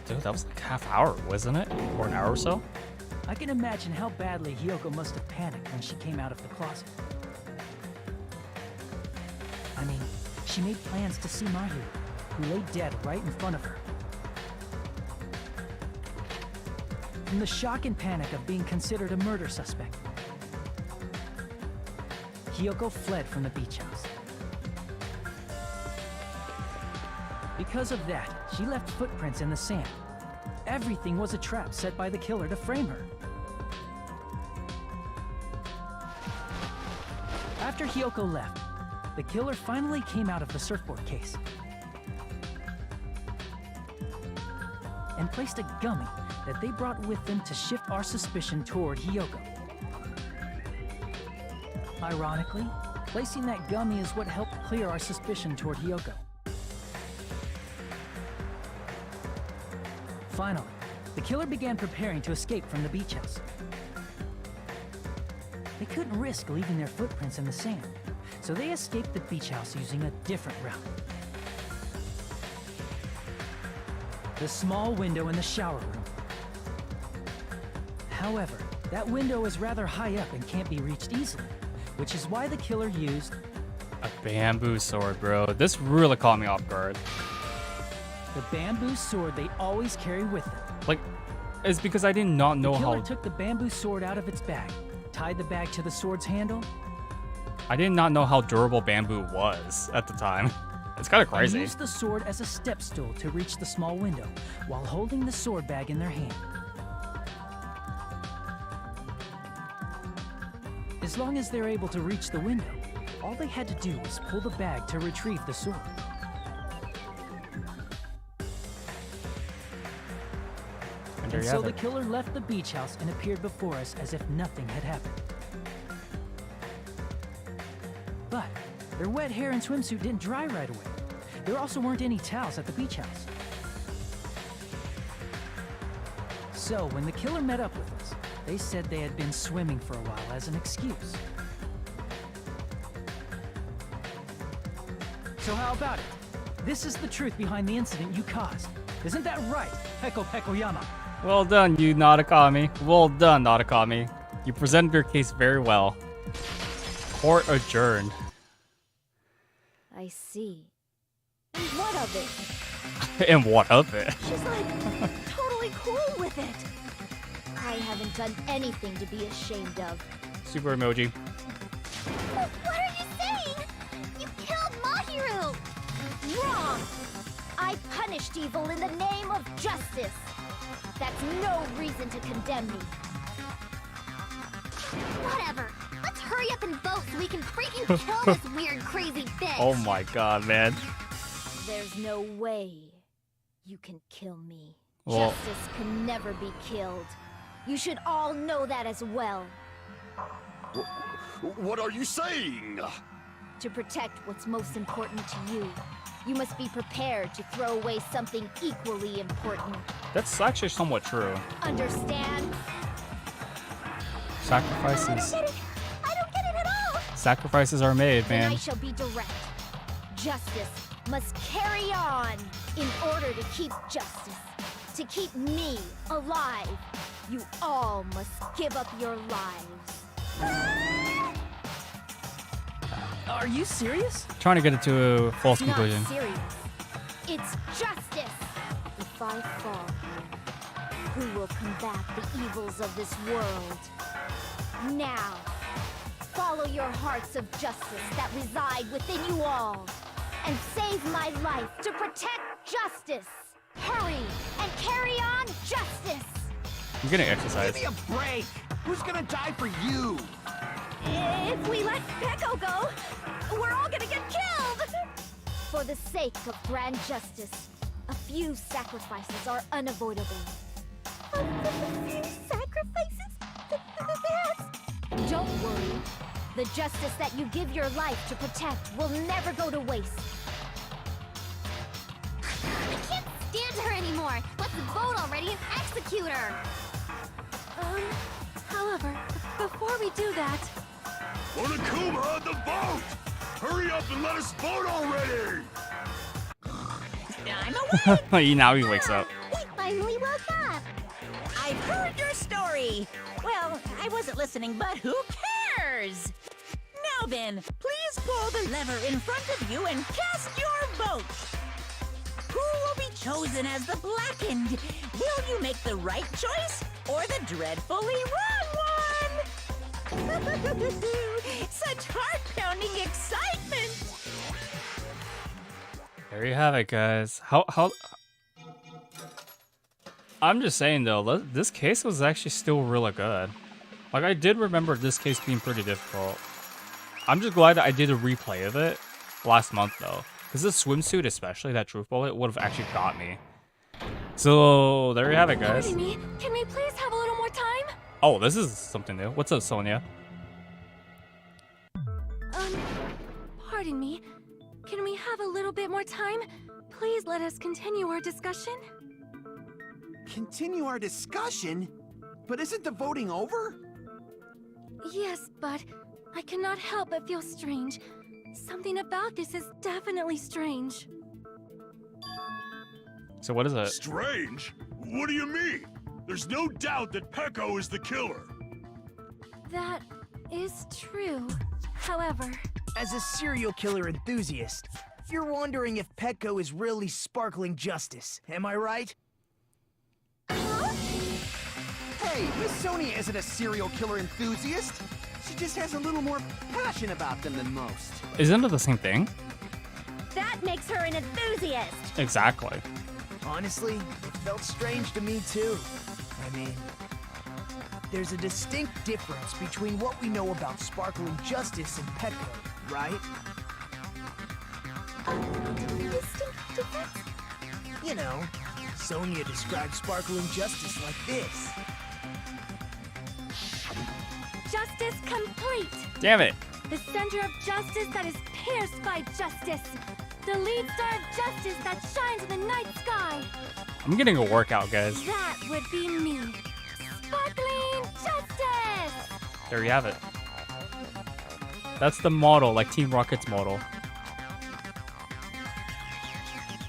Dude, that was like half hour, wasn't it? Or an hour or so? I can imagine how badly Hiyoko must have panicked when she came out of the closet. I mean, she made plans to see Mahiru, who lay dead right in front of her. From the shock and panic of being considered a murder suspect, Hiyoko fled from the beach house. Because of that, she left footprints in the sand. Everything was a trap set by the killer to frame her. After Hiyoko left, the killer finally came out of the surfboard case and placed a gummy that they brought with them to shift our suspicion toward Hiyoko. Ironically, placing that gummy is what helped clear our suspicion toward Hiyoko. Finally, the killer began preparing to escape from the beach house. They couldn't risk leaving their footprints in the sand, so they escaped the beach house using a different route. The small window in the shower room. However, that window is rather high up and can't be reached easily, which is why the killer used A bamboo sword, bro. This really caught me off guard. the bamboo sword they always carry with them. Like, it's because I did not know The killer how. took the bamboo sword out of its bag, tied the bag to the sword's handle, I did not know how durable bamboo was at the time. It's kind of and crazy. used the sword as a step stool to reach the small window while holding the sword bag in their hand. As long as they're able to reach the window, all they had to do was pull the bag to retrieve the sword. And there And you so have the it. killer left the beach house and appeared before us as if nothing had happened. But their wet hair and swimsuit didn't dry right away. There also weren't any towels at the beach house. So when the killer met up with us, they said they had been swimming for a while as an excuse. So how about it? This is the truth behind the incident you caused. Isn't that right, Peko Pekoyama? Well done, you Nadakami. Well done, Nadakami. You presented your case very well. Court adjourned. I see. And what of it? And what of it? She's like totally cool with it. I haven't done anything to be ashamed of. Super emoji. What are you saying? You killed Mahiru! Wrong! I punished evil in the name of justice. That's no reason to condemn me. Whatever. Let's hurry up and vote so we can freaking kill this weird, crazy bitch. Oh my god, man. There's no way you can kill me. Well- Justice can never be killed. You should all know that as well. What are you saying? To protect what's most important to you, you must be prepared to throw away something equally important. That's actually somewhat true. Understand? Sacrifices. I don't get it at all. Sacrifices are made, Then I man. shall be direct. Justice must carry on in order to keep justice. To keep me alive, you all must give up your lives. Are you serious? Trying to get it to a false It's conclusion. not serious. It's justice. If I fall here, who will combat the evils of this world? Now, follow your hearts of justice that reside within you all, and save my life to protect justice. Hurry and carry on justice. I'm getting exercise. Give me a break! Who's gonna die for you? If we let Peko go, we're all gonna get killed! For the sake of grand justice, a few sacrifices are unavoidable. A few sacrifices? That's... Don't worry. The justice that you give your life to protect will never go to waste. I can't stand her anymore! Let's vote already and execute her! However, before we do that... Onokuma, the vote! Hurry up and let us vote already! I'm awake! Now he wakes up. We finally woke up! I've heard your story. Well, I wasn't listening, but who cares? Now then, please pull the lever in front of you and cast your vote. Who will be chosen as the blackened? Will you make the right choice or the dreadfully wrong one? Such heart-pounding excitement! There you have it, guys. How? I'm just saying though, this case was actually still really good. Like I did remember this case being pretty difficult. I'm just glad that I did a replay of it last month though, because this swimsuit, especially that truth bullet, would have actually got me. So there you have it, guys. Pardon me, can we please have a little more time? Oh, this is something new. What's up, Sonia? Pardon me. Can we have a little bit more time? Please let us continue our discussion. Continue our discussion? But isn't the voting over? Yes, but I cannot help but feel strange. Something about this is definitely strange. So what is it? Strange? What do you mean? There's no doubt that Peko is the killer. That is true. However... As a serial killer enthusiast, you're wondering if Peko is really sparkling justice, am I right? Hey, Miss Sonia isn't a serial killer enthusiast. She just has a little more passion about them than most. Isn't it the same thing? That makes her an enthusiast! Exactly. Honestly, it felt strange to me too. I mean, there's a distinct difference between what we know about sparkling justice and Peko, right? Distinct difference? You know, Sonia described sparkling justice like this. Justice complete! Damn it. The center of justice that is pierced by justice! The lead star of justice that shines in the night sky! I'm getting a workout, guys. That would be me! Sparkling justice! There you have it. That's the model, like Team Rocket's model.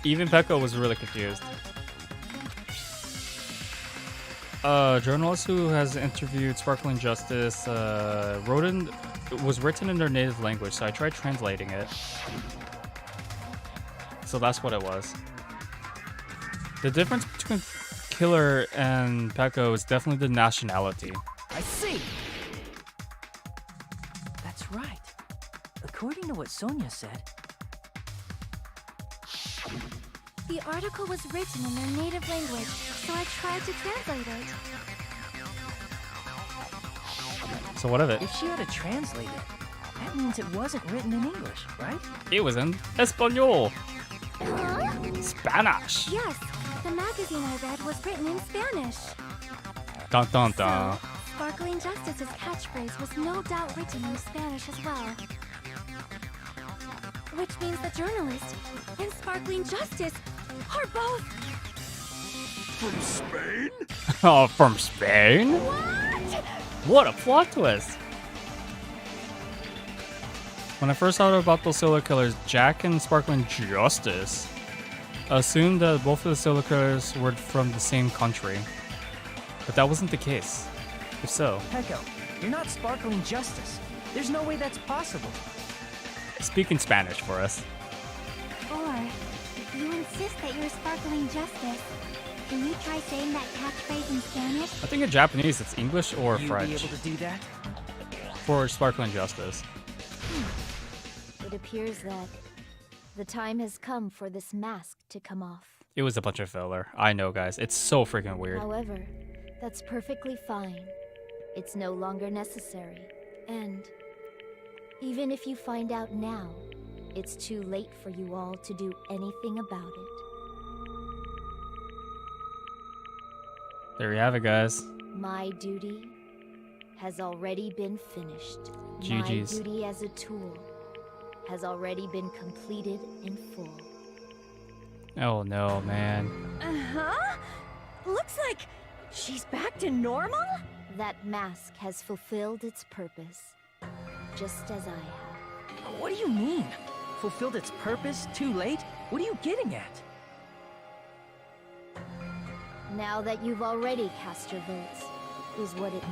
Even Peko was really confused. A journalist who has interviewed Sparkling Justice was written in their native language, so I tried translating it. So that's what it was. The difference between Killer and Peko is definitely the nationality. I see. That's right. According to what Sonia said, The article was written in their native language, so I tried to translate it. So what of it? if she had to translate it, that means it wasn't written in English, right? It was in Espanol. Huh? Spanish. Yes, the magazine I read was written in Spanish. Dun dun dun. So, Sparkling Justice's catchphrase was no doubt written in Spanish as well. Which means the journalist and Sparkling Justice are both... From Spain? Oh, from Spain? What? What a plot twist! When I first heard about those serial killers, Jack and Sparkling Justice assumed that both of the serial killers were from the same country. But that wasn't the case. If so, Peko, you're not Sparkling Justice. There's no way that's possible. speak in Spanish for us. Or, if you insist that you're Sparkling Justice, can you try saying that catchphrase in Spanish? I think in Japanese it's English or You French be able to do that? for Sparkling Justice. It appears that the time has come for this mask to come off. It was a bunch of filler. I know, guys. It's so freaking weird. However, That's perfectly fine. It's no longer necessary. And even if you find out now, it's too late for you all to do anything about it. There you have it, guys. My duty has already been finished. GG's. My duty as a tool has already been completed in full. Oh no, man. Uh-huh. Looks like she's back to normal? That mask has fulfilled its purpose, just as I have. What do you mean? Fulfilled its purpose? Too late? What are you getting at? Now that you've already cast your votes, is what it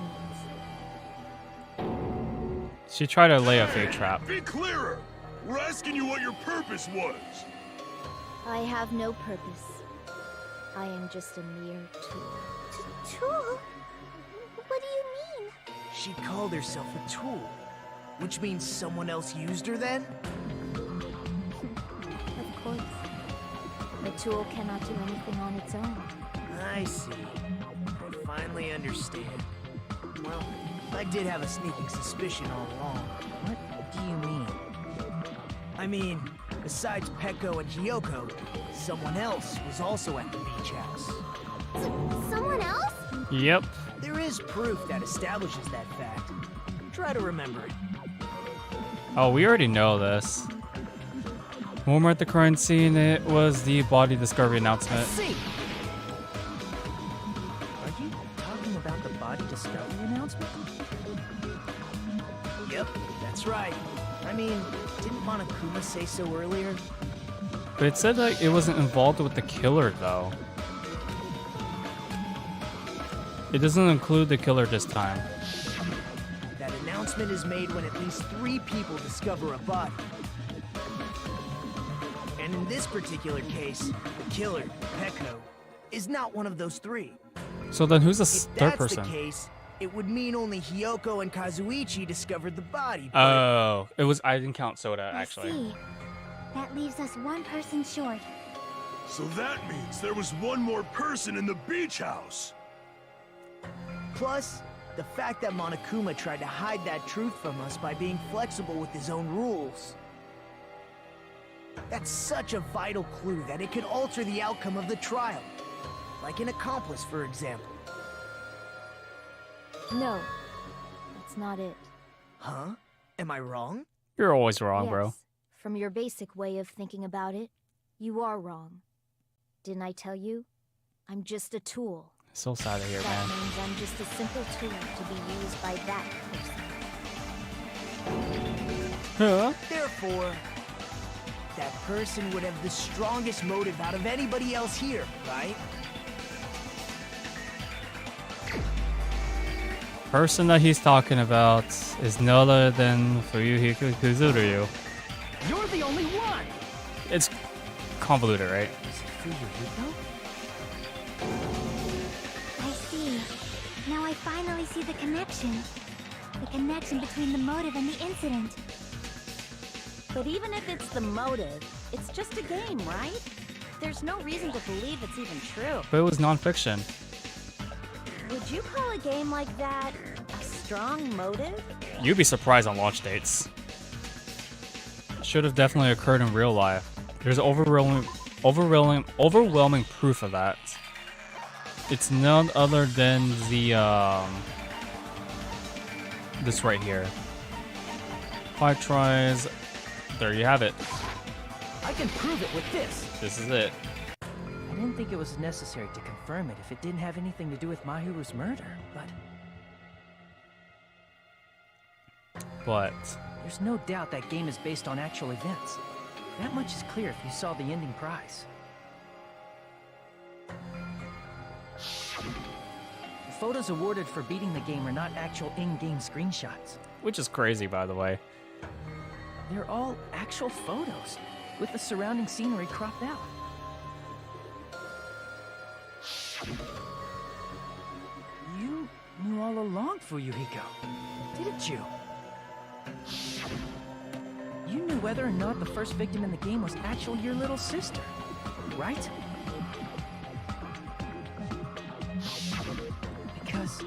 means. She tried to lay a fake trap. Be clearer! We're asking you what your purpose was! I have no purpose. I am just a mere tool. Tool? What do you mean? She called herself a tool, which means someone else used her then? Of course. A tool cannot do anything on its own. I see. I finally understand. Well, I did have a sneaking suspicion all along. What do you mean? I mean, besides Peko and Hiyoko, someone else was also at the beach house. Someone else? Yep. There is proof that establishes that fact. Try to remember it. Oh, we already know this. When we're at the crime scene, it was the body discovery announcement. See. Are you talking about the body discovery announcement? Yep, that's right. I mean, didn't Monokuma say so earlier? But it said that it wasn't involved with the killer, though. It doesn't include the killer this time. That announcement is made when at least 3 people discover a body. And in this particular case, the killer, Peko, is not one of those 3. So then who's the If third that's person? the case, it would mean only Hiyoko and Kazuichi discovered the body. but- Oh, it was. I didn't count Soda, I actually. see. That leaves us one person short. So that means there was one more person in the beach house! Plus, the fact that Monokuma tried to hide that truth from us by being flexible with his own rules. That's such a vital clue that it could alter the outcome of the trial. Like an accomplice, for example. No, that's not it. Huh? Am I wrong? You're always wrong, Yes, bro. from your basic way of thinking about it, you are wrong. Didn't I tell you? I'm just a tool. So sad to hear, That man. means I'm just a simple tool to be used by that person. Huh? Therefore, that person would have the strongest motive out of anybody else here, right? Person that he's talking about is no other than Fuyuhiko Kuzuryu. You're the only one! It's convoluted, right? Is it Fuyuhiko? I see. Now I finally see the connection. The connection between the motive and the incident. But even if it's the motive, it's just a game, right? There's no reason to believe it's even true. But it was non-fiction. Would you call a game like that a strong motive? You'd be surprised on launch dates. Should have definitely occurred in real life. There's overwhelming proof of that. It's none other than the this right here. 5 tries. There you have it. I can prove it with this! This is it. I didn't think it was necessary to confirm it if it didn't have anything to do with Mahiru's murder, but there's no doubt that game is based on actual events. That much is clear if you saw the ending prize. The photos awarded for beating the game are not actual in-game screenshots. Which is crazy, by the way. They're all actual photos, with the surrounding scenery cropped out. You knew all along, Fuyuhiko, didn't you? You knew whether or not the first victim in the game was actually your little sister, right? was,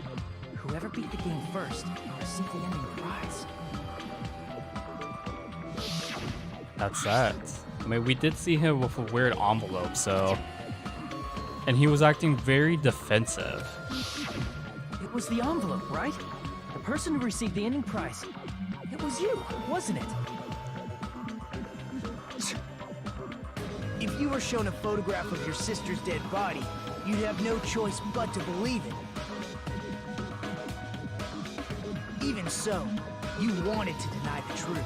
whoever beat the game first received the ending prize. That's that. I mean, we did see him with a weird envelope, so... And he was acting very defensive. It was the envelope, right? The person who received the ending prize. It was you, wasn't it? If you were shown a photograph of your sister's dead body, you'd have no choice but to believe it. Even so, you wanted to deny the truth.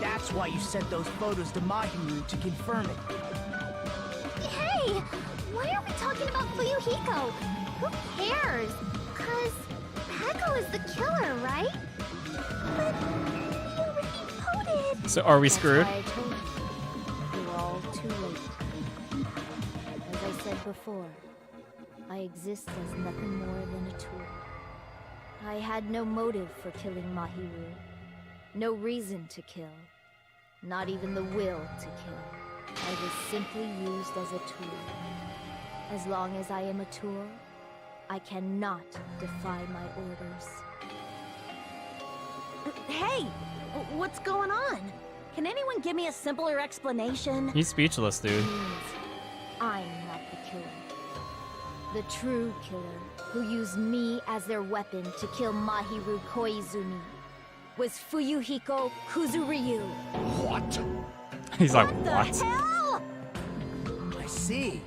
That's why you sent those photos to Mahiru to confirm it. Hey! Why are we talking about Fuyuhiko? Who cares? 'Cause Peko is the killer, right? But he already voted! So are we screwed? That's why I told you. You're all too late. As I said before, I exist as nothing more than a tool. I had no motive for killing Mahiru. No reason to kill. Not even the will to kill. I was simply used as a tool. As long as I am a tool, I cannot defy my orders. Hey! What's going on? Can anyone give me a simpler explanation? He's speechless, dude. Means I'm not the killer. The true killer, who used me as their weapon to kill Mahiru Koizumi, was Fuyuhiko Kuzuryu. What? He's like, The what? hell? I see.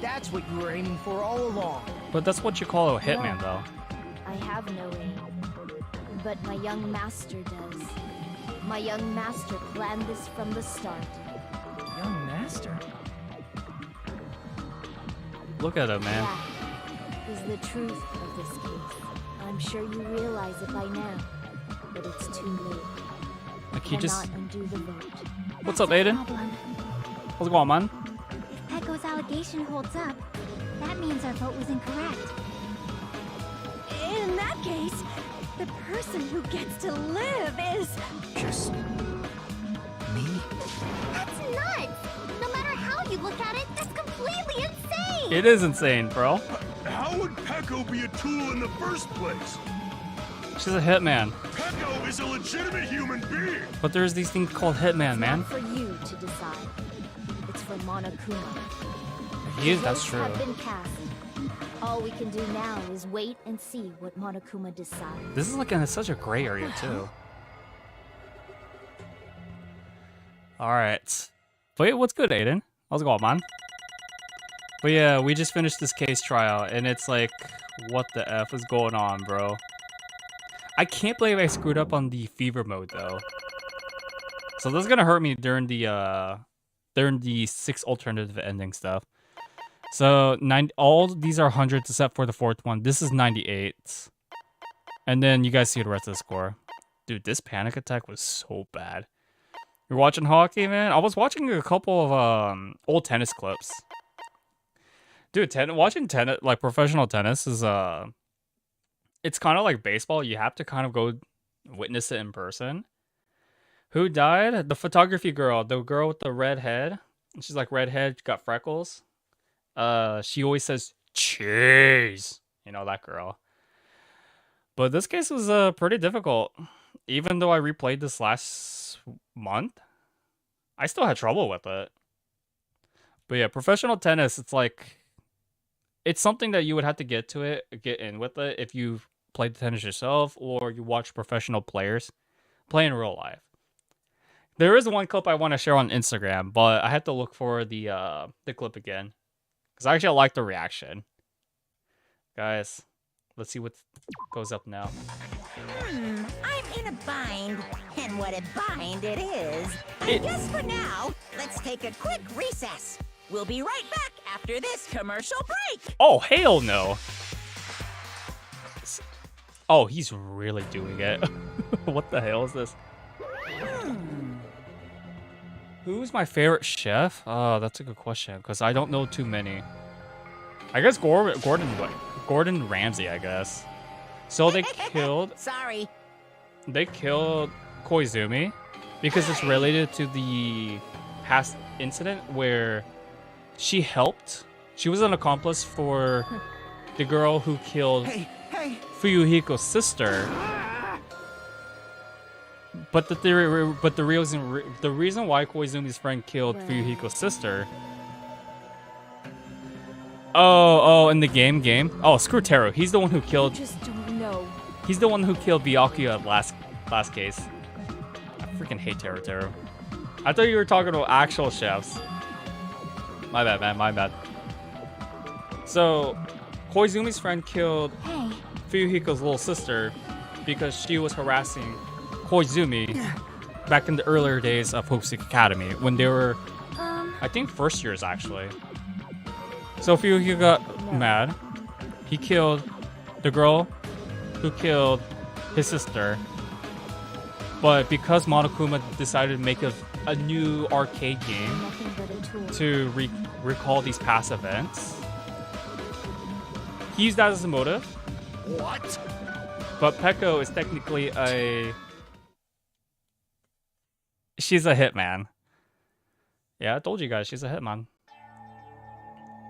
That's what you were aiming for all along. But that's what you call a hitman, No. though. I have no aim, but my young master does. My young master planned this from the start. Young master. Look at him, man. That is the truth of this case. I'm sure you realize it by now, but it's too late. Like, he just... Cannot undo the vote. What's up, Aiden? Problem. How's it going, man? If Peko's allegation holds up, that means our vote was incorrect. In that case, the person who gets to live is... Just... me? That's nuts! No matter how you look at it, that's completely insane! It is insane, bro. How would Peko be a tool in the first place? She's a hitman. Peko is a legitimate human being. But there's these things called hitman, man. Not for you to decide. It's for Monokuma. He is, The that's votes true. have been cast. All we can do now is wait and see what Monokuma decides. This is like in such a gray area, too. Alright. But yeah, what's good, Aiden? How's it going, man? But yeah, we just finished this case trial, and it's like, what the F is going on, bro? I can't believe I screwed up on the fever mode, though. So this is gonna hurt me during the 6 alternative ending stuff. So all these are hundreds except for the 4th one. This is 98. And then you guys see the rest of the score. Dude, this panic attack was so bad. You're watching hockey, man? I was watching a couple of old tennis clips. Dude, watching tennis, like professional tennis is it's kind of like baseball. You have to kind of go witness it in person. Who died? The photography girl, the girl with the red head. She's like redhead, got freckles. She always says cheese. You know, that girl. But this case was pretty difficult. Even though I replayed this last month, I still had trouble with it. But yeah, professional tennis, it's like, it's something that you would have to get in with it if you played tennis yourself or you watch professional players play in real life. There is one clip I want to share on Instagram, but I have to look for the clip again. Because I actually like the reaction. Guys, let's see what goes up now. I'm in a bind, and what a bind it is. I guess for now, let's take a quick recess. We'll be right back after this commercial break. Oh, hell no. Oh, he's really doing it. What the hell is this? Who's my favorite chef? Oh, that's a good question, because I don't know too many. I guess Gordon Ramsay, I guess. So they killed... Sorry. They killed Koizumi because it's related to the past incident where she helped. She was an accomplice for the girl who killed... Hey, Fuyuhiko's sister. But the reason why Koizumi's friend killed Fuyuhiko's sister. Oh, in the game. Oh, screw Teru. He's the one who killed. Just don't know. He's the one who killed Byakuya last case. I freaking hate Teru. I thought you were talking about actual chefs. My bad, man. My bad. So, Koizumi's friend killed Fuyuhiko's little sister because she was harassing Koizumi back in the earlier days of Hope Seek Academy when they were, I think, first years actually. So Fuyuhiko got mad. He killed the girl who killed his sister. But because Monokuma decided to make a new arcade game to recall these past events, he used that as a motive. What? But Peko is technically she's a hitman. Yeah, I told you guys, she's a hitman.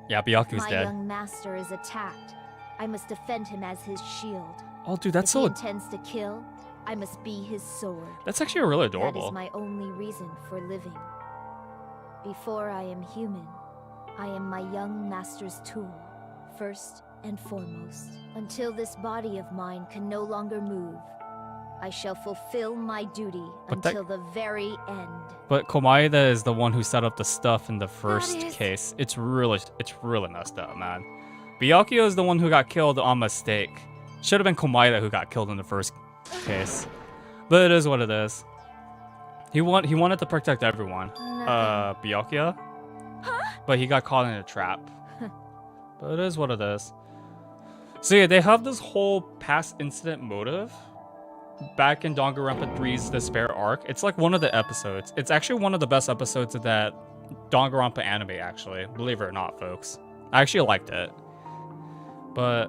Yeah, Byaku's My dead. young master is attacked. I must defend him as his shield. Oh, dude, that's if he so... intends to kill, I must be his sword. That's actually really That adorable. is my only reason for living. Before I am human, I am my young master's tool, first and foremost. Until this body of mine can no longer move, I shall fulfill my duty But that- until the very end. But Komaeda is the one who set up the stuff in the first is- case. It's really messed up, man. Byakuya is the one who got killed on mistake. Should have been Komaeda who got killed in the first case. But it is what it is. He wanted to protect everyone. Byakuya? But he got caught in a trap. But it is what it is. So yeah, they have this whole past incident motive back in Danganronpa 3's Despair arc. It's like one of the episodes. It's actually one of the best episodes of that Danganronpa anime, actually. Believe it or not, folks. I actually liked it. But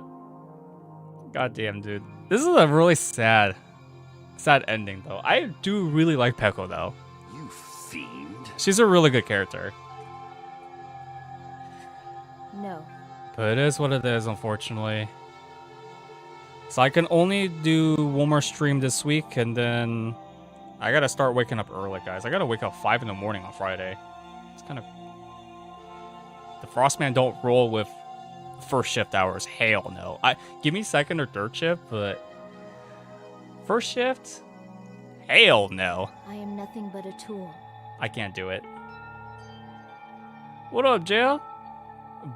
goddamn, dude. This is a really sad ending, though. I do really like Peko, though. You fiend. She's a really good character. No. But it is what it is, unfortunately. So I can only do one more stream this week, and then I gotta start waking up early, guys. I gotta wake up 5 in the morning on Friday. It's kind of... The Frostman don't roll with first shift hours. Hell no. Give me second or third shift, but... First shift? Hell no. I am nothing but a tool. I can't do it. What up, Jail?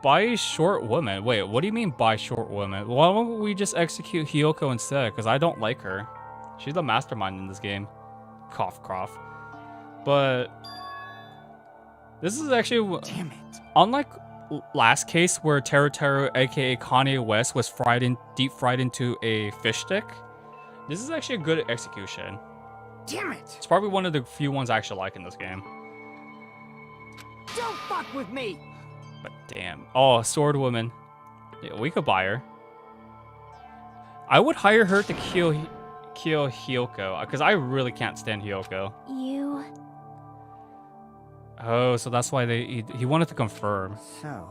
By short woman. Wait, what do you mean by short woman? Why don't we just execute Hiyoko instead? Because I don't like her. She's the mastermind in this game. Cough, cough. But this is actually... Damn it. Unlike last case where Teru, aka Kanye West, was deep fried into a fish stick, this is actually a good execution. Damn it. It's probably one of the few ones I actually like in this game. Don't fuck with me! But damn. Oh, sword woman. Yeah, we could buy her. I would hire her to kill Hiyoko, because I really can't stand Hiyoko. You... Oh, so that's why he wanted to confirm. So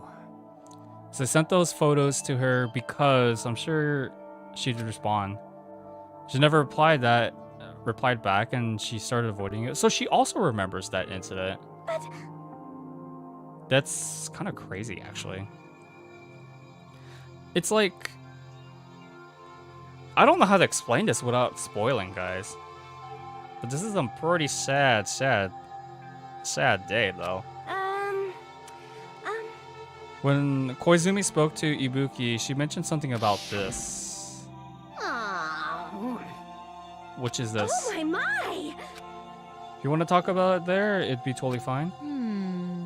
I sent those photos to her because I'm sure she'd respond. She never replied back, and she started avoiding it. So she also remembers that incident. But... That's kind of crazy, actually. It's like... I don't know how to explain this without spoiling, guys. But this is a pretty sad day, though. When Koizumi spoke to Ibuki, she mentioned something about this. Which is this. Oh my! If you want to talk about it there, it'd be totally fine.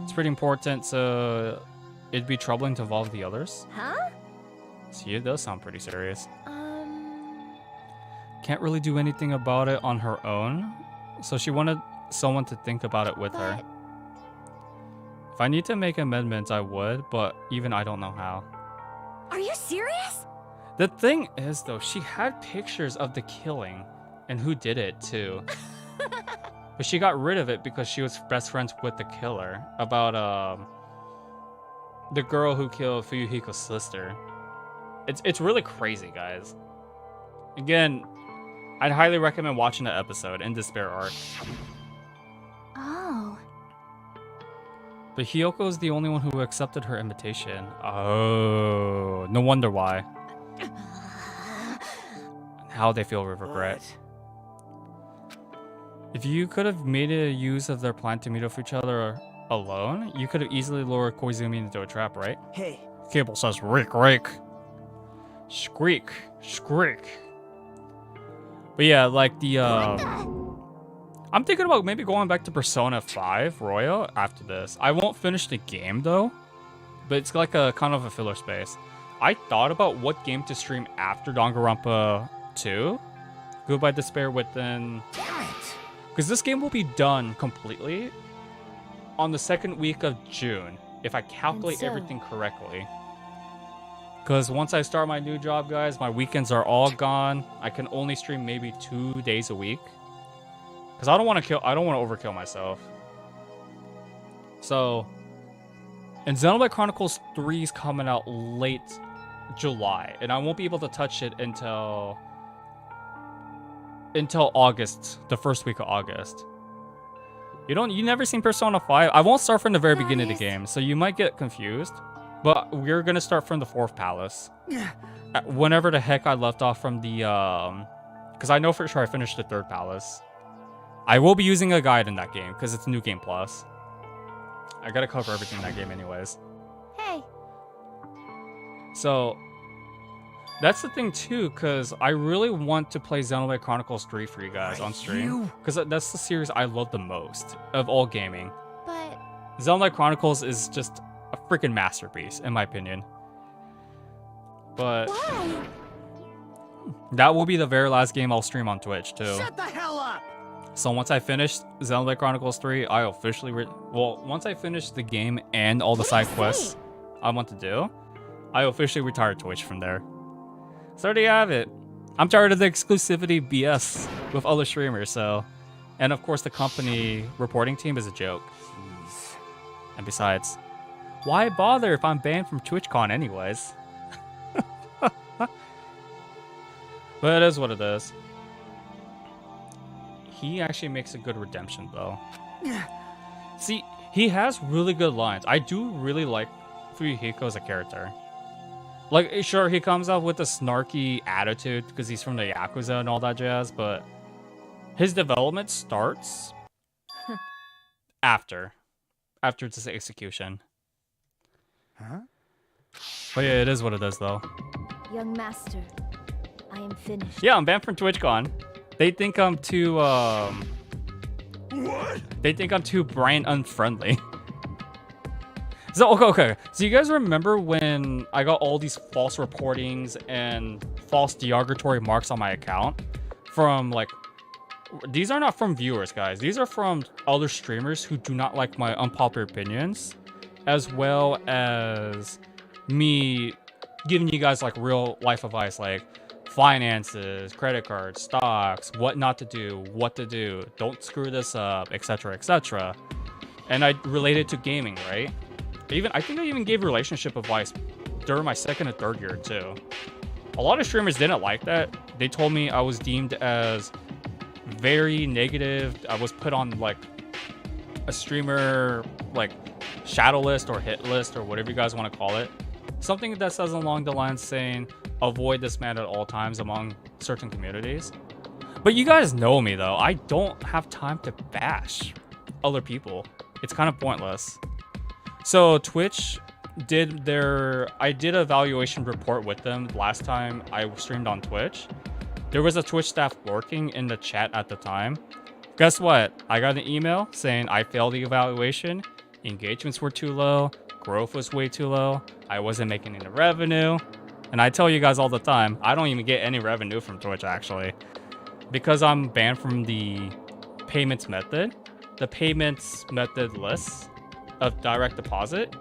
It's pretty important, so it'd be troubling to involve the others. Huh? See, it does sound pretty serious. Can't really do anything about it on her own, so she wanted someone to think about it with her. If I need to make amendments, I would, but even I don't know how. Are you serious? The thing is, though, she had pictures of the killing and who did it, too. But she got rid of it because she was best friends with the killer. About, the girl who killed Fuyuhiko's sister. It's really crazy, guys. Again, I'd highly recommend watching the episode in Despair arc. Oh. But Hiyoko is the only one who accepted her invitation. Oh, no wonder why. How they feel with regret. If you could have made a use of their plan to meet up with each other alone, you could have easily lured Koizumi into a trap, right? Hey. Cable says, "Rick, Rick." Squeak, squeak. But yeah, like the I'm thinking about maybe going back to Persona 5 Royal after this. I won't finish the game though, but it's like a kind of a filler space. I thought about what game to stream after Danganronpa 2. Goodbye Despair Within. Damn it. Because this game will be done completely on the second week of June, if I calculate everything correctly. Because once I start my new job, guys, my weekends are all gone. I can only stream maybe 2 days a week. Because I don't want to overkill myself. So, and Xenoblade Chronicles 3 is coming out late July, and I won't be able to touch it until August, the first week of August. You never seen Persona 5? I won't start from the very beginning of the game, so you might get confused. But we're gonna start from the 4th palace. Whenever the heck I left off from the because I know for sure I finished the 3rd palace. I will be using a guide in that game because it's New Game Plus. I gotta cover everything in that game anyways. Hey. So that's the thing too, because I really want to play Xenoblade Chronicles 3 for you guys on stream. Because that's the series I love the most of all gaming. But Xenoblade Chronicles is just a freaking masterpiece, in my opinion. But why? that will be the very last game I'll stream on Twitch too. Shut the hell up! So once I finish Xenoblade Chronicles 3, I officially once I finish the game and all the side quests I want to do, I officially retire Twitch from there. So there you have it. I'm tired of the exclusivity BS with other streamers, so. And of course the company reporting team is a joke. Jeez. And besides, why bother if I'm banned from TwitchCon anyways? But it is what it is. He actually makes a good redemption though. See, he has really good lines. I do really like Fuyuhiko as a character. Like, sure, he comes out with a snarky attitude because he's from the Yakuza and all that jazz, but his development starts after this execution. Huh? But yeah, it is what it is though. Young master, I am finished. Yeah, I'm banned from TwitchCon. They think I'm too, What? They think I'm too brand unfriendly. So, okay. So you guys remember when I got all these false reportings and false derogatory marks on my account? From, like, these are not from viewers, guys. These are from other streamers who do not like my unpopular opinions, as well as me giving you guys, like, real life advice, like, finances, credit cards, stocks, what not to do, what to do, don't screw this up, etc., etc. And I related to gaming, right? I think I even gave relationship advice during my 2nd and 3rd year too. A lot of streamers didn't like that. They told me I was deemed as very negative. I was put on like a streamer like shadow list or hit list or whatever you guys want to call it. Something that says along the lines saying avoid this man at all times among certain communities. But you guys know me though. I don't have time to bash other people. It's kind of pointless. So Twitch did I did a evaluation report with them last time I streamed on Twitch. There was a Twitch staff working in the chat at the time. Guess what? I got an email saying I failed the evaluation, engagements were too low, growth was way too low, I wasn't making any revenue. And I tell you guys all the time, I don't even get any revenue from Twitch actually. Because I'm banned from the payments method, the payments method list of direct deposit,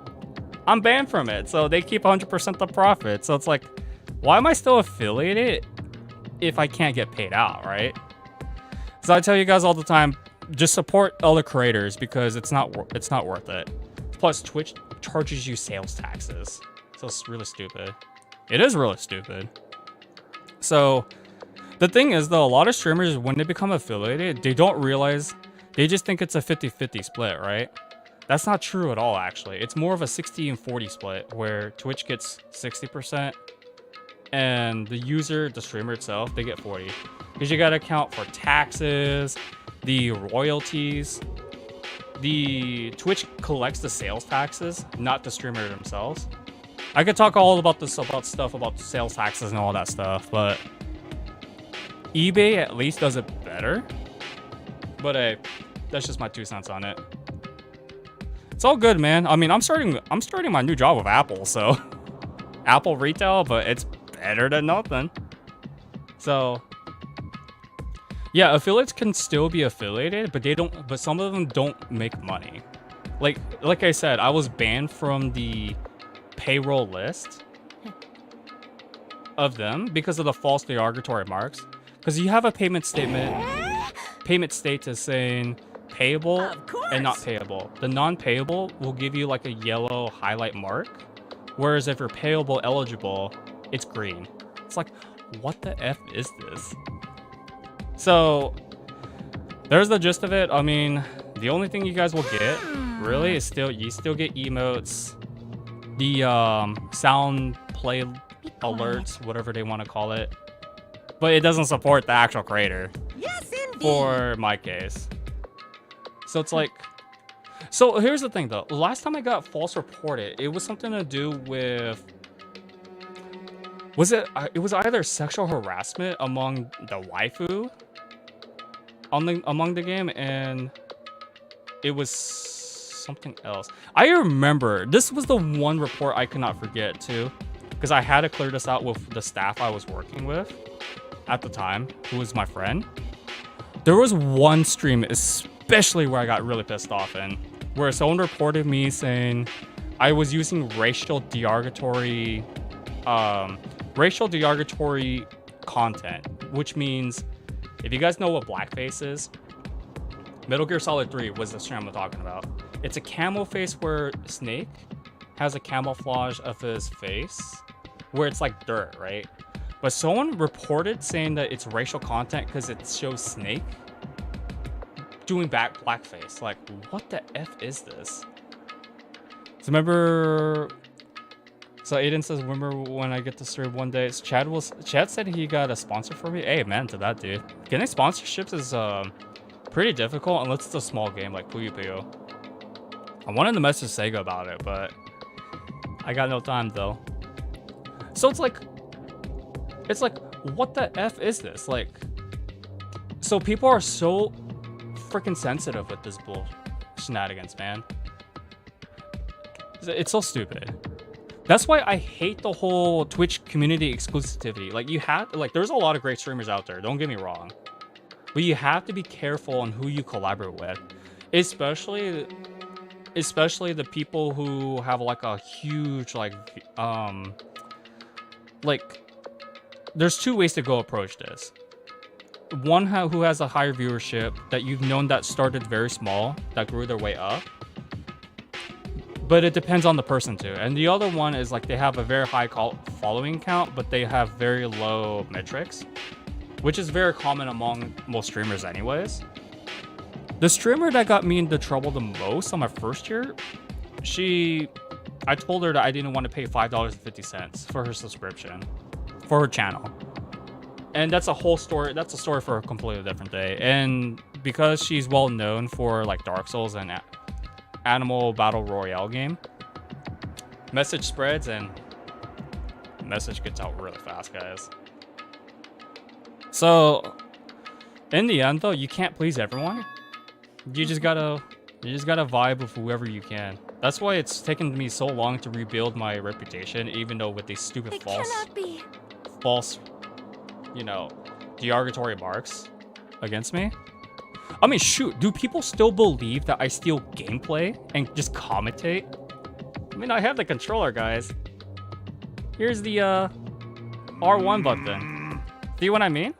I'm banned from it. So they keep 100% the profit. So it's like, why am I still affiliated if I can't get paid out, right? So I tell you guys all the time, just support other creators because it's not worth it. Plus Twitch charges you sales taxes. So it's really stupid. It is really stupid. So The thing is, though, a lot of streamers, when they become affiliated, they don't realize, they just think it's a 50-50 split, right? That's not true at all, actually. It's more of a 60 and 40 split, where Twitch gets 60%, and the user, the streamer itself, they get 40. Because you gotta account for taxes, the royalties. The Twitch collects the sales taxes, not the streamer themselves. I could talk all about this, about sales taxes and all that stuff, but eBay at least does it better. But hey, that's just my 2 cents on it. It's all good, man. I mean, I'm starting my new job with Apple, so Apple retail, but it's better than nothing. So yeah, affiliates can still be affiliated, but some of them don't make money. Like I said, I was banned from the payroll list of them because of the false derogatory marks. Because you have a payment status saying payable and not payable. The non-payable will give you like a yellow highlight mark, whereas if you're payable eligible, it's green. It's like, what the F is this? So there's the gist of it. I mean, the only thing you guys will get really is you still get emotes, the sound play alerts, whatever they want to call it, but it doesn't support the actual creator. Yes, indeed. For my case. So it's like, so here's the thing though. Last time I got false reported, it was something to do with, it was either sexual harassment among the waifu among the game, and it was something else. I remember this was the one report I could not forget too, because I had to clear this out with the staff I was working with at the time, who was my friend. There was one stream especially where I got really pissed off in, where someone reported me saying I was using racial derogatory content, which means, if you guys know what blackface is, Metal Gear Solid 3 was the stream I'm talking about. It's a camo face where Snake has a camouflage of his face where it's like dirt, right? But someone reported saying that it's racial content because it shows Snake doing blackface. Like, what the F is this? So remember... So Aiden says, remember when I get to stream one day? Chad said he got a sponsor for me. Hey, man, to that dude. Getting sponsorships is pretty difficult unless it's a small game like Puyo Puyo. I wanted to message Sega about it, but I got no time though. So it's like, what the F is this? Like, so people are so freaking sensitive with this bull shenanigans, man. It's so stupid. That's why I hate the whole Twitch community exclusivity. Like, there's a lot of great streamers out there, don't get me wrong. But you have to be careful on who you collaborate with. Especially the people who have like a huge, there's 2 ways to go approach this. One who has a higher viewership that you've known that started very small, that grew their way up. But it depends on the person too. And the other one is like they have a very high following count, but they have very low metrics, which is very common among most streamers anyways. The streamer that got me into trouble the most on my first year, I told her that I didn't want to pay $5.50 for her subscription for her channel. And that's a whole story. That's a story for a completely different day. And because she's well known for like Dark Souls and Animal Battle Royale game, message spreads and message gets out really fast, guys. So in the end though, you can't please everyone. You just gotta vibe with whoever you can. That's why it's taken me so long to rebuild my reputation, even though with these stupid false, you know, derogatory marks against me. I mean, shoot, do people still believe that I steal gameplay and just commentate? I mean, I have the controller, guys. Here's the R1 button. See what I mean?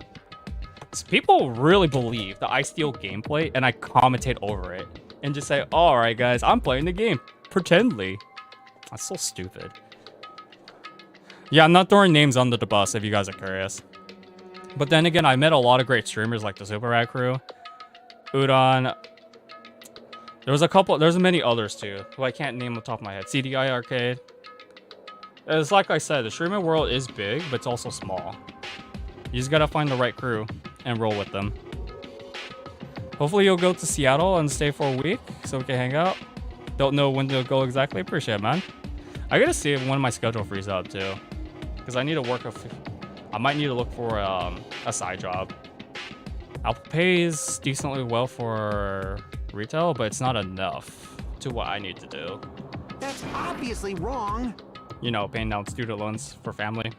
So people really believe that I steal gameplay and I commentate over it and just say, all right, guys, I'm playing the game. Pretendly. That's so stupid. Yeah, I'm not throwing names under the bus if you guys are curious. But then again, I met a lot of great streamers like the Super Rad Crew, Udon. There's many others too, who I can't name off the top of my head. CDI Arcade. It's like I said, the streaming world is big, but it's also small. You just gotta find the right crew and roll with them. Hopefully you'll go to Seattle and stay for a week so we can hang out. Don't know when to go exactly. Appreciate it, man. I gotta see if when my schedule frees up too, because I need to work. I might need to look for a side job. Alpha pays decently well for retail, but it's not enough to what I need to do. That's obviously wrong. You know, paying down student loans for family.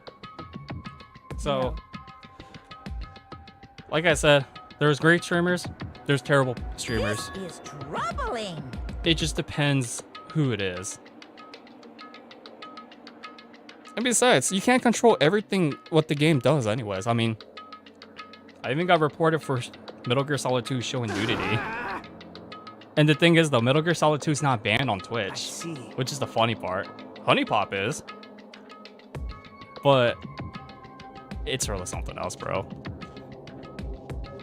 So, like I said, there's great streamers, there's terrible streamers. This is troubling. It just depends who it is. And besides, you can't control everything what the game does anyways. I mean, I even got reported for Metal Gear Solid 2 showing nudity. And the thing is though, Metal Gear Solid 2 is not banned on Twitch, which is the funny part. Honey Pop is. But it's really something else, bro.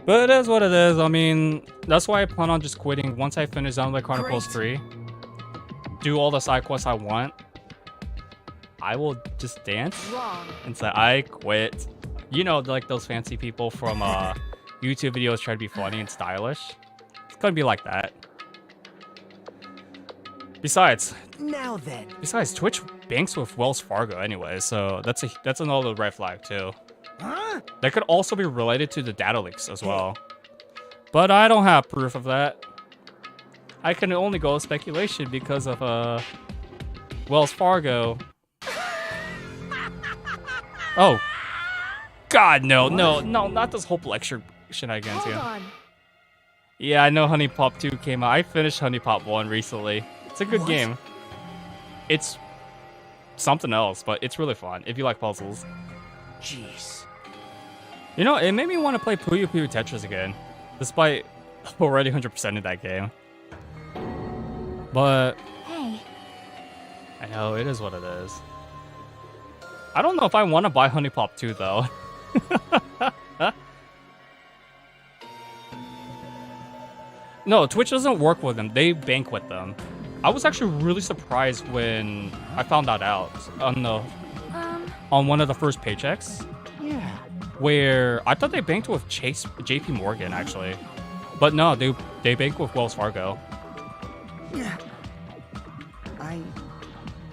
But it is what it is. I mean, that's why I plan on just quitting once I finish Xenoblade Chronicles 3. Do all the side quests I want. I will just dance and say, I quit. You know, like those fancy people from YouTube videos try to be funny and stylish. It's gonna be like that. Besides, Twitch banks with Wells Fargo anyway, so that's another red flag too. That could also be related to the data leaks as well. But I don't have proof of that. I can only go with speculation because of Wells Fargo. Oh. God, no, not this whole lecture shenanigans here. Yeah, I know Honey Pop 2 came out. I finished Honey Pop 1 recently. It's a good game. It's something else, but it's really fun if you like puzzles. Jeez. You know, it made me want to play Puyo Puyo Tetris again, despite already 100%ing that game. But Hey. I know, it is what it is. I don't know if I want to buy Honey Pop 2 though. No, Twitch doesn't work with them. They bank with them. I was actually really surprised when I found that out on one of the first paychecks. Yeah. Where I thought they banked with JP Morgan actually. But no, they bank with Wells Fargo.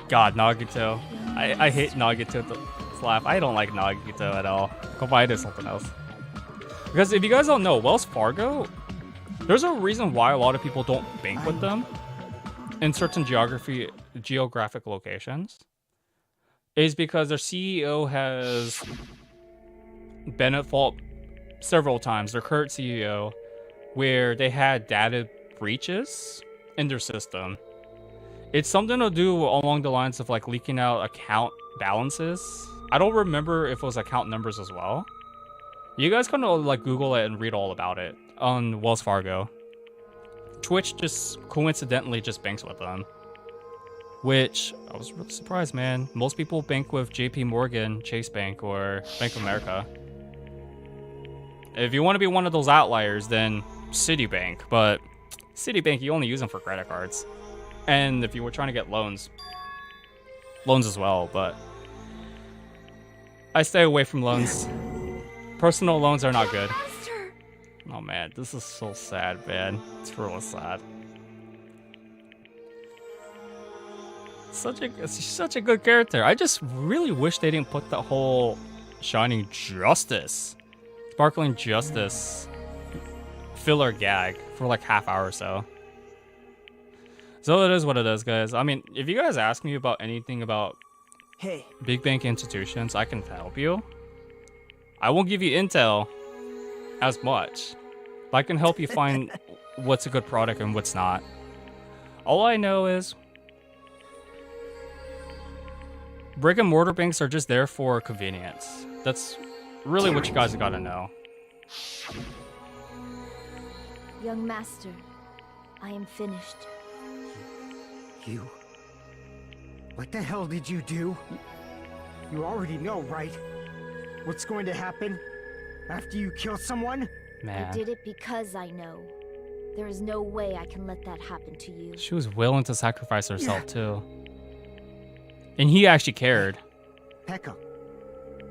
God, Nagito. I hate Nagito's laugh. I don't like Nagito at all. Combined is something else. Because if you guys don't know, Wells Fargo, there's a reason why a lot of people don't bank with them in certain geographic locations. Is because their CEO has been at fault several times, their current CEO, where they had data breaches in their system. It's something to do along the lines of like leaking out account balances. I don't remember if it was account numbers as well. You guys can like Google it and read all about it on Wells Fargo. Twitch just coincidentally just banks with them. Which, I was really surprised, man. Most people bank with JP Morgan, Chase Bank, or Bank of America. If you want to be one of those outliers, then Citibank. But Citibank, you only use them for credit cards. And if you were trying to get loans as well, but I stay away from loans. Personal loans are not good. Oh man, this is so sad, man. It's really sad. Such a good character. I just really wish they didn't put the whole Shining Justice, Sparkling Justice filler gag for like half hour or so. So it is what it is, guys. I mean, if you guys ask me about anything about big bank institutions, I can help you. I won't give you intel as much, but I can help you find what's a good product and what's not. All I know is brick and mortar banks are just there for convenience. That's really what you guys gotta know. Young master, I am finished. You... What the hell did you do? You already know, right? What's going to happen? After you kill someone? I Man. did it because I know. There is no way I can let that happen to you. She was willing to sacrifice herself too. And he actually cared. Pekka,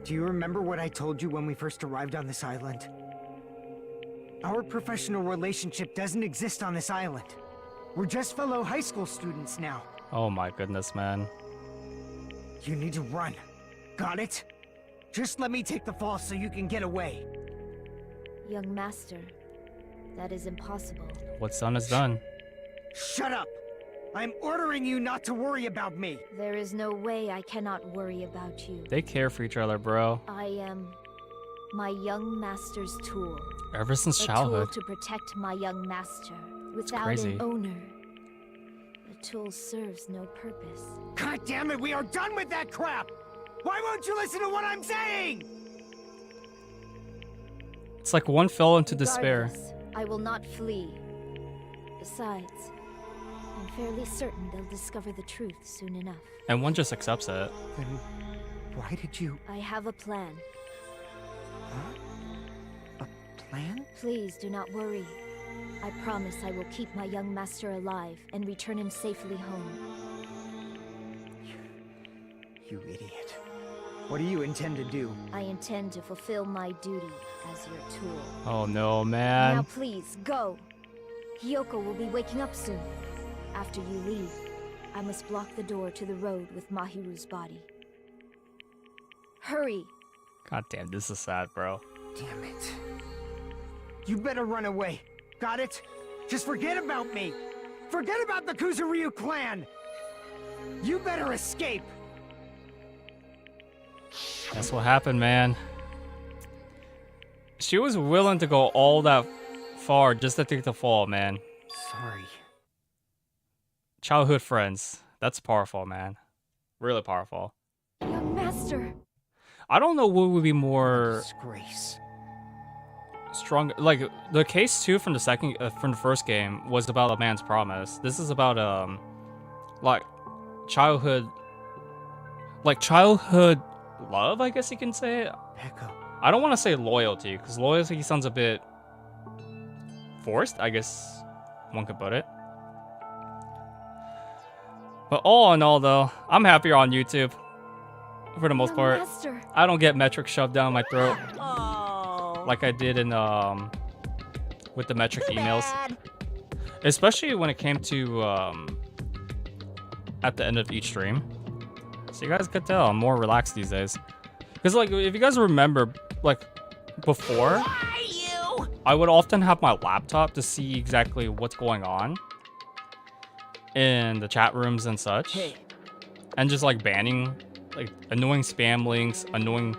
do you remember what I told you when we first arrived on this island? Our professional relationship doesn't exist on this island. We're just fellow high school students now. Oh my goodness, man. You need to run. Got it? Just let me take the fall so you can get away. Young master, that is impossible. What's done is done. Shut up! I'm ordering you not to worry about me. There is no way I cannot worry about you. They care for each other, bro. I am my young master's tool. Ever since A childhood. tool to protect my young master. Without crazy. an owner, the tool serves no purpose. God damn it, we are done with that crap! Why won't you listen to what I'm saying? It's like one fell into despair. Regardless, I will not flee. Besides, I'm fairly certain they'll discover the truth soon enough. And one just accepts it. Then why did you... I have a plan. Huh? A plan? Please do not worry. I promise I will keep my young master alive and return him safely home. You idiot. What do you intend to do? I intend to fulfill my duty as your tool. Oh no, Now man. please, go! Hiyoko will be waking up soon. After you leave, I must block the door to the road with Mahiru's body. Hurry! God damn, this is sad, bro. Damn it. You better run away. Got it? Just forget about me. Forget about the Kuzuryu clan. You better escape. That's what happened, man. She was willing to go all that far just to take the fall, man. Sorry. Childhood friends. That's powerful, man. Really powerful. Young master! I don't know what would be more Disgrace. strong. Like the case 2 from the from the first game was about a man's promise. This is about like childhood love, I guess you can say. Pekka. I don't want to say loyalty, because loyalty sounds a bit forced, I guess one could put it. But all in all, though, I'm happier on YouTube for the most Young part. master! I don't get metrics shoved down my throat Oh. like I did in with the metric Too emails, bad. especially when it came to at the end of each stream. So you guys could tell I'm more relaxed these days. Because like if you guys remember, like before, Why you? I would often have my laptop to see exactly what's going on in the chat rooms and such. Hey. And just like banning like annoying spam links, annoying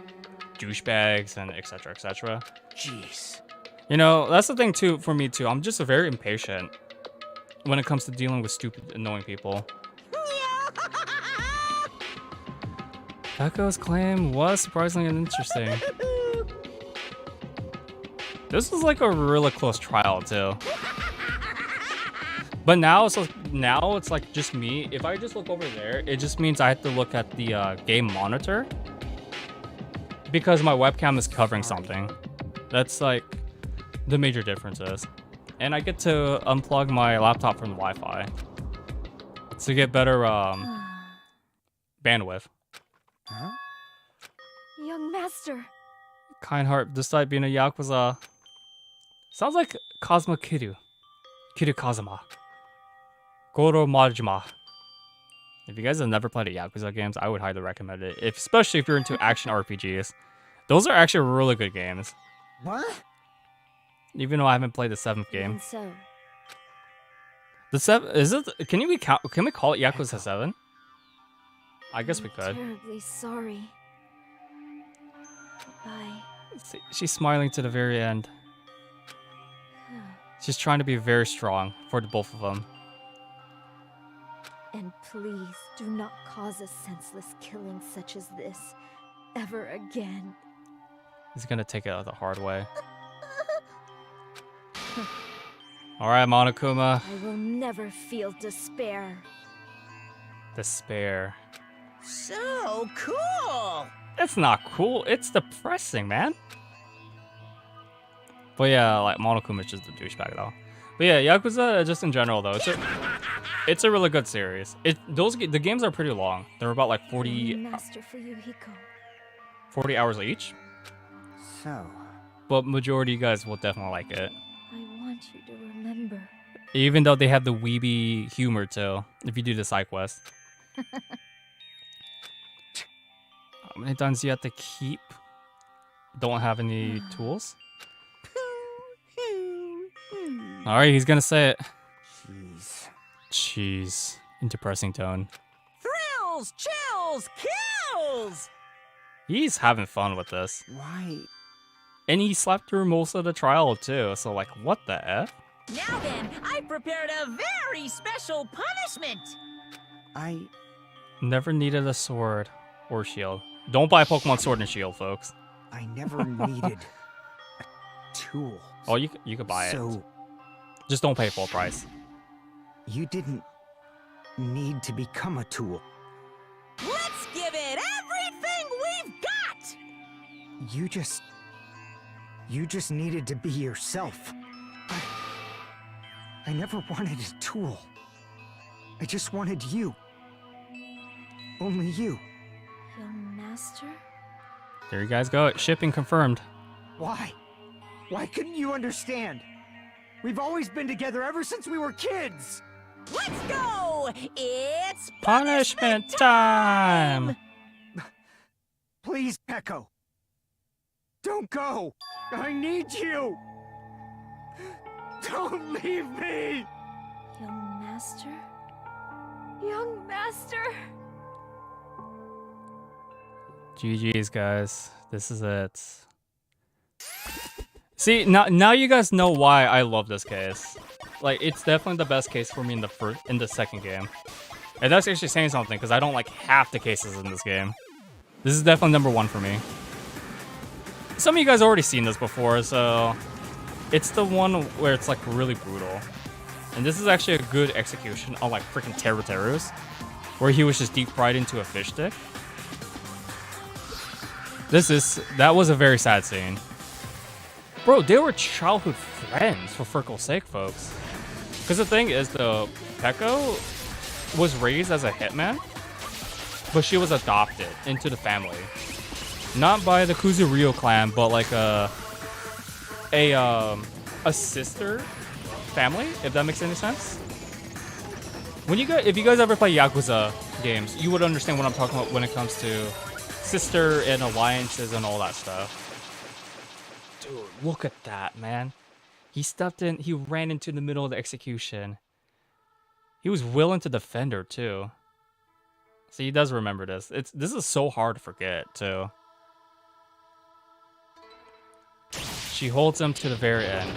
douchebags, and etc. etc. Jeez. You know, that's the thing too for me too. I'm just very impatient when it comes to dealing with stupid, annoying people. Pekka's claim was surprisingly interesting. This was like a really close trial too. But now it's like just me. If I just look over there, it just means I have to look at the game monitor because my webcam is covering something. That's like the major differences. And I get to unplug my laptop from the Wi-Fi to get better bandwidth. Huh? Young master! Kind heart, despite being a Yakuza. Sounds like Kazuma Kiryu. Kiryu Kazuma. Goro Majima. If you guys have never played a Yakuza games, I would highly recommend it. Especially if you're into action RPGs. Those are actually really good games. What? Even though I haven't played the 7th game. Even so, The 7 is it? Can we call it Yakuza 7? I guess we I'm could. terribly sorry. Goodbye. See, she's smiling to the very end. She's trying to be very strong for the both of them. And please do not cause a senseless killing such as this ever again. He's gonna take it the hard way. Alright, Monokuma. I will never feel despair. Despair. So cool. It's not cool. It's depressing, man. But yeah, like Monokuma's just a douchebag though. But yeah, Yakuza just in general though, it's a really good series. The games are pretty long. They're about like 40 Master for Yuhiko. 40 hours each. So, But majority of you guys will definitely like it. I want you to remember. Even though they have the weeby humor too, if you do the side quest. How many times do you have to keep? Don't have any tools? Alright, he's gonna say it. Jeez. In depressing tone. Thrills, chills, kills! He's having fun with this. why? And he slept through most of the trial too, so like, what the F? Now then, I prepared a very special punishment! I... Never needed a sword or shield. Don't buy Pokemon Sword and Shield, folks. I never needed a tool. Oh, you could buy it. So, Just don't pay full price. you didn't need to become a tool. Let's give it everything we've got! You just needed to be yourself. I never wanted a tool. I just wanted you. Only you. Young master? There you guys go. Shipping confirmed. Why? Why couldn't you understand? We've always been together ever since we were kids! Let's go! It's Punishment time! Please, Peko. Don't go! I need you! Don't leave me! Young master? Young master? GG's, guys. This is it. See, now you guys know why I love this case. Like, it's definitely the best case for me in the second game. And that's actually saying something, because I don't like half the cases in this game. This is definitely number one for me. Some of you guys already seen this before, so... It's the one where it's, like, really brutal. And this is actually a good execution, unlike freaking Teru's, where he was just deep fried into a fish stick. That was a very sad scene. Bro, they were childhood friends, for frickle's sake, folks. Because the thing is, Peko was raised as a hitman, but she was adopted into the family. Not by the Kuzuryo clan, but like a sister family, if that makes any sense. If you guys ever play Yakuza games, you would understand what I'm talking about when it comes to sister and alliances and all that stuff. Dude, look at that, man. He ran into the middle of the execution. He was willing to defend her, too. So he does remember this. This is so hard to forget, too. She holds him to the very end.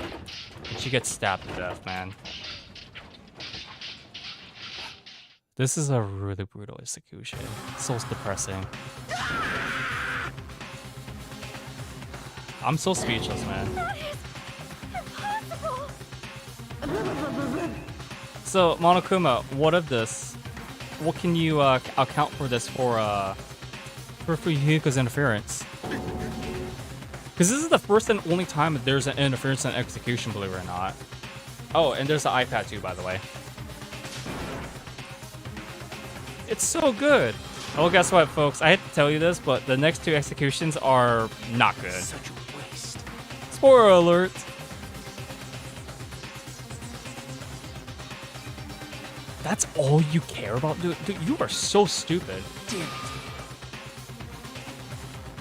And she gets stabbed to death, man. This is a really brutal execution. So depressing. I'm so speechless, man. That is impossible! So, Monokuma, what of this? What can you account for this for Yuhiko's interference? Because this is the first and only time that there's an interference in execution, believe it or not. Oh, and there's the iPad too, by the way. It's so good. Oh, guess what, folks? I hate to tell you this, but the next two executions are not good. Such a waste. Spoiler alert. That's all you care about? Dude, you are so stupid. Damn it.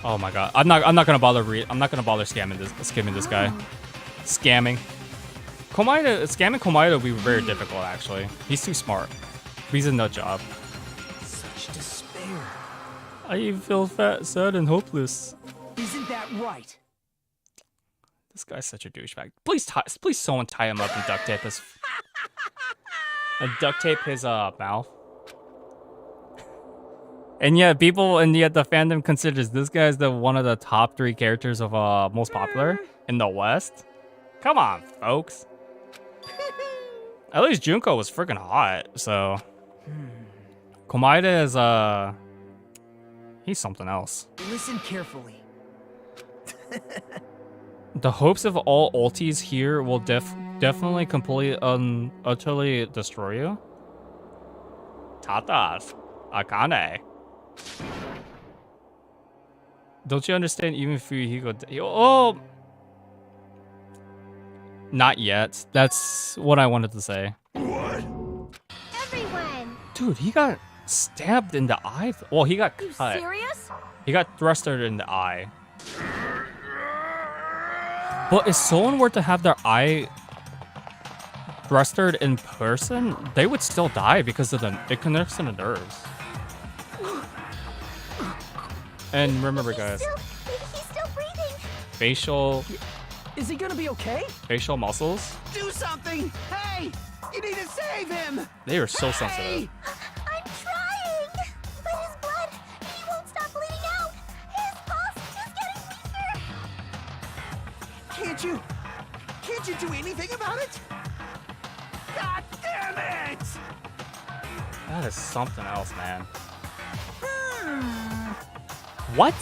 Oh my god. I'm not gonna bother skimming this guy. Scamming. Scamming Komaeda would be very difficult, actually. He's too smart. He's a nut job. Such despair. I feel fat, sad, and hopeless. Isn't that right? This guy's such a douchebag. Please someone tie him up and duct tape his mouth. And yet the fandom considers this guy as one of the top 3 characters of most popular in the West. Come on, folks. At least Junko was freaking hot, so Komaeda is he's something else. Listen carefully. The hopes of all ultis here will definitely completely utterly destroy you. Tatas. Akane. Don't you understand even Fuyuhiko? Oh! Not yet. That's what I wanted to say. What? Everyone! Dude, he got stabbed in the eye. Well, he got You cut. serious? He got thrusted in the eye. But if someone were to have their eye thrusted in person, they would still die because of it connects to the nerves. And remember, guys, He's still breathing. facial Is he gonna be okay? facial muscles, Do something! Hey! You need to save him! they are so Hey! sensitive. I'm trying! But his blood, he won't stop bleeding out! His pulse is getting weaker! Can't you do anything about it? God damn it! That is something else, man. What?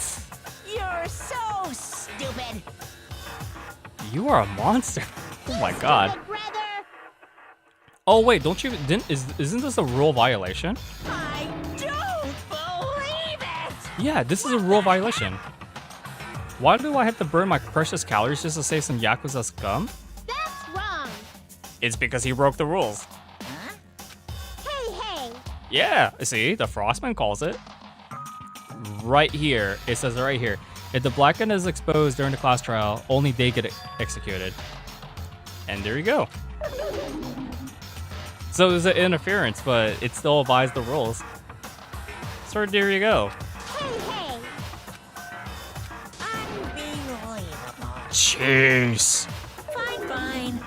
You're so stupid. You are a monster. Oh my god. Stupid brother! Oh wait, isn't this a rule violation? I don't believe it. Yeah, this is a rule violation. Why do I have to burn my precious calories just to save some Yakuza scum? That's wrong! It's because he broke the rules. Hey! Yeah, see, the Frostman calls it. Right here, it says right here. If the Blackened is exposed during the class trial, only they get executed. And there you go. So there's an interference, but it still abides the rules. So there you go. Hey! Unbelievable. Jeez. Fine.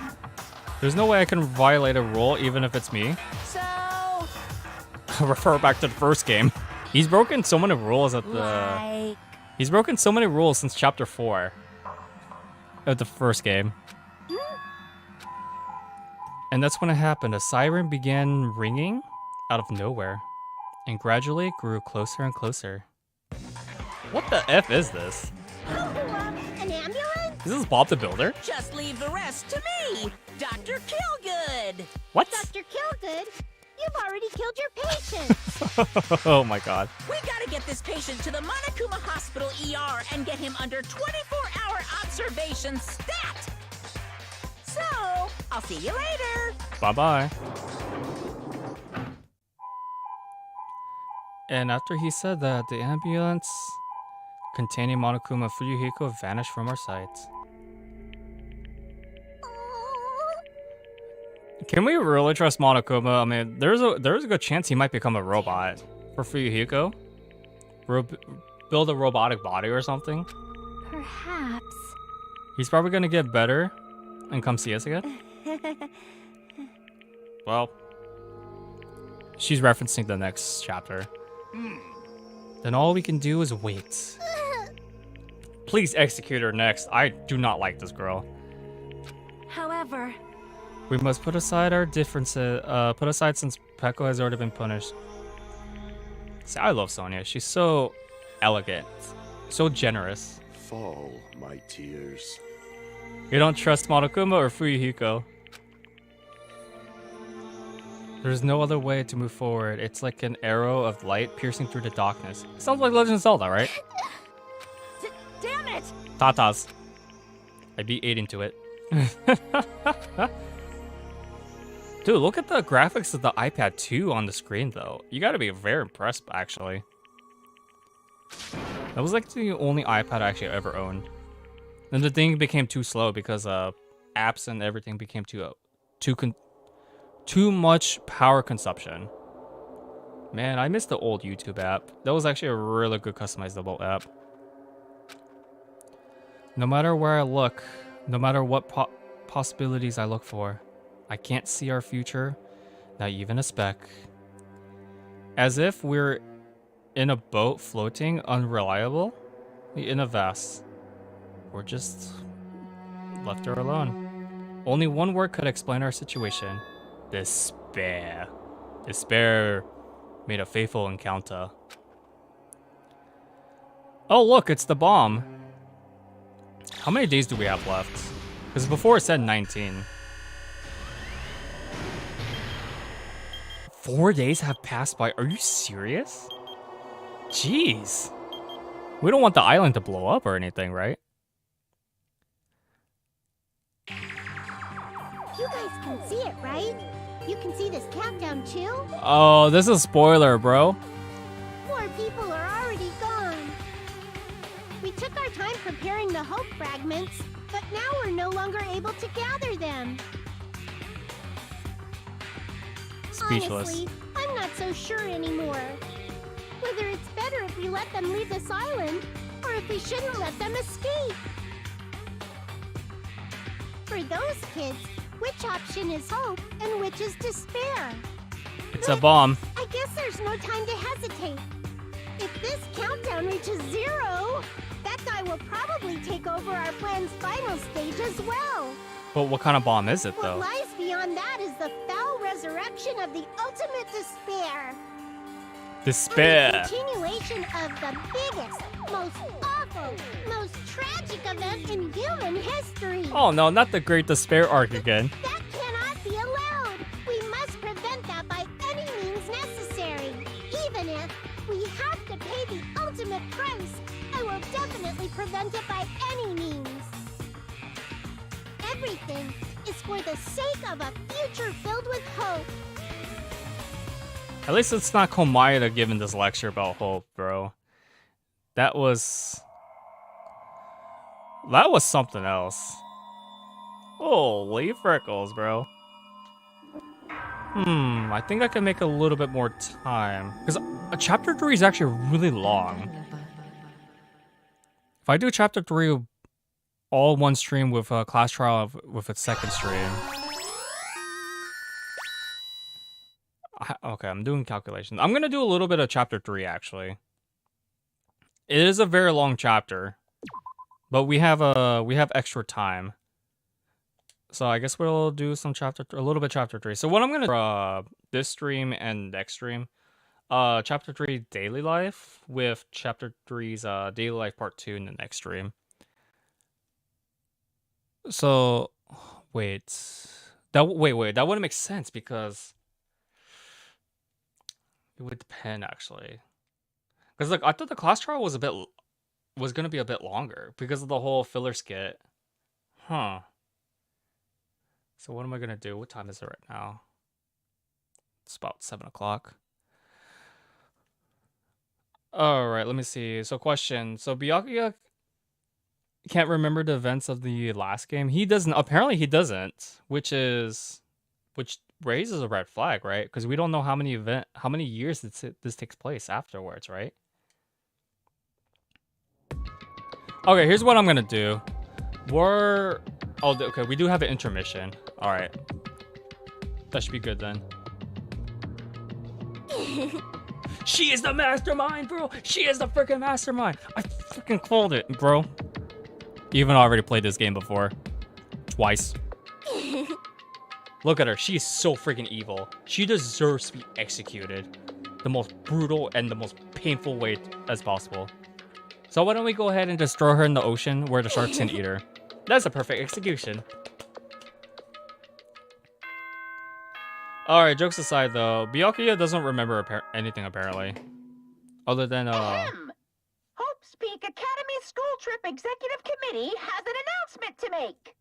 There's no way I can violate a rule, even if it's me. So, Refer back to the first game. He's broken so many rules at the... like, He's broken so many rules since chapter 4 of the first game. And that's when it happened. A siren began ringing out of nowhere and gradually grew closer and closer. What the F is this? An ambulance? Is this Bob the Builder? just leave the rest to me, Dr. Killgood. What? Dr. Killgood, you've already killed your patient! Oh my god. We gotta get this patient to the Monokuma Hospital ER and get him under 24-hour observation stat. So, I'll see you later. Bye-bye. And after he said that, the ambulance containing Monokuma Fuyuhiko vanished from our sight. Can we really trust Monokuma? I mean, there's a good chance he might become a robot for Fuyuhiko. Build a robotic body or something. Perhaps. He's probably gonna get better and come see us again. Well, she's referencing the next chapter. Then all we can do is wait. Please execute her next. I do not like this girl. However, We must put aside our differences. Put aside since Peko has already been punished. See, I love Sonia. She's so elegant, so generous. Fall, my tears. You don't trust Monokuma or Fuyuhiko? There's no other way to move forward. It's like an arrow of light piercing through the darkness. Sounds like Legend of Zelda, right? damn it! Tatas. I beat 8 into it. Dude, look at the graphics of the iPad 2 on the screen, though. You gotta be very impressed, actually. That was like the only iPad I actually ever owned. Then the thing became too slow because apps and everything became too much power consumption. Man, I miss the old YouTube app. That was actually a really good customizable app. No matter where I look, no matter what possibilities I look for, I can't see our future, not even a speck. As if we're in a boat floating unreliable in a vast. We're just left her alone. Only one word could explain our situation. Despair. Despair made a faithful encounter. Oh look, it's the bomb. How many days do we have left? Because before it said 19. 4 days have passed by. Are you serious? Jeez. We don't want the island to blow up or anything, right? You guys can see it, right? You can see this countdown too? Oh, this is a spoiler, bro. More people are already gone. We took our time preparing the hope fragments, but now we're no longer able to gather them. Speechless. Honestly, I'm not so sure anymore. Whether it's better if we let them leave this island, or if we shouldn't let them escape. For those kids, which option is hope and which is despair? It's a bomb. I guess there's no time to hesitate. If this countdown reaches 0, that guy will probably take over our plan's final stage as well. But what kind of bomb is it, What though? lies beyond that is the foul resurrection of the ultimate despair. Despair. And the continuation of the biggest, most awful, most tragic event in human history. Oh no, not the Great Despair arc again. That cannot be allowed. We must prevent that by any means necessary. Even if we have to pay the ultimate price, I will definitely prevent it by any means. Everything is for the sake of a future filled with hope. At least it's not Komayada giving this lecture about hope, bro. That was something else. Holy freckles, bro. I think I can make a little bit more time. Because chapter 3 is actually really long. If I do chapter 3 all one stream with a class trial with a second stream. Okay, I'm doing calculations. I'm gonna do a little bit of chapter 3 actually. It is a very long chapter, but we have extra time. So I guess we'll do some a little bit chapter 3. So what I'm gonna this stream and next stream, chapter 3 daily life with chapter 3's daily life part 2 in the next stream. So wait, that wouldn't make sense because it would depend actually. Because like I thought the class trial was gonna be a bit longer because of the whole filler skit. Huh. So what am I gonna do? What time is it right now? It's about 7 o'clock. Alright, let me see. So question. So Byakuya can't remember the events of the last game. He doesn't. Apparently he doesn't, which raises a red flag, right? Because we don't know how many years this takes place afterwards, right? Okay, here's what I'm gonna do. Okay, we do have an intermission. All right, that should be good then. She is the mastermind, bro. She is the freaking mastermind. I freaking called it, bro. Even already played this game before, twice. Look at her. She is so freaking evil. She deserves to be executed the most brutal and the most painful way as possible. So why don't we go ahead and just throw her in the ocean where the sharks can eat her? That's a perfect execution. Alright, jokes aside though, Byakuya doesn't remember anything apparently. Other than, Hope's Peak Academy School Trip Executive Committee has an announcement to make.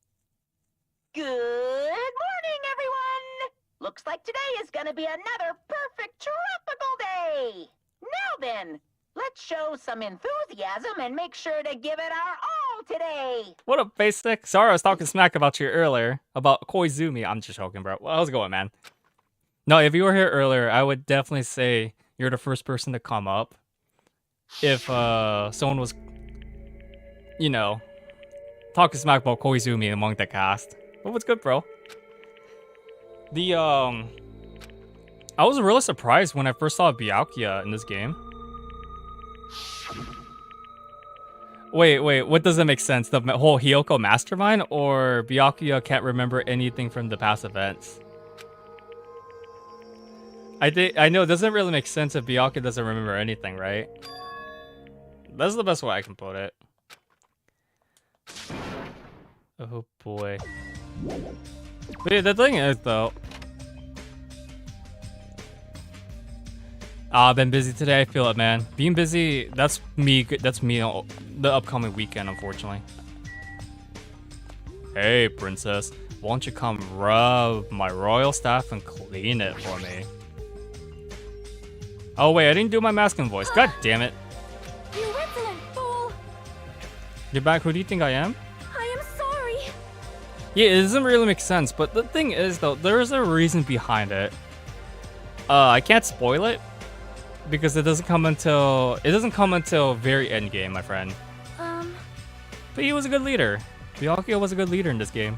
Good morning, everyone! Looks like today is gonna be another perfect tropical day! Now then, let's show some enthusiasm and make sure to give it our all today! What up, basic? Sorry I was talking smack about you earlier, about Koizumi. I'm just joking, bro. How's it going, man? No, if you were here earlier, I would definitely say you're the first person to come up. If someone was, you know, talking smack about Koizumi among the cast. But what's good, bro? I was really surprised when I first saw Byakuya in this game. Wait, what doesn't make sense? The whole Hiyoko mastermind or Byakuya can't remember anything from the past events? I know it doesn't really make sense if Byakuya doesn't remember anything, right? That's the best way I can put it. Oh boy. But yeah, the thing is though, I've been busy today. I feel it, man. Being busy, that's me. That's me. The upcoming weekend, unfortunately. Hey, princess, won't you come rub my royal staff and clean it for me? Oh wait, I didn't do my masculine voice. God damn it! You insolent fool! You're back. Who do you think I am? I am sorry. Yeah, it doesn't really make sense. But the thing is, though, there is a reason behind it. I can't spoil it because it doesn't come until very end game, my friend. But he was a good leader. Byakuya was a good leader in this game.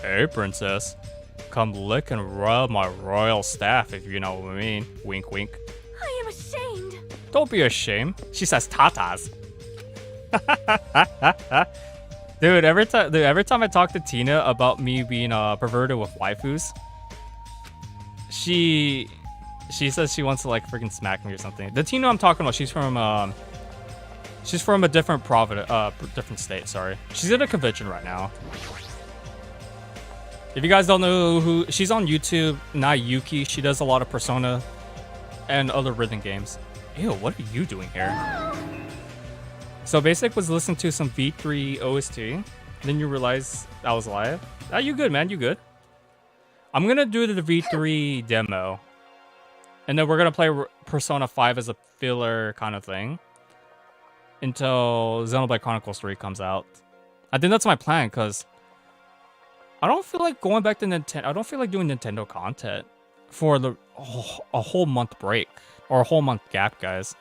Hey, princess. Come lick and rub my royal staff, if you know what I mean. Wink, wink. I am ashamed. Don't be ashamed. She says tatas. Dude, every time I talk to Tina about me being perverted with waifus, she says she wants to like freaking smack me or something. The Tina I'm talking about, she's from a different different state. Sorry, she's in a convention right now. If you guys don't know who she's on YouTube, Yuki. She does a lot of Persona and other rhythm games. Ew, what are you doing here? So Basic was listening to some V3 OST. Then you realize I was live. Ah, you good, man? You good? I'm gonna do the V3 demo, and then we're gonna play Persona 5 as a filler kind of thing until Xenoblade Chronicles 3 comes out. I think that's my plan, because I don't feel like going back to Nintendo. I don't feel like doing Nintendo content for a whole month break or a whole month gap, guys.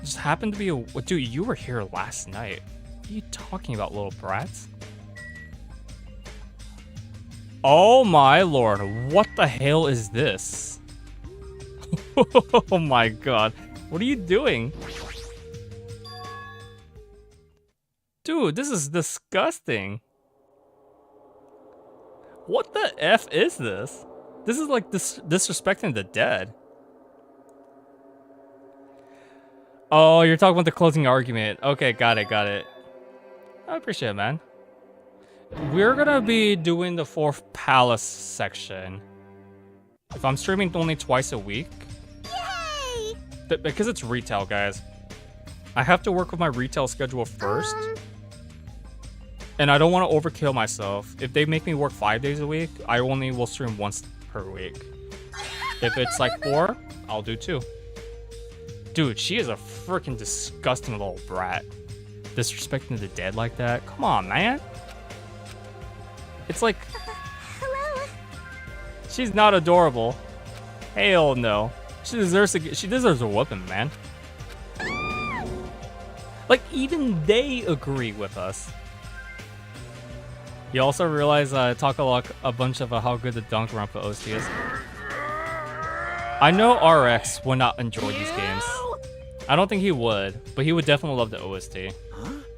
Just happened to be a dude. You were here last night. What are you talking about, little brats? Oh my lord! What the hell is this? Oh my god! What are you doing? Dude, this is disgusting. What the F is this? This is like disrespecting the dead. Oh, you're talking about the closing argument. Okay, got it. I appreciate it, man. We're gonna be doing the 4th Palace section. If I'm streaming only twice a week. Yay! Because it's retail, guys. I have to work with my retail schedule first. And I don't want to overkill myself. If they make me work 5 days a week, I only will stream once per week. If it's like 4, I'll do 2. Dude, she is a freaking disgusting little brat. Disrespecting the dead like that? Come on, man. It's like... Hello? She's not adorable. Hell no. She deserves a whooping, man. Like, even they agree with us. You also realize I talk a bunch of how good the Danganronpa OST is. I know RX would not enjoy these games. I don't think he would, but he would definitely love the OST.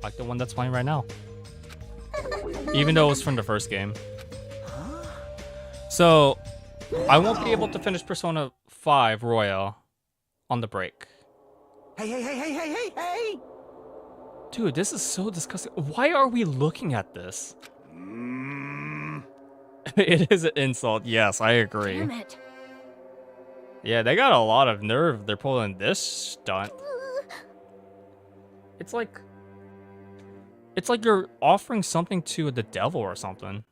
Like the one that's playing right now. Even though it was from the first game. So, I won't be able to finish Persona 5 Royal on the break. Hey! Dude, this is so disgusting. Why are we looking at this? It is an insult. Yes, I agree. Damn it. Yeah, they got a lot of nerve. They're pulling this stunt. It's like you're offering something to the devil or something.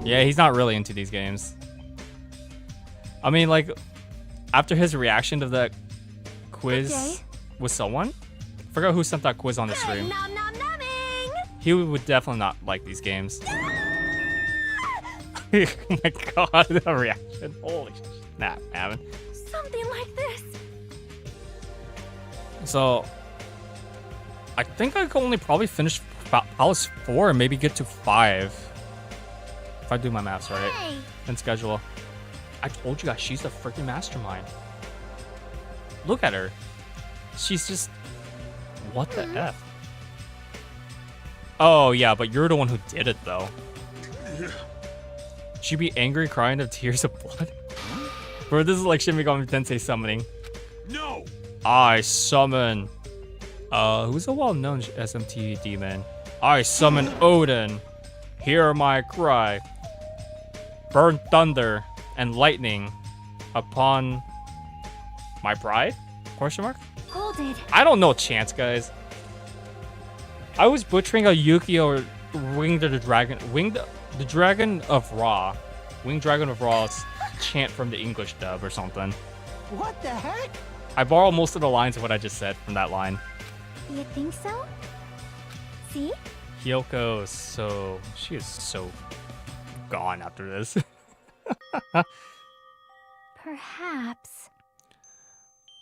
Yeah, he's not really into these games. I mean, like, after his reaction to that quiz with someone, I forgot who sent that quiz on the stream. Nom nom nomming! He would definitely not like these games. Oh my god, the reaction. Holy snap, Evan. Something like this. So, I think I can only probably finish Palace 4 and maybe get to 5. If I do my maths right. Hey. And schedule. I told you guys, she's the freaking mastermind. Look at her. She's just... What the F? Oh, yeah, but you're the one who did it, though. She'd be angry, crying of tears of blood. Bro, this is like Shin Megami Tensei summoning. No! I summon Who's a well-known SMT demon? I summon Odin. Hear my cry. Burn thunder and lightning upon my pride? Question mark? Hold it. I don't know chants, guys. I was butchering a Yu-Gi-Oh! Winged the Dragon of Ra. Winged Dragon of Ra's chant from the English dub or something. What the heck? I borrowed most of the lines of what I just said from that line. You think so? See? Hyoko she is so gone after this. Perhaps.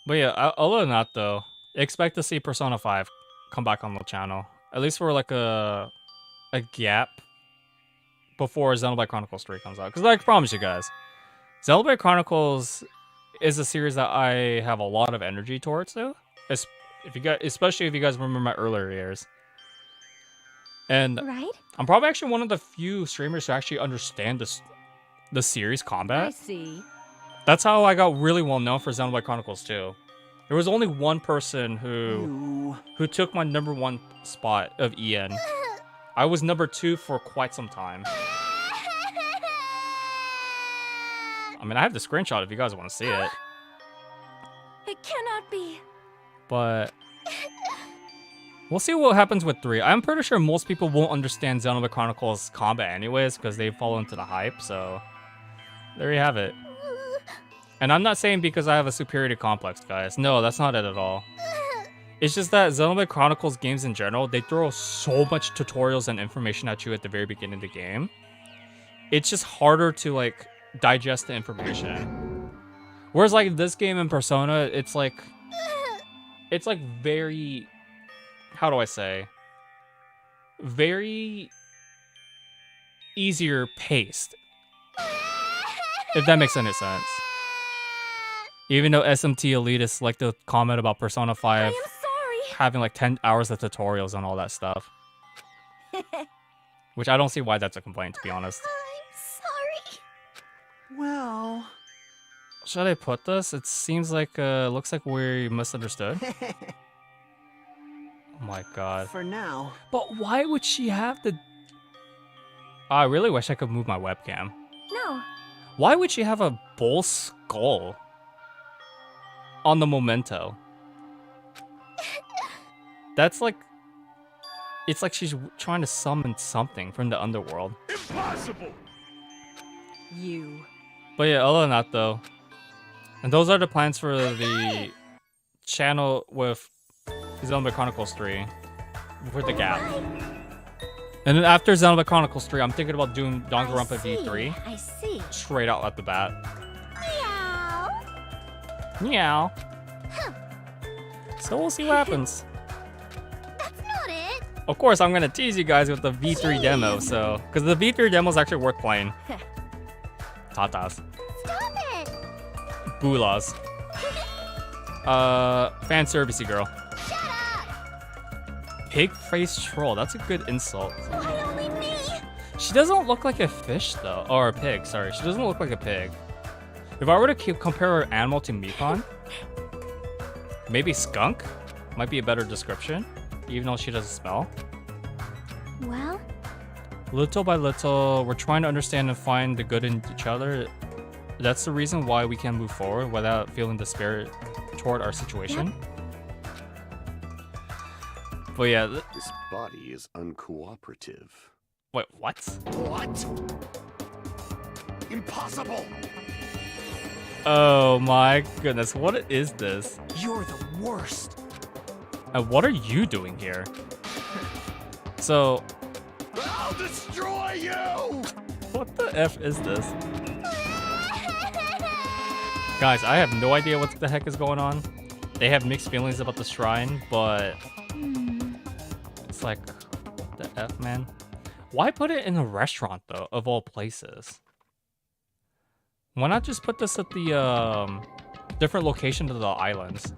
But yeah, other than that though, expect to see Persona 5 come back on the channel. At least for like a gap before Xenoblade Chronicles 3 comes out. Because I promise you guys, Xenoblade Chronicles is a series that I have a lot of energy towards though. Especially if you guys remember my earlier years. And Right? I'm probably actually one of the few streamers who actually understand the series combat. I see. That's how I got really well known for Xenoblade Chronicles 2. There was only one person who took my #1 spot of EN. I was #2 for quite some time. I mean, I have the screenshot if you guys want to see it. It cannot be. But we'll see what happens with 3. I'm pretty sure most people won't understand Xenoblade Chronicles combat anyways because they fall into the hype, so there you have it. And I'm not saying because I have a superiority complex, guys. No, that's not it at all. It's just that Xenoblade Chronicles games in general, they throw so much tutorials and information at you at the very beginning of the game. It's just harder to, like, digest the information. Whereas, like, this game in Persona, it's like very, how do I say? Very easier paced. If that makes any sense. Even though SMT elitists like to comment about Persona 5 I am sorry. having like 10 hours of tutorials and all that stuff. Which I don't see why that's a complaint, to be honest. I'm sorry. Well, Should I put this? It seems like, looks like we misunderstood. Oh my god. for now. But why would she have the... I really wish I could move my webcam. No. Why would she have a bull skull on the memento? That's like... It's like she's trying to summon something from the underworld. Impossible! You. But yeah, other than that though, and those are the plans for the channel with Xenoblade Chronicles 3 for the gap. And then after Xenoblade Chronicles 3, I'm thinking about doing Danganronpa V3 I see. straight out at the bat. Meow. Meow. So we'll see what happens. That's not it. Of course, I'm gonna tease you guys with the V3 demo, so because the V3 demo is actually worth playing. Tatas. Stop it. Boolas. Fan servicey girl. Shut up. Pig face troll. That's a good insult. Why only me? She doesn't look like a fish though, or a pig. Sorry, she doesn't look like a pig. If I were to compare her animal to Mikon, maybe skunk might be a better description, even though she doesn't smell. Well, Little by little, we're trying to understand and find the good in each other. That's the reason why we can move forward without feeling despair toward our situation. But yeah, This body is uncooperative. wait, what? What? Impossible! Oh my goodness, what is this? You're the worst. And what are you doing here? So, I'll destroy you! what the F is this? Guys, I have no idea what the heck is going on. They have mixed feelings about the shrine, but it's like, what the F, man? Why put it in a restaurant, though, of all places? Why not just put this at the different location of the islands?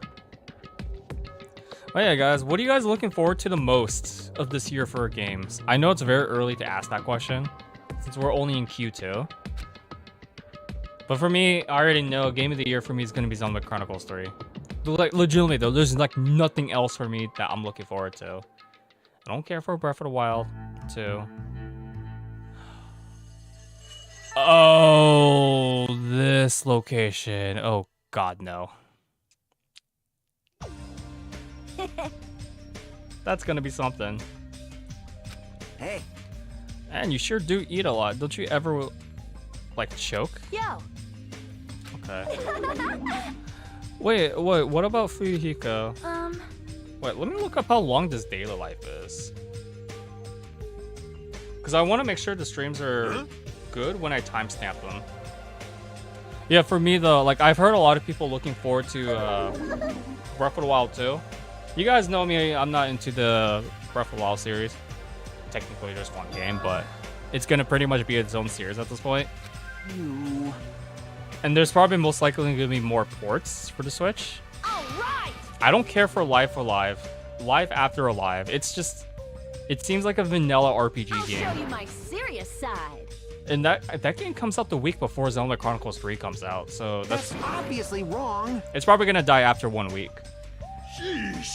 But yeah, guys, what are you guys looking forward to the most of this year for games? I know it's very early to ask that question, since we're only in Q2. But for me, I already know Game of the Year for me is going to be Xenoblade Chronicles 3. Like, legitimately though, there's like nothing else for me that I'm looking forward to. I don't care for Breath of the Wild 2. Oh, this location. Oh god, no. That's gonna be something. Hey. And you sure do eat a lot. Don't you ever, like, choke? Yo. Okay. Wait, what about Fuyuhiko? Wait, let me look up how long this daily life is. Because I want to make sure the streams are good when I timestamp them. Yeah, for me though, like, I've heard a lot of people looking forward to Breath of the Wild 2. You guys know me, I'm not into the Breath of the Wild series. Technically just one game, but it's gonna pretty much be its own series at this point. You... And there's probably most likely gonna be more ports for the Switch. All right. I don't care for Life Alive, Life After Alive. It's just, it seems like a vanilla RPG I'll game. show you my serious side. And that game comes out the week before Zelda Chronicles 3 comes out, so That's obviously wrong. it's probably gonna die after 1 week. Sheesh.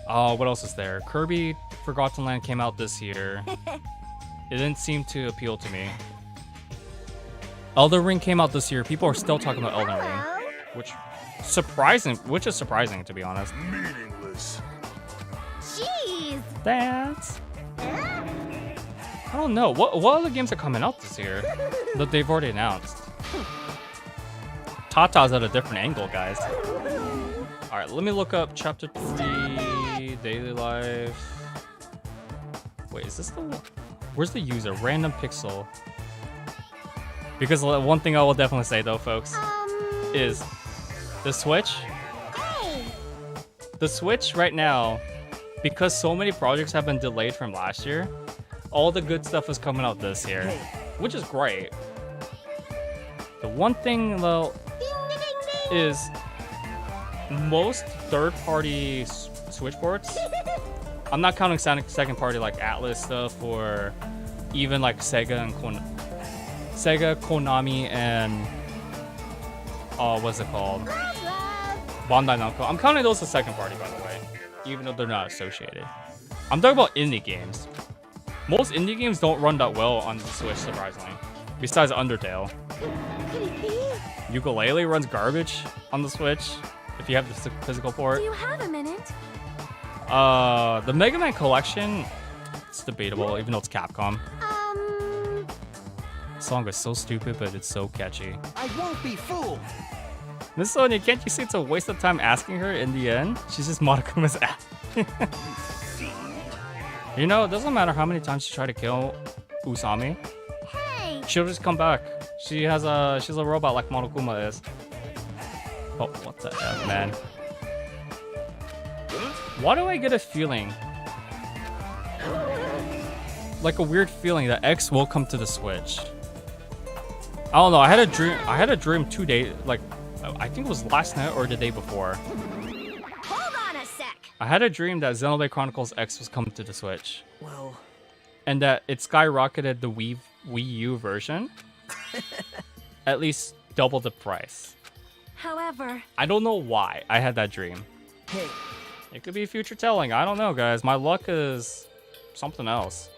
What else is there? Kirby Forgotten Land came out this year. It didn't seem to appeal to me. Elden Ring came out this year. People are still talking about Elden Ring, which is surprising to be honest. Meaningless. Jeez. Dance. I don't know. What other games are coming out this year that they've already announced? Tata's at a different angle, guys. All right, let me look up Chapter 3, Daily Life. Wait, is this the one? Where's the user? Random Pixel. Because one thing I will definitely say though, folks, is the Switch. The Switch right now, because so many projects have been delayed from last year, all the good stuff is coming out this year, which is great. The one thing though is most third-party Switch ports, I'm not counting second-party like Atlas stuff or even like Sega, Konami, and what's it called? Bandai Namco. I'm counting those as second party, by the way, even though they're not associated. I'm talking about indie games. Most indie games don't run that well on the Switch, surprisingly. Besides Undertale. Ukulele runs garbage on the Switch if you have the physical port. Do you have a minute? The Mega Man Collection, it's debatable, even though it's Capcom. The song is so stupid, but it's so catchy. I won't be fooled. Miss Sonia, can't you see it's a waste of time asking her in the end? She's just Monokuma's ass. You know, it doesn't matter how many times you try to kill Usami. Hey. She'll just come back. She's a robot like Monokuma is. Oh, what the F, man. Why do I get a feeling? Like a weird feeling that X will come to the Switch. I don't know, I had a dream 2 days, like, I think it was last night or the day before. Hold on a sec. I had a dream that Xenoblade Chronicles X was coming to the Switch. Well, And that it skyrocketed the Wii U version. At least double the price. However, I don't know why I had that dream. hey. It could be future telling. I don't know, guys. My luck is something else.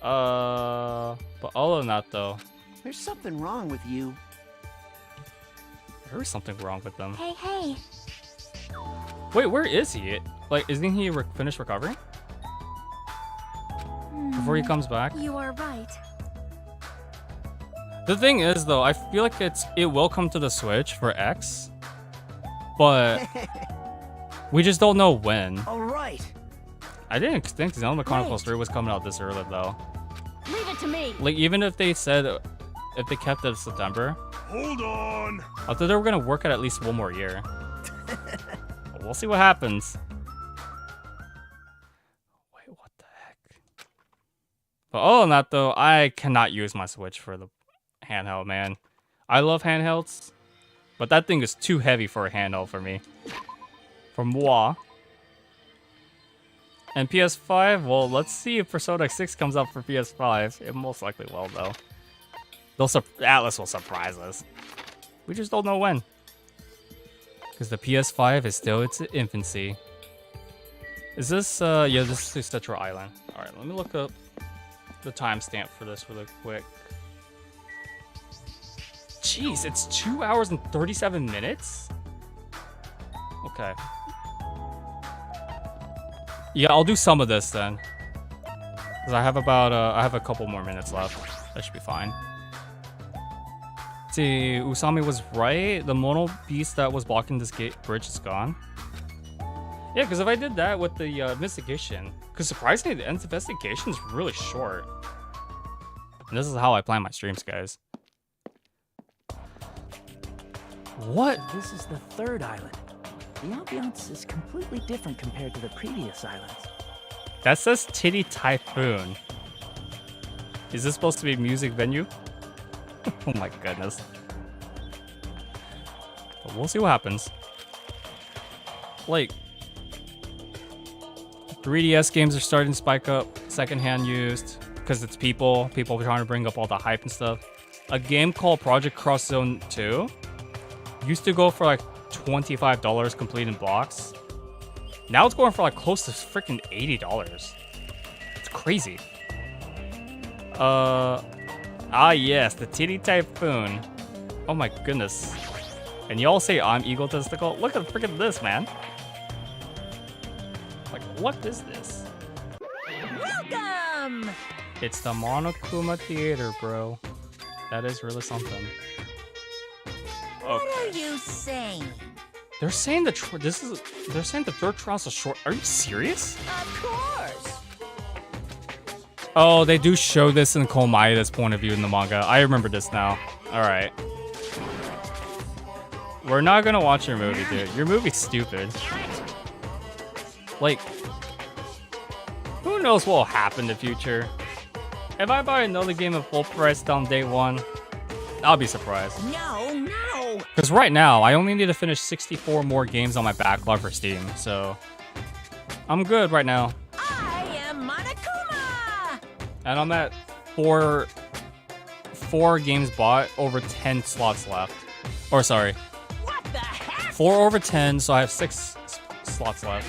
But other than that, though, There's something wrong with you. there is something wrong with them. Hey. Wait, where is he? Like, isn't he finished recovering? Before he comes back? you are right. The thing is, though, I feel like it will come to the Switch for X, but we just don't know when. All right. I didn't think Xenoblade Chronicles 3 was coming out this early, though. Leave it to me. Like, even if they said, if they kept it in September, Hold on. I thought they were gonna work at least one more year. We'll see what happens. Wait, what the heck? But other than that, though, I cannot use my Switch for the handheld, man. I love handhelds, but that thing is too heavy for a handheld for me. For moi. And PS5, well, let's see if Persona 6 comes out for PS5. It most likely will, though. Atlas will surprise us. We just don't know when. Because the PS5 is still its infancy. Is this, yeah, this is Cetro Island. Alright, let me look up the timestamp for this really quick. Jeez, it's 2 hours and 37 minutes? Okay. Yeah, I'll do some of this then. Because I have about, I have a couple more minutes left. That should be fine. See, Usami was right. The mono beast that was blocking this bridge is gone. Yeah, because if I did that with the investigation, because surprisingly, the investigation is really short. And this is how I plan my streams, guys. What? This is the third island. The ambiance is completely different compared to the previous islands. That says Titty Typhoon. Is this supposed to be a music venue? Oh my goodness. But we'll see what happens. Like, 3DS games are starting to spike up, secondhand used, because it's people are trying to bring up all the hype and stuff. A game called Project Cross Zone 2 used to go for like $25 complete in box. Now it's going for like close to freaking $80. It's crazy. Ah yes, the Titty Typhoon. Oh my goodness. And y'all say I'm egotistical? Look at freaking this, man. Like, what is this? Welcome! It's the Monokuma Theater, bro. That is really something. What are you saying? They're saying they're saying the third trial's a short. Are you serious? Of course! Oh, they do show this in Komaida's point of view in the manga. I remember this now. Alright. We're not gonna watch your movie, dude. Your movie's stupid. Like, who knows what will happen in the future? If I buy another game at full price on day one, I'll be surprised. No, no! Because right now, I only need to finish 64 more games on my backlog for Steam, so I'm good right now. I am Monokuma! And I'm at four games bought, over 10 slots left. Or sorry, What the heck? 4 over 10, so I have 6 slots left.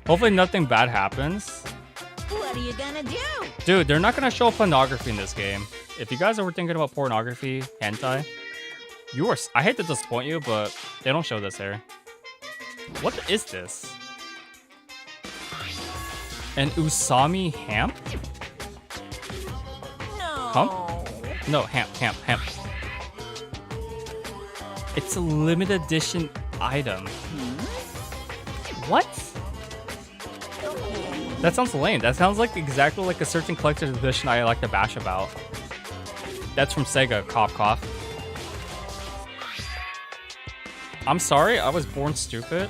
Hopefully nothing bad happens. What are you gonna do? Dude, they're not gonna show pornography in this game. If you guys are thinking about pornography, hentai, I hate to disappoint you, but they don't show this here. What is this? An Usami hamp? No. Hump? No, hamp. It's a limited edition item. What? That sounds lame. That sounds like exactly like a certain collector's edition I like to bash about. That's from Sega, cough cough. I'm sorry, I was born stupid.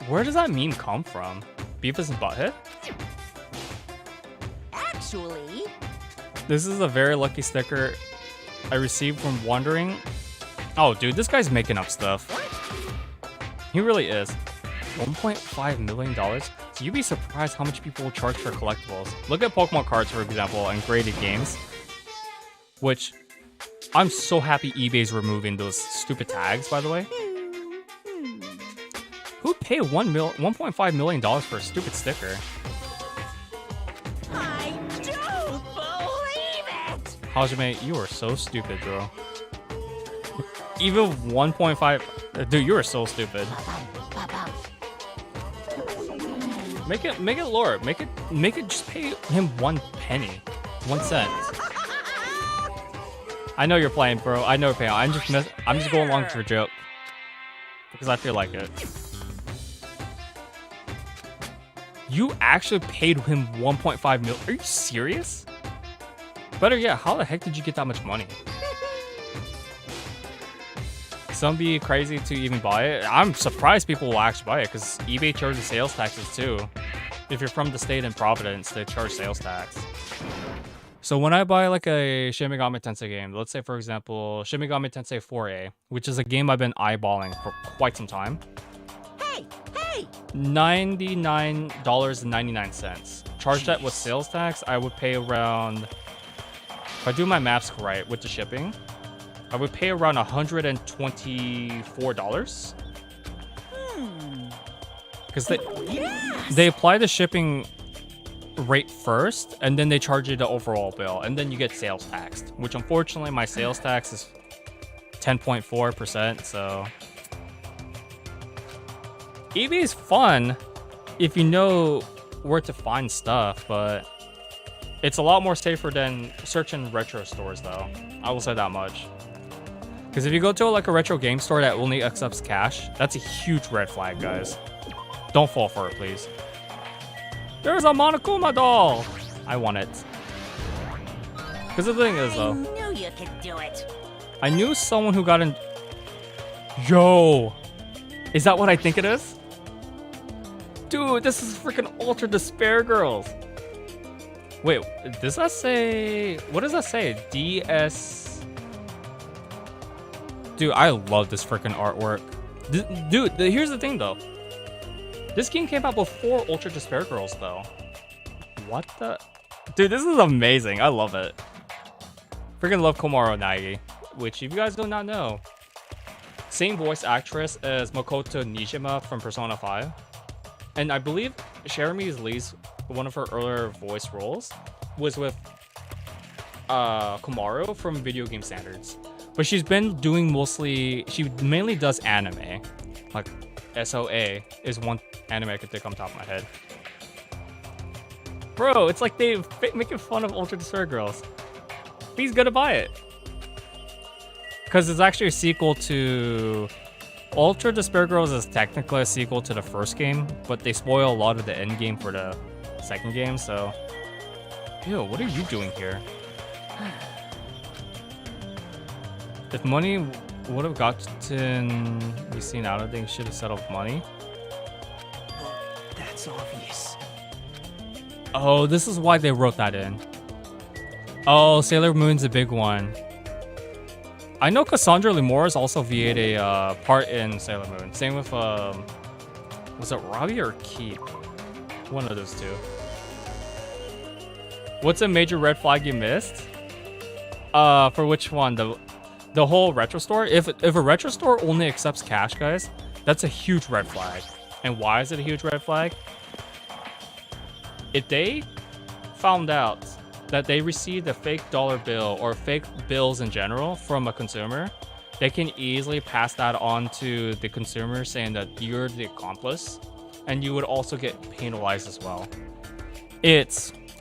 Where does that meme come from? Beavis and Butthead? Actually... This is a very lucky sticker I received from Wondering. Oh, dude, this guy's making up stuff. He really is. $1.5 million? So you'd be surprised how much people will charge for collectibles. Look at Pokemon cards, for example, and graded games. Which, I'm so happy eBay's removing those stupid tags, by the way. Who'd pay $1.5 million for a stupid sticker? I don't believe it! Hajime, you are so stupid, bro. Even 1.5... Dude, you are so stupid. Make it lower. Make it just pay him 1 penny. 1 cent. I know you're playing, bro. I know you're playing. I'm just going along for a joke. Because I feel like it. You actually paid him 1.5 mil. Are you serious? Better yet, how the heck did you get that much money? Some be crazy to even buy it. I'm surprised people will actually buy it because eBay charges sales taxes too. If you're from the state in Providence, they charge sales tax. So when I buy like a Shin Megami Tensei game, let's say for example, Shin Megami Tensei 4A, which is a game I've been eyeballing for quite some time. Hey! $99.99. Charge that with sales tax, I would pay around, if I do my maths right with the shipping, I would pay around $124. Because they apply the shipping rate first, and then they charge you the overall bill, and then you get sales taxed. Which unfortunately, my sales tax is 10.4%. So eBay is fun if you know where to find stuff, but it's a lot more safer than searching retro stores, though. I will say that much. Because if you go to like a retro game store that only accepts cash, that's a huge red flag, guys. Don't fall for it, please. There's a Monokuma doll! I want it. Because the thing is, though, I knew you could do it. I knew someone who got in... Yo! Is that what I think it is? Dude, this is freaking Ultra Despair Girls. Wait, does that say... What does that say? DS... Dude, I love this freaking artwork. Dude, here's the thing, though. This game came out before Ultra Despair Girls, though. What the... Dude, this is amazing. I love it. Freaking love Komaro Naegi. Which, if you guys do not know, same voice actress as Makoto Nijima from Persona 5. And I believe Cherami Lee's one of her earlier voice roles was with Komaro from Video Game Standards. But she's been doing mostly... She mainly does anime. Like, SOA is one anime I could think on top of my head. Bro, it's like they making fun of Ultra Despair Girls. He's gonna buy it. Because it's actually a sequel to... Ultra Despair Girls is technically a sequel to the first game, but they spoil a lot of the end game for the second game, so... Ew, what are you doing here? If money would have gotten me seen out of things, should have settled money. That's obvious. Oh, this is why they wrote that in. Oh, Sailor Moon's a big one. I know Cassandra Limores also VA'd a part in Sailor Moon. Same with, was it Robbie or Keith? One of those two. What's a major red flag you missed? For which one? The whole retro store? If a retro store only accepts cash, guys, that's a huge red flag. And why is it a huge red flag? If they found out that they received a fake dollar bill or fake bills in general from a consumer, they can easily pass that on to the consumer saying that you're the accomplice, and you would also get penalized as well.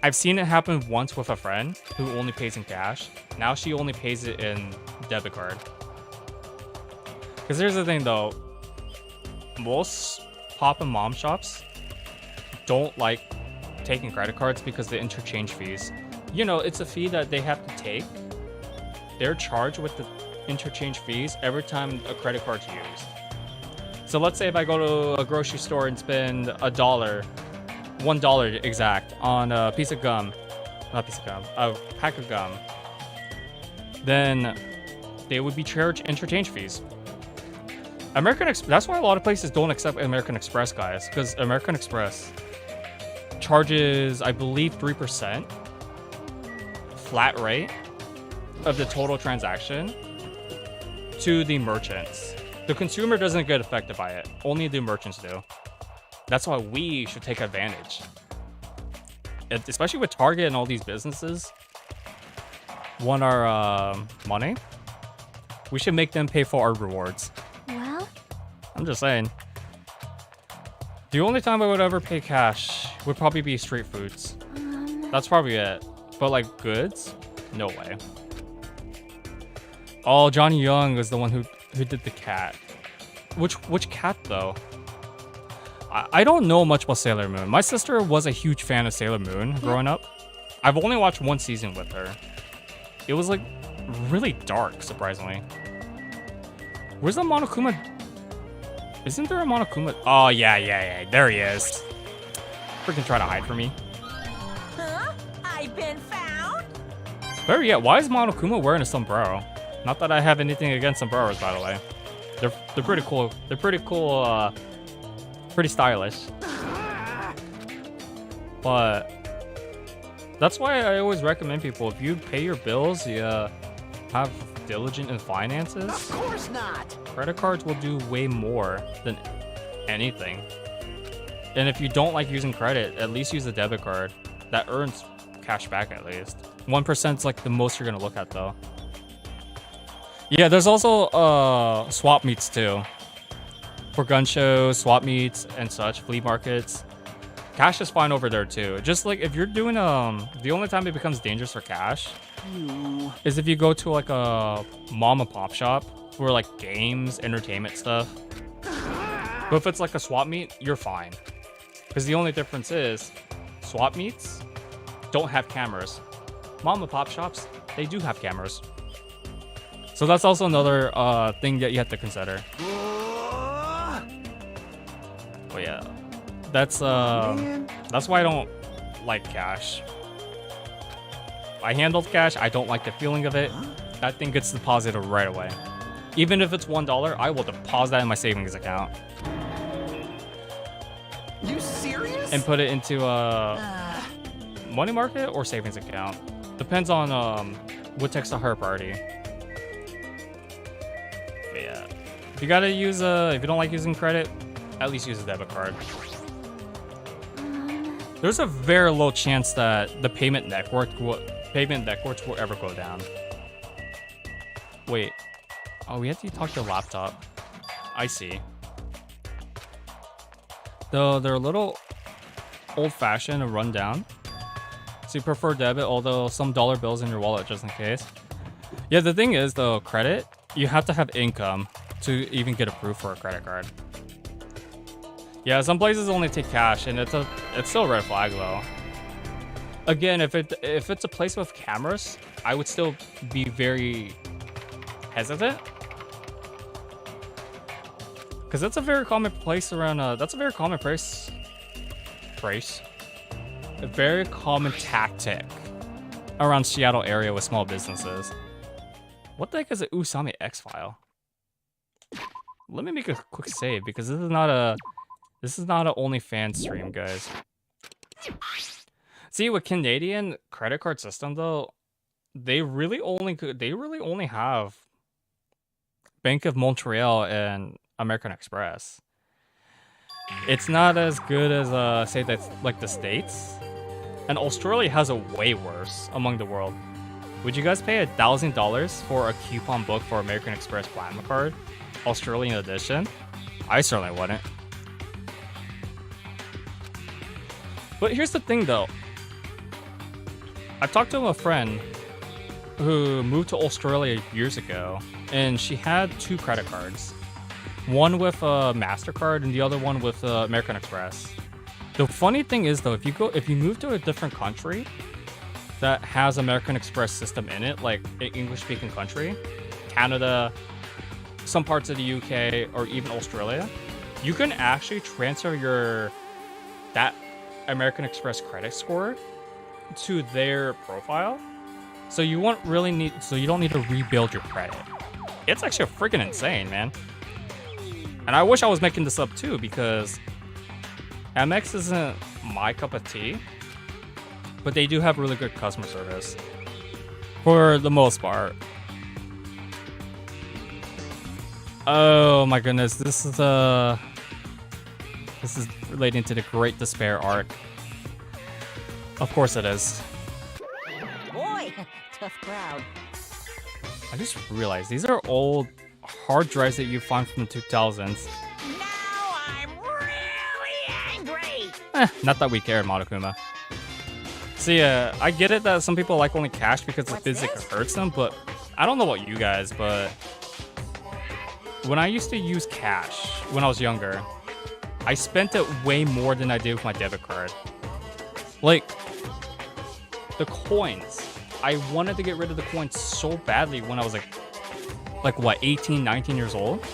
I've seen it happen once with a friend who only pays in cash. Now she only pays it in debit card. Because here's the thing though, most pop and mom shops don't like taking credit cards because the interchange fees. You know, it's a fee that they have to take. They're charged with the interchange fees every time a credit card's used. So let's say if I go to a grocery store and spend $1 exact on a piece of gum, not piece of gum, a pack of gum, then they would be charged interchange fees. That's why a lot of places don't accept American Express, guys, because American Express charges, I believe, 3% flat rate of the total transaction to the merchants. The consumer doesn't get affected by it. Only the merchants do. That's why we should take advantage. Especially with Target and all these businesses want our money. We should make them pay for our rewards. Well, I'm just saying. The only time I would ever pay cash would probably be street foods. That's probably it. But like goods? No way. Oh, Johnny Young is the one who did the cat. Which cat though? I don't know much about Sailor Moon. My sister was a huge fan of Sailor Moon growing up. I've only watched one season with her. It was like really dark, surprisingly. Where's the Monokuma? Isn't there a Monokuma? Oh yeah. There he is. Freaking try to hide from me. Huh? I've been found? Better yet, why is Monokuma wearing a sombrero? Not that I have anything against sombreros, by the way. They're pretty cool. They're pretty cool. Pretty stylish. But that's why I always recommend people, if you pay your bills, you have diligent in finances. Of course not. Credit cards will do way more than anything. And if you don't like using credit, at least use a debit card. That earns cash back at least. 1% is like the most you're gonna look at though. Yeah, there's also swap meets too. For gun shows, swap meets and such, flea markets. Cash is fine over there too. Just like if you're doing the only time it becomes dangerous for cash is if you go to like a mom and pop shop for like games, entertainment stuff. But if it's like a swap meet, you're fine. Because the only difference is swap meets don't have cameras. Mom and pop shops, they do have cameras. So that's also another thing that you have to consider. But yeah, that's why I don't like cash. I handled cash. I don't like the feeling of it. That thing gets deposited right away. Even if it's $1, I will deposit that in my savings account. You serious? And put it into a money market or savings account. Depends on what takes the higher priority. But yeah, if you gotta use if you don't like using credit, at least use a debit card. There's a very low chance that the payment networks will ever go down. Wait. Oh, we have to talk to the laptop. I see. Though they're a little old-fashioned and run down. So you prefer debit, although some dollar bills in your wallet just in case. Yeah, the thing is though, credit, you have to have income to even get approved for a credit card. Yeah, some places only take cash, and it's still a red flag though. Again, if it's a place with cameras, I would still be very hesitant, because that's a very common place around. That's a very common price. A very common tactic around Seattle area with small businesses. What the heck is an Usami X file? Let me make a quick save because this is not a OnlyFans stream, guys. See, with Canadian credit card system though, they really only have Bank of Montreal and American Express. It's not as good as say that's like the States, and Australia has it way worse among the world. Would you guys pay $1,000 for a coupon book for American Express Platinum card, Australian edition? I certainly wouldn't. But here's the thing though. I've talked to a friend who moved to Australia years ago, and she had 2 credit cards. One with a MasterCard and the other one with American Express. The funny thing is though, if you move to a different country that has American Express system in it, like an English-speaking country, Canada, some parts of the UK, or even Australia, you can actually transfer that American Express credit score to their profile, so you don't need to rebuild your credit. It's actually freaking insane, man. And I wish I was making this up too, because MX isn't my cup of tea, but they do have really good customer service for the most part. Oh my goodness, this is relating to the Great Despair arc. Of course it is. Boy, tough crowd. I just realized these are old hard drives that you find from the 2000s. Now I'm really angry. Not that we care, Monokuma. See, I get it that some people like only cash because the physics hurts them, but I don't know about you guys, but when I used to use cash when I was younger, I spent it way more than I did with my debit card. Like, the coins. I wanted to get rid of the coins so badly when I was like what, 18, 19 years old?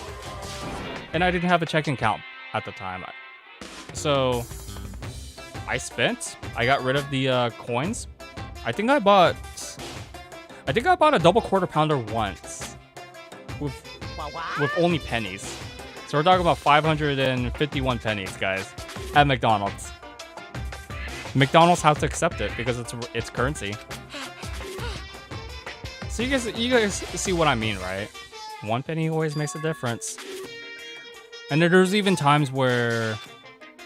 And I didn't have a checking account at the time. So I got rid of the coins. I think I bought a double quarter pounder once with only pennies. So we're talking about 551 pennies, guys, at McDonald's. McDonald's has to accept it because it's currency. So you guys see what I mean, right? 1 penny always makes a difference. And then there's even times where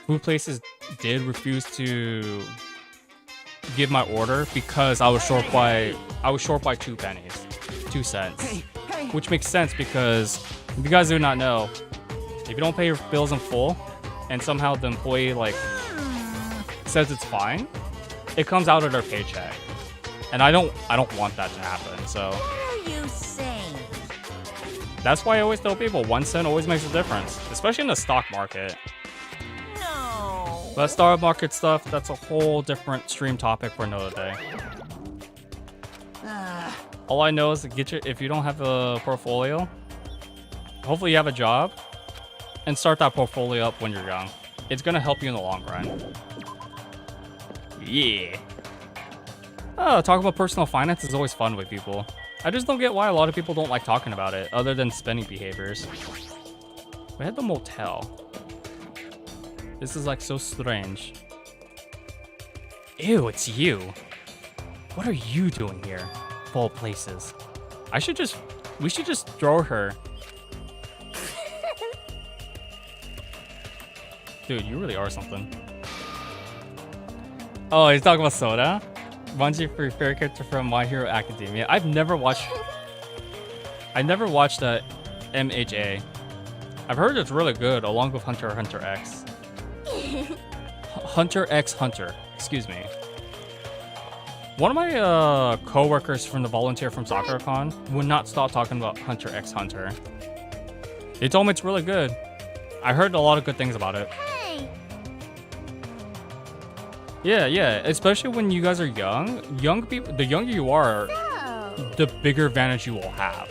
food places did refuse to give my order because I was short by 2 pennies, 2 cents. Hey, hey! Which makes sense because if you guys do not know, if you don't pay your bills in full and somehow the employee like says it's fine, it comes out of their paycheck. And I don't want that to happen. So What are you saying? that's why I always tell people 1 cent always makes a difference, especially in the stock market. No. But stock market stuff, that's a whole different stream topic for another day. All I know is to get if you don't have a portfolio, hopefully you have a job, and start that portfolio up when you're young. It's gonna help you in the long run. Yeah. Talking about personal finance is always fun with people. I just don't get why a lot of people don't like talking about it, other than spending behaviors. We had the motel. This is like so strange. Ew, it's you. What are you doing here? Of all places. We should just throw her. Dude, you really are something. Oh, he's talking about Soda? Bungie for your favorite character from My Hero Academia. I've never watched MHA. I've heard it's really good, along with Hunter X. Hunter x Hunter, excuse me. One of my co-workers from the volunteer from SoccerCon would not stop talking about Hunter x Hunter. They told me it's really good. I heard a lot of good things about it. Hey! Yeah, especially when you guys are young. Young people, the younger you are, the bigger advantage you will have.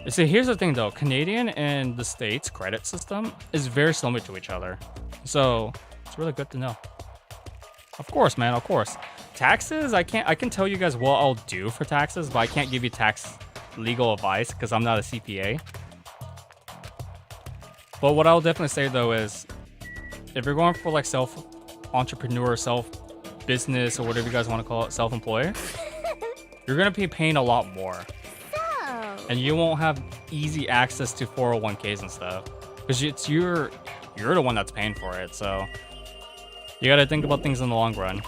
See, here's the thing though, Canadian and the States credit system is very similar to each other. So, it's really good to know. Of course, man, of course. Taxes, I can tell you guys what I'll do for taxes, but I can't give you tax legal advice because I'm not a CPA. But what I'll definitely say though is, if you're going for like self-entrepreneur, self-business, or whatever you guys want to call it, self-employer, you're gonna be paying a lot more. And you won't have easy access to 401ks and stuff. Because it's you're the one that's paying for it, so you gotta think about things in the long run.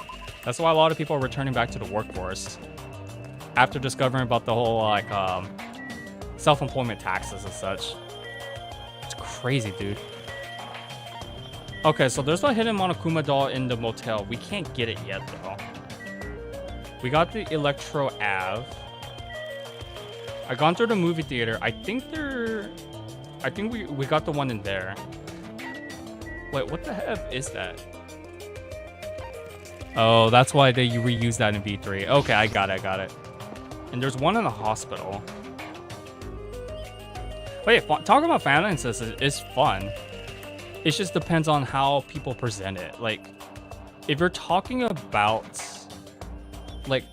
That's why a lot of people are returning back to the workforce after discovering about the whole like self-employment taxes and such. It's crazy, dude. Okay, so there's a hidden Monokuma doll in the motel. We can't get it yet though. We got the Electro Ave. I gone through the movie theater. I think we got the one in there. Wait, what the heck is that? Oh, that's why they reused that in V3. Okay, I got it. And there's one in the hospital. Wait, talking about finances is fun. It just depends on how people present it. Like, if you're talking about, like,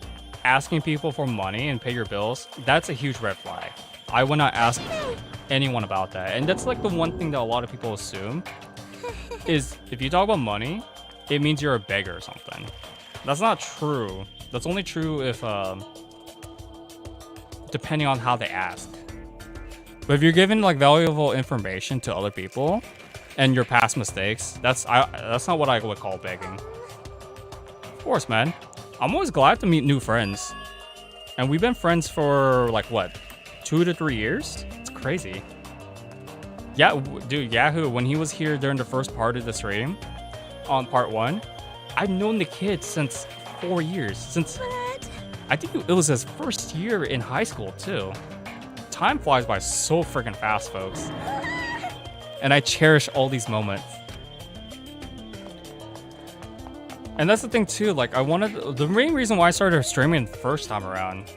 asking people for money and pay your bills, that's a huge red flag. I would not ask anyone about that. And that's like the one thing that a lot of people assume is if you talk about money, it means you're a beggar or something. That's not true. That's only true if depending on how they ask. But if you're giving like valuable information to other people and your past mistakes, that's not what I would call begging. Of course, man. I'm always glad to meet new friends. And we've been friends for like what, 2 to 3 years? It's crazy. Yeah, dude, Yahoo, when he was here during the first part of the stream on part 1, I've known the kid since 4 years. Since I think it was his first year in high school too. Time flies by so freaking fast, folks. And I cherish all these moments. And that's the thing too, like the main reason why I started streaming the first time around,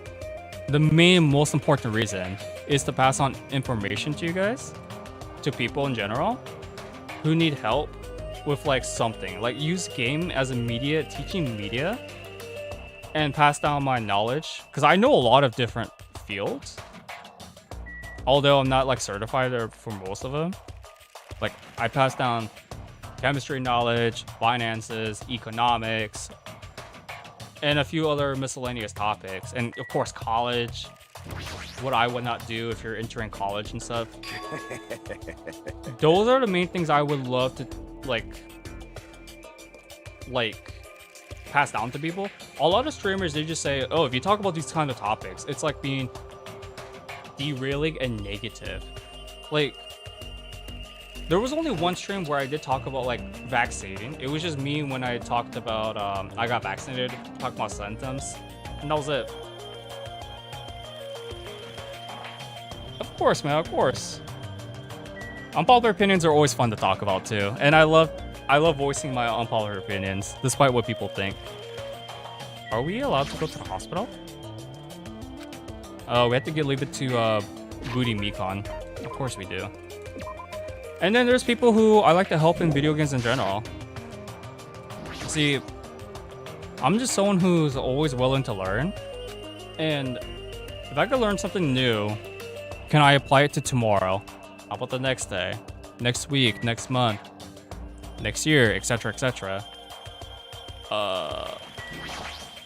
the most important reason is to pass on information to you guys, to people in general, who need help with like something. Like use game as a media, teaching media, and pass down my knowledge. Because I know a lot of different fields, although I'm not like certified there for most of them. Like I pass down chemistry knowledge, finances, economics, and a few other miscellaneous topics. And of course, college. what I would not do if you're entering college and stuff. Those are the main things I would love to like pass down to people. A lot of streamers, they just say, oh, if you talk about these kind of topics, it's like being derailing and negative. Like, there was only one stream where I did talk about like vaccinating. It was just me when I talked about I got vaccinated, talked about symptoms, and that was it. Of course, man, of course. Unpopular opinions are always fun to talk about too, and I love voicing my unpopular opinions, despite what people think. Are we allowed to go to the hospital? Oh, we have to leave it to Booty Mekon. Of course we do. And then there's people who I like to help in video games in general. See, I'm just someone who's always willing to learn. And if I could learn something new, can I apply it to tomorrow? How about the next day? Next week? Next month? Next year? Etc, etc.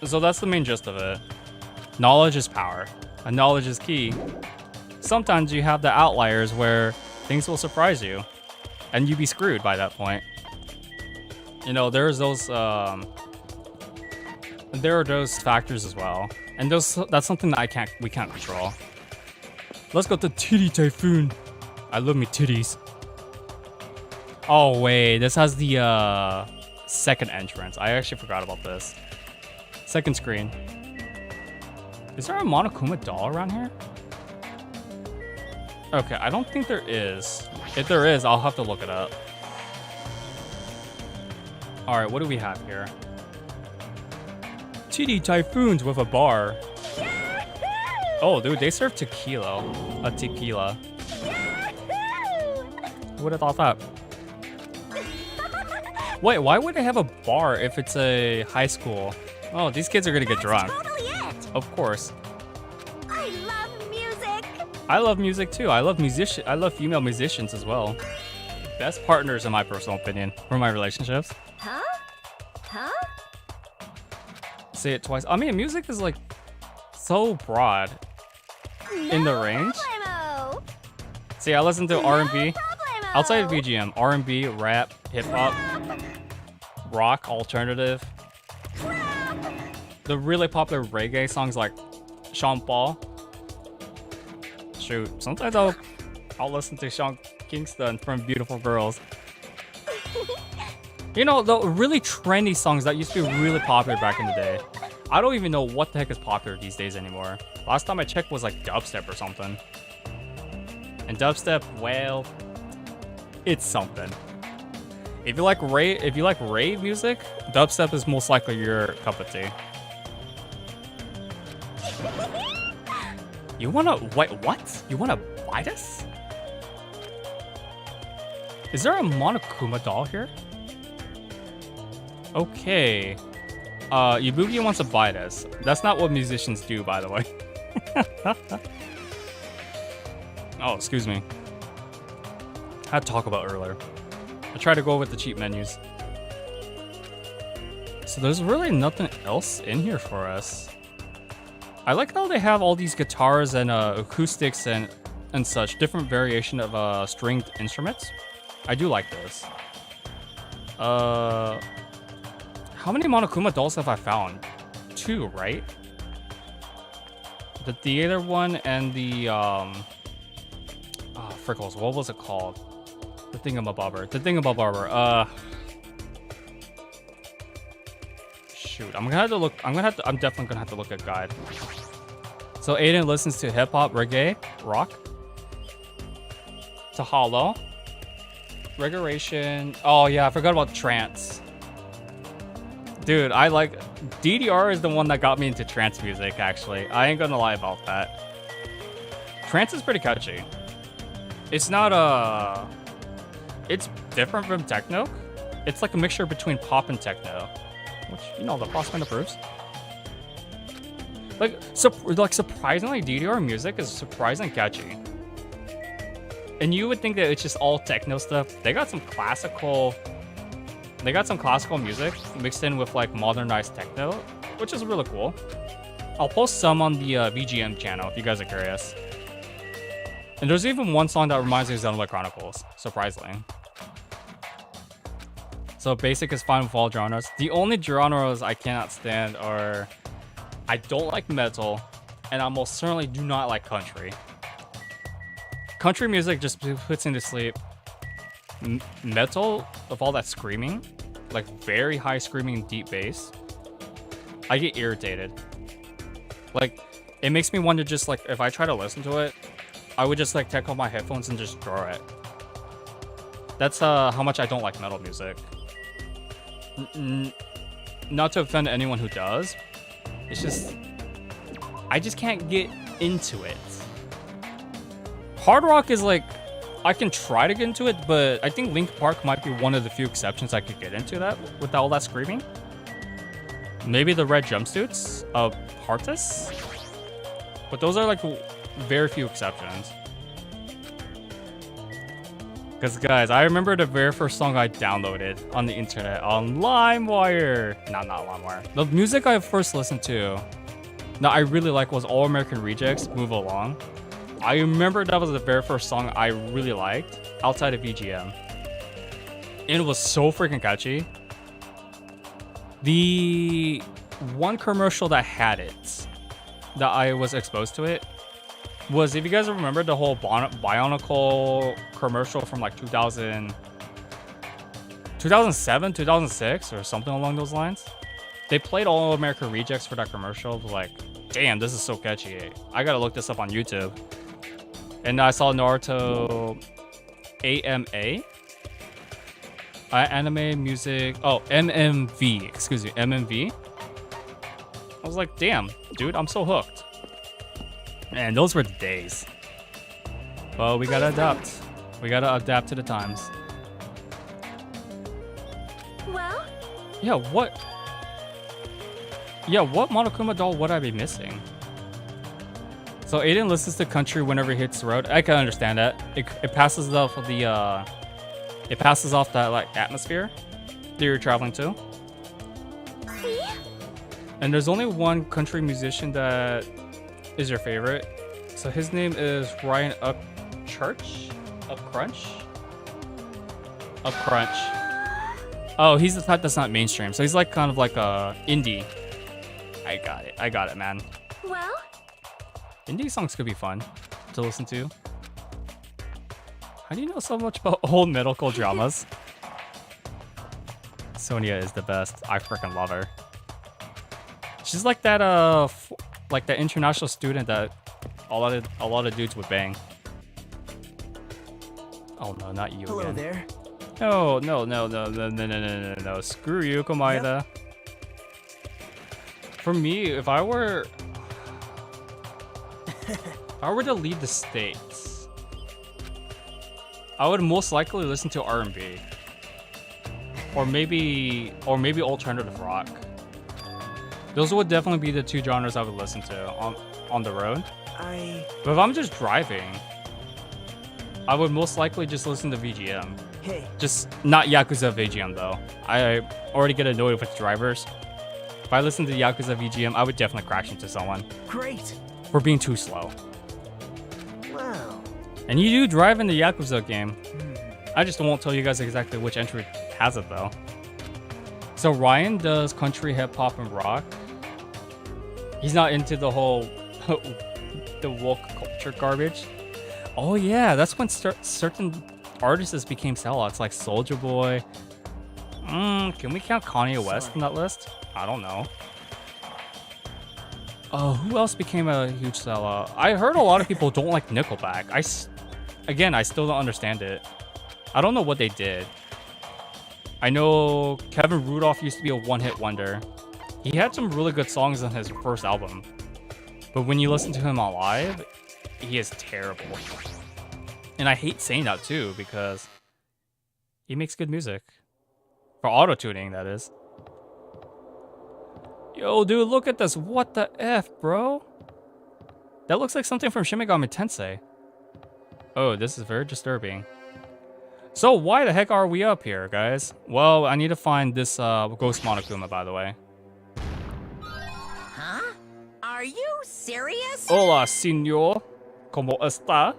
So that's the main gist of it. Knowledge is power. And knowledge is key. Sometimes you have the outliers where things will surprise you, and you be screwed by that point. You know, there's those there are those factors as well, and that's something that we can't control. Let's go to Titty Typhoon. I love me titties. Oh wait, this has the second entrance. I actually forgot about this. Second screen. Is there a Monokuma doll around here? Okay, I don't think there is. If there is, I'll have to look it up. Alright, what do we have here? TD Typhoons with a bar. Oh, dude, they serve tequila. A tequila. Who would have thought that? Wait, why would they have a bar if it's a high school? Oh, these kids are gonna get drunk. Totally it. Of course. I love music. I love music too. I love female musicians as well. Best partners in my personal opinion for my relationships. Huh? Huh? Say it twice. I mean, music is like so broad in the range. Problemo. See, I listen to R&B. Problemo. Outside of BGM, R&B, rap, hip-hop, rock, alternative. The really popular reggae songs like Sean Paul. Shoot, sometimes I'll listen to Sean Kingston from Beautiful Girls. You know, the really trendy songs that used to be really popular back in the day. I don't even know what the heck is popular these days anymore. Last time I checked was like dubstep or something. And dubstep, well, it's something. If you like rave music, dubstep is most likely your cup of tea. You wanna wait? What? You wanna buy this? Is there a Monokuma doll here? Okay. Ibuki wants to buy this. That's not what musicians do, by the way. Oh, excuse me. I had to talk about earlier. I tried to go with the cheap menus. So there's really nothing else in here for us. I like how they have all these guitars and acoustics and such, different variation of stringed instruments. I do like this. How many Monokuma dolls have I found? 2, right? The theater one and the frickles, what was it called? The thingamabobber. The thingamabobber. Shoot, I'm definitely gonna have to look at guide. So Aiden listens to hip hop, reggae, rock. Tahalo. Regulation. Oh yeah, I forgot about trance. Dude, I like DDR is the one that got me into trance music, actually. I ain't gonna lie about that. Trance is pretty catchy. It's not it's different from techno. It's like a mixture between pop and techno. Which, you know, the Frostman approves. Like surprisingly, DDR music is surprisingly catchy. And you would think that it's just all techno stuff. They got some classical music mixed in with like modernized techno, which is really cool. I'll post some on the VGM channel if you guys are curious. And there's even one song that reminds me of Xenoblade Chronicles, surprisingly. So basic is fine with all genres. The only genres I cannot stand are I don't like metal, and I most certainly do not like country. Country music just puts me to sleep. Metal, of all that screaming, like very high screaming deep bass, I get irritated. Like, it makes me want to just like, if I try to listen to it, I would just like take off my headphones and just throw it. That's how much I don't like metal music. Not to offend anyone who does, it's just, I just can't get into it. Hard rock is like, I can try to get into it, but I think Linkin Park might be one of the few exceptions I could get into that with all that screaming. Maybe the Red Jumpsuits of Heartless, but those are like very few exceptions. Because guys, I remember the very first song I downloaded on the internet on LimeWire. Not LimeWire. The music I first listened to that I really like was All American Rejects, Move Along. I remember that was the very first song I really liked outside of VGM. And it was so freaking catchy. The one commercial that had it, that I was exposed to it, was, if you guys remember the whole Bionicle commercial from like 2007, 2006, or something along those lines. They played All American Rejects for that commercial. I was like, damn, this is so catchy. I gotta look this up on YouTube. And I saw Naruto AMA. Anime music. Oh, MMV. Excuse me, MMV. I was like, damn, dude, I'm so hooked. Man, those were the days. Well, we gotta adapt. We gotta adapt to the times. Well? Yeah, what? Yeah, what Monokuma doll would I be missing? So Aiden listens to country whenever he hits the road. I can understand that. It passes off the it passes off that like atmosphere that you're traveling to. See? And there's only one country musician that is your favorite. So his name is Ryan Upchurch? Upcrunch? Upcrunch. Oh, he's the type that's not mainstream. So he's like kind of like a indie. I got it, man. Well? Indie songs could be fun to listen to. How do you know so much about old medical dramas? Sonia is the best. I freaking love her. She's like that like that international student that a lot of dudes would bang. Oh no, not you Hello again. there. No. Screw you, Komaeda. Yep. For me, if I were to leave the States, I would most likely listen to R&B. Or maybe alternative rock. Those would definitely be the two genres I would listen to on the road. But if I'm just driving, I would most likely just listen to VGM. Hey. Just not Yakuza VGM though. I already get annoyed with drivers. If I listen to Yakuza VGM, I would definitely crash into someone. Great. For being too slow. Wow. And you do drive in the Yakuza game. I just won't tell you guys exactly which entry has it though. So Ryan does country, hip hop, and rock. He's not into the whole the woke culture garbage. Oh yeah, that's when certain artists became sellouts, like Soulja Boy. Can we count Kanye West on that list? I don't know. Who else became a huge sellout? I heard a lot of people don't like Nickelback. I still don't understand it. I don't know what they did. I know Kevin Rudolph used to be a one-hit wonder. He had some really good songs on his first album. But when you listen to him on live, he is terrible. And I hate saying that too, because he makes good music. For auto-tuning, that is. Yo, dude, look at this. What the F, bro? That looks like something from Shin Megami Tensei. Oh, this is very disturbing. So why the heck are we up here, guys? Well, I need to find this Ghost Monokuma, by the way. Huh? Are you serious? Hola, señor. ¿Cómo está?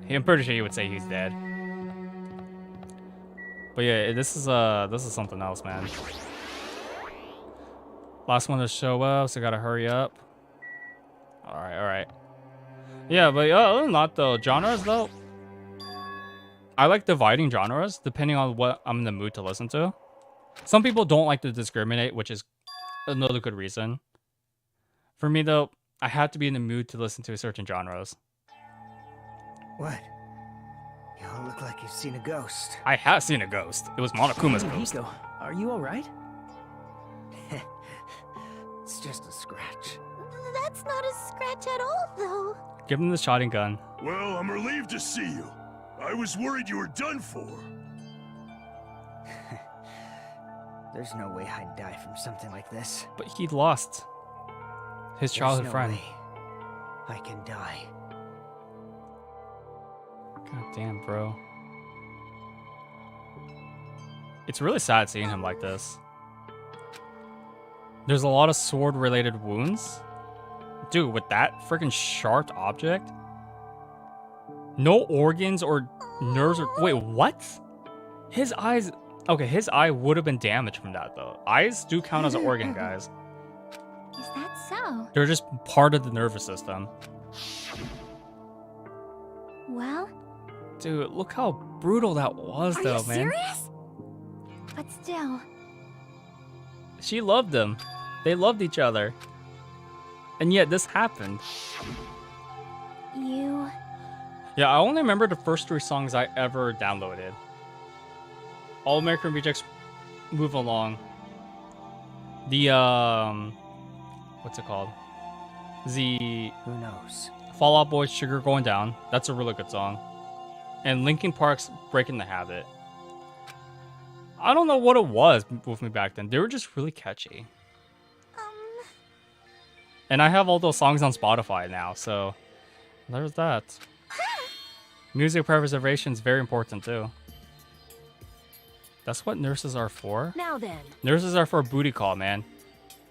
I'm pretty sure he would say he's dead. But yeah, this is something else, man. Last one to show up, so gotta hurry up. Alright. Yeah, but other than that though, genres though, I like dividing genres depending on what I'm in the mood to listen to. Some people don't like to discriminate, which is another good reason. For me though, I have to be in the mood to listen to certain genres. What? You all look like you've seen a ghost. I have seen a ghost. It was Monokuma's ghost. Hiko, are you alright? It's just a scratch. That's not a scratch at all, though. Give him the shotgun. Well, I'm relieved to see you. I was worried you were done for. There's no way I'd die from something like this. But he lost his childhood There's no friend. way I can die. God damn, bro. It's really sad seeing him like this. There's a lot of sword-related wounds. Dude, with that freaking sharp object? No organs or nerves or... Wait, what? His eyes... Okay, his eye would have been damaged from that, though. Eyes do count as an organ, guys. Is that so? They're just part of the nervous system. Well, Dude, look how brutal that was, are though, you man. serious? But still, She loved him. They loved each other. And yet this happened. you... Yeah, I only remember the first 3 songs I ever downloaded. All American Rejects, Move Along. The, what's it called? The Who knows? Fall Out Boy's Sugar Going Down. That's a really good song. And Linkin Park's Breaking the Habit. I don't know what it was with me back then. They were just really catchy. And I have all those songs on Spotify now, so there's that. Music preservation is very important too. That's what nurses are for. Now then. Nurses are for a booty call, man.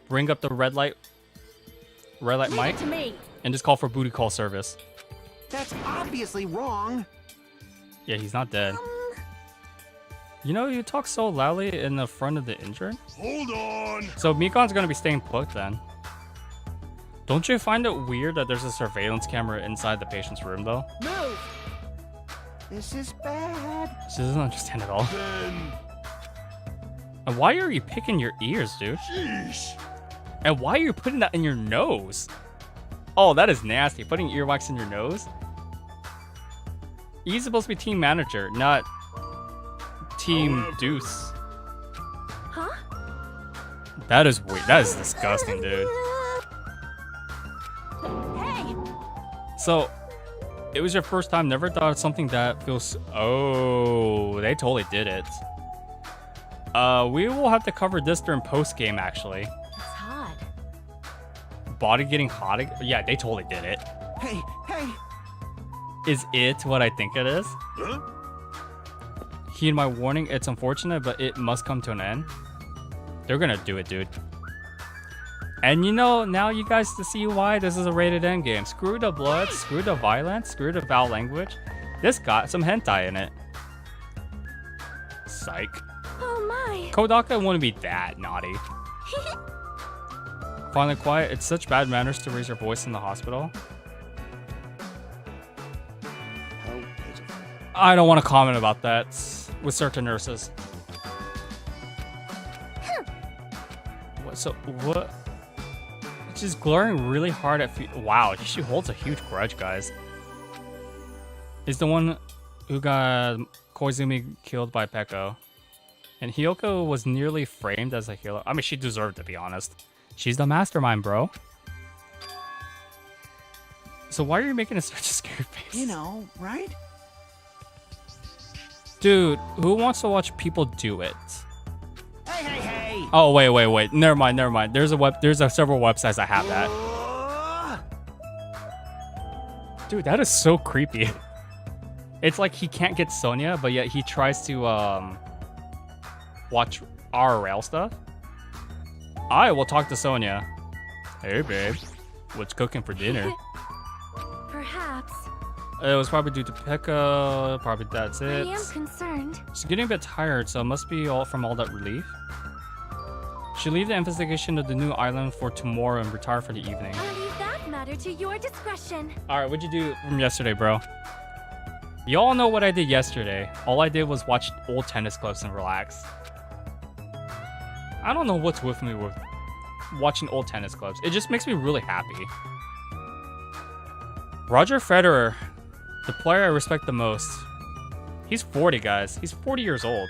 Bring up the red light Leave mic, it to me. and just call for booty call service. That's obviously wrong. Yeah, he's not dead. You know, you talk so loudly in the front of the injured. Hold on. So Mikon's gonna be staying put then. Don't you find it weird that there's a surveillance camera inside the patient's room though? Move. This is bad. She doesn't understand at all. Then, And why are you picking your ears, dude? sheesh. And why are you putting that in your nose? Oh, that is nasty. Putting earwax in your nose? He's supposed to be team manager, not team deuce. Huh? That is weird. That is disgusting, dude. Hey. So, it was your first time. Never thought of something that feels... Oh, they totally did it. We will have to cover this during post-game, actually. It's hot. Body getting hot? Yeah, they totally did it. Hey, hey. Is it what I think it is? Huh? Heed my warning, it's unfortunate, but it must come to an end. They're gonna do it, dude. And you know, now you guys to see why this is a rated M game. Screw the blood, screw the violence, screw the foul language. This got some hentai in it. Psych. Oh my. Kodaka wouldn't be that naughty. Finally quiet, it's such bad manners to raise your voice in the hospital. How pitiful. I don't want to comment about that with certain nurses. What? So what? It's just glaring really hard at. Wow, she holds a huge grudge, guys. Is the one who got Koizumi killed by Peko, and Hiyoko was nearly framed as a healer. I mean, she deserved to be honest. She's the mastermind, bro. So why are you making such a scary face? You know, right? Dude, who wants to watch people do it? Hey, hey, hey! Oh, wait. Never mind. There's several websites that have that. Dude, that is so creepy. It's like he can't get Sonya, but yet he tries to watch RRL stuff. I will talk to Sonya. Hey, babe. What's cooking for dinner? Perhaps. It was probably due to Pekka. Probably that's I it. am concerned. She's getting a bit tired, so it must be all from all that relief. She leave the investigation of the new island for tomorrow and retire for the evening. I'll leave that matter to your discretion. Alright, what'd you do from yesterday, bro? Y'all know what I did yesterday. All I did was watch old tennis clips and relax. I don't know what's with me with watching old tennis clips. It just makes me really happy. Roger Federer, the player I respect the most. He's 40, guys. He's 40 years old.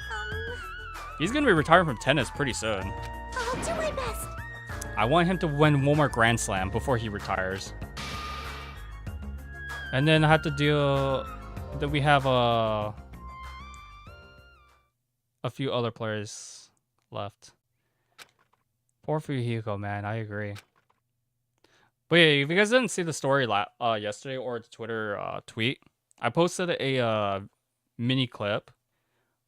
He's gonna be retiring from tennis pretty soon. I'll do my best. I want him to win one more Grand Slam before he retires. And then I have to deal that we have a few other players left. Poor Fuyuhiko, man. I agree. But yeah, if you guys didn't see the story yesterday or the Twitter tweet, I posted a mini clip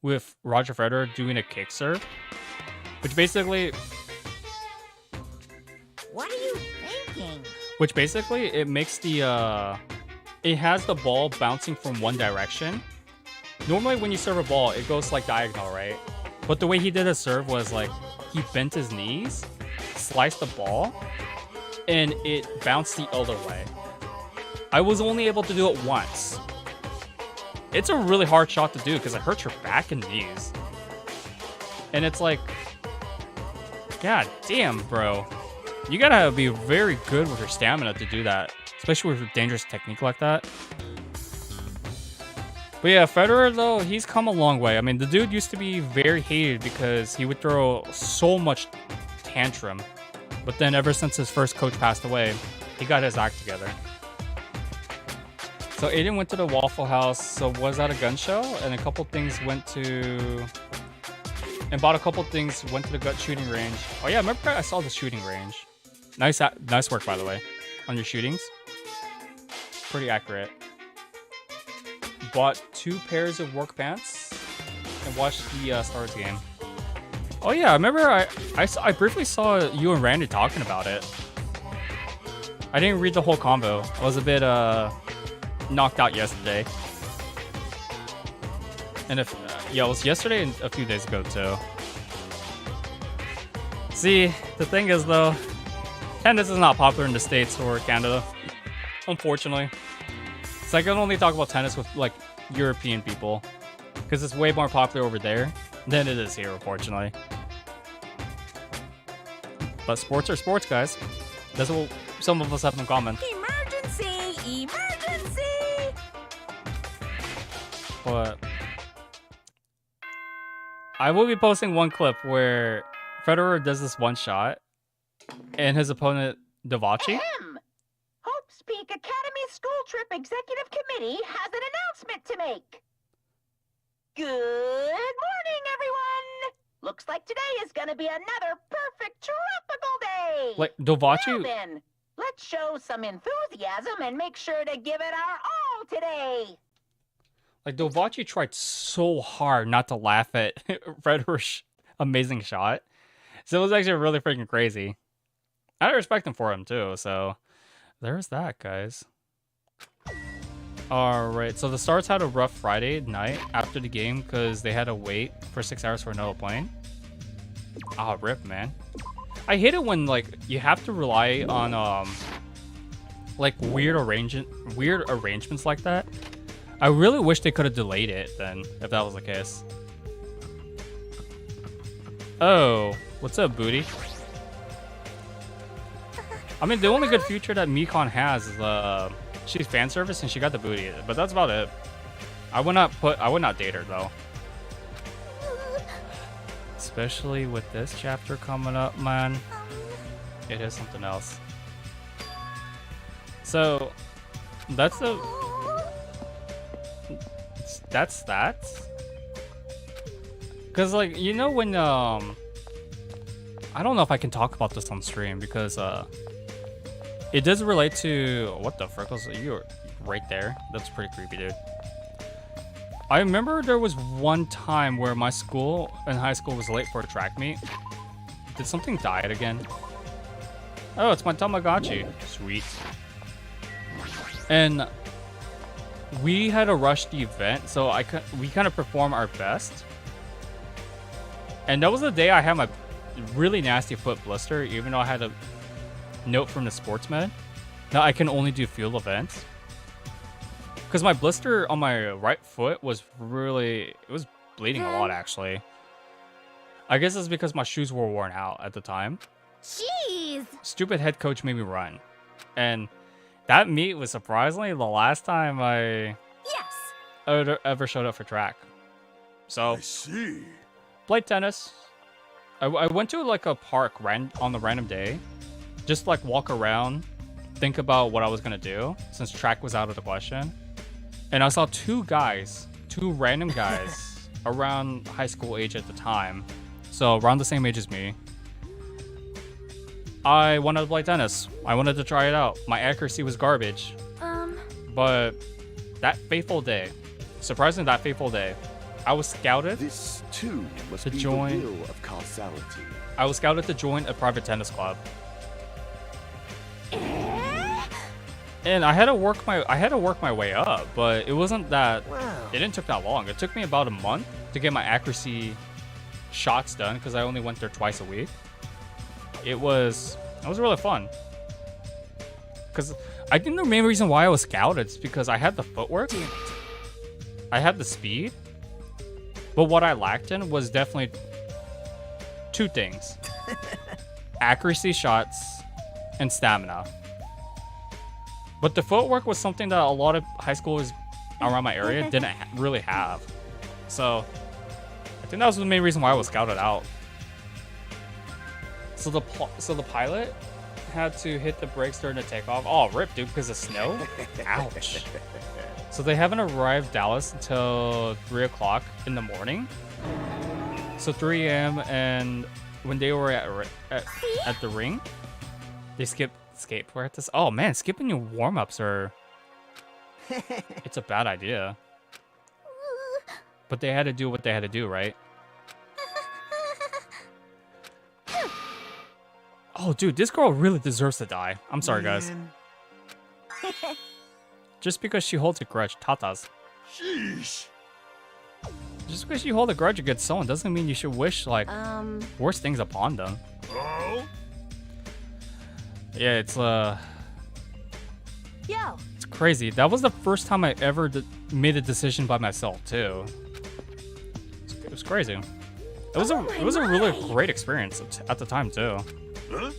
with Roger Federer doing a kick serve, which basically What are you thinking? it makes the it has the ball bouncing from one direction. Normally when you serve a ball, it goes like diagonal, right? But the way he did his serve was like he bent his knees, sliced the ball, and it bounced the other way. I was only able to do it once. It's a really hard shot to do because it hurts your back and knees. And it's like, god damn, bro. You gotta be very good with your stamina to do that, especially with a dangerous technique like that. But yeah, Federer, though, he's come a long way. I mean, the dude used to be very hated because he would throw so much tantrum. But then ever since his first coach passed away, he got his act together. So Aiden went to the Waffle House, so was at a gun show, and a couple things went to... And bought a couple things, went to the gut shooting range. Oh yeah, remember I saw the shooting range. Nice work, by the way, on your shootings. Pretty accurate. Bought 2 pairs of work pants and watched the Stars game. Oh yeah, I remember I briefly saw you and Randy talking about it. I didn't read the whole combo. I was a bit knocked out yesterday. And if yeah, it was yesterday and a few days ago too. See, the thing is though, tennis is not popular in the States or Canada, unfortunately. So I can only talk about tennis with like European people, because it's way more popular over there than it is here, unfortunately. But sports are sports, guys. That's what some of us have in common. Emergency! Emergency! But I will be posting one clip where Federer does this one shot, and his opponent Davachi. Ahem. Hope's Peak Academy School Trip Executive Committee has an announcement to make. Good morning, everyone! Looks like today is gonna be another perfect tropical day! Like, Davachi... Well then, let's show some enthusiasm and make sure to give it our all today! Like, Davachi tried so hard not to laugh at Federer's amazing shot. So it was actually really freaking crazy. I respect him for him, too, so... There's that, guys. Alright, so the Stars had a rough Friday night after the game because they had to wait for 6 hours for another plane. Ah, rip, man. I hate it when, like, you have to rely on, like, weird arrangements like that. I really wish they could have delayed it then, if that was the case. Oh, what's up, booty? I mean, the only good feature that Mikon has is she's fan service and she got the booty, but that's about it. I would not date her though. Especially with this chapter coming up, man. It is something else. So that's that. Cause like, you know, when I don't know if I can talk about this on stream because it does relate to... What the frick was you right there? That's pretty creepy, dude. I remember there was one time where my school in high school was late for a track meet. Did something die again? Oh, it's my Tamagotchi. Sweet. And we had to rush the event, so we kind of perform our best. And that was the day I had my really nasty foot blister, even though I had a note from the sportsman that I can only do field events. Because my blister on my right foot was it was bleeding a lot, actually. I guess it's because my shoes were worn out at the time. Jeez! Stupid head coach made me run. And that meet was surprisingly the last time I ever showed up for track. So, I see. played tennis. I went to like a park on the random day. Just like walk around, think about what I was going to do since track was out of the question. And I saw two random guys around high school age at the time. So around the same age as me. I wanted to play tennis. I wanted to try it out. My accuracy was garbage. But that fateful day, surprisingly that fateful day, I was scouted This too must to be join. the will of causality. I was scouted to join a private tennis club. And I had to work my way up, but it wasn't that. Wow. It didn't take that long. It took me about a month to get my accuracy shots done because I only went there twice a week. It was really fun. Because I think the main reason why I was scouted is because I had the footwork, I had the speed, but what I lacked in was definitely two things: accuracy shots and stamina. But the footwork was something that a lot of high schoolers around my area didn't really have. So I think that was the main reason why I was scouted out. So the pilot had to hit the brakes during the takeoff. Oh, rip, dude, because of snow? Ouch. So they haven't arrived Dallas until 3 o'clock in the morning. So 3 a.m. and when they were at the ring, they skipped skate practice. Oh man, skipping your warm-ups it's a bad idea. But they had to do what they had to do, right? Oh, dude, this girl really deserves to die. I'm sorry, guys. Just because she holds a grudge, tatas. Sheesh. Just because you hold a grudge against someone doesn't mean you should wish, like, worse things upon them. Oh? Yeah, it's Yo! it's crazy. That was the first time I ever made a decision by myself, too. It was crazy. It was a really great experience at the time, too. Huh?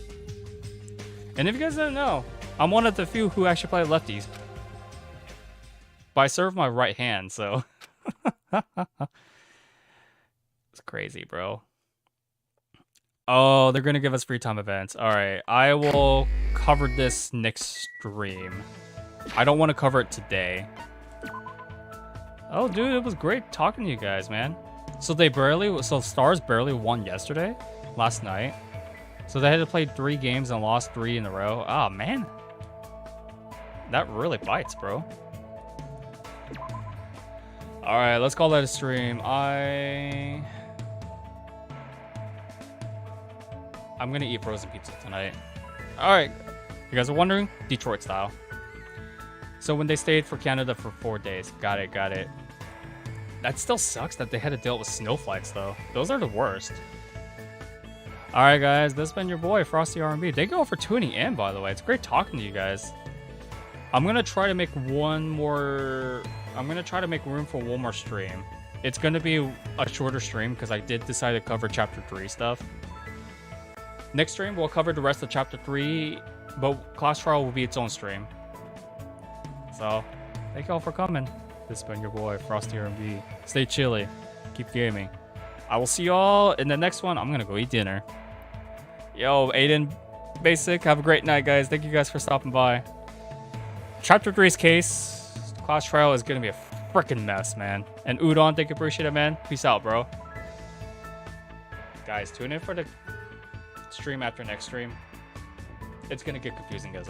And if you guys didn't know, I'm one of the few who actually play lefties. But I serve my right hand, so... It's crazy, bro. Oh, they're gonna give us free time events. Alright, I will cover this next stream. I don't want to cover it today. Oh, dude, it was great talking to you guys, man. So Stars barely won last night. So they had to play 3 games and lost 3 in a row. Oh, man. That really bites, bro. Alright, let's call that a stream. I'm gonna eat frozen pizza tonight. Alright, you guys are wondering? Detroit style. So when they stayed for Canada for 4 days. Got it. That still sucks that they had to deal with snowflakes, though. Those are the worst. Alright, guys, this has been your boy, Frosty R&B. Thank you all for tuning in, by the way. It's great talking to you guys. I'm gonna try to make room for one more stream. It's gonna be a shorter stream because I did decide to cover Chapter 3 stuff. Next stream, we'll cover the rest of Chapter 3, but Class Trial will be its own stream. So, thank you all for coming. This has been your boy, Frosty R&B. Stay chilly. Keep gaming. I will see y'all in the next one. I'm gonna go eat dinner. Yo, Aiden, Basic, have a great night, guys. Thank you guys for stopping by. Chapter 3's case, Class Trial is gonna be a freaking mess, man. And Udon, thank you, appreciate it, man. Peace out, bro. Guys, tune in for the stream after next stream. It's gonna get confusing, guys.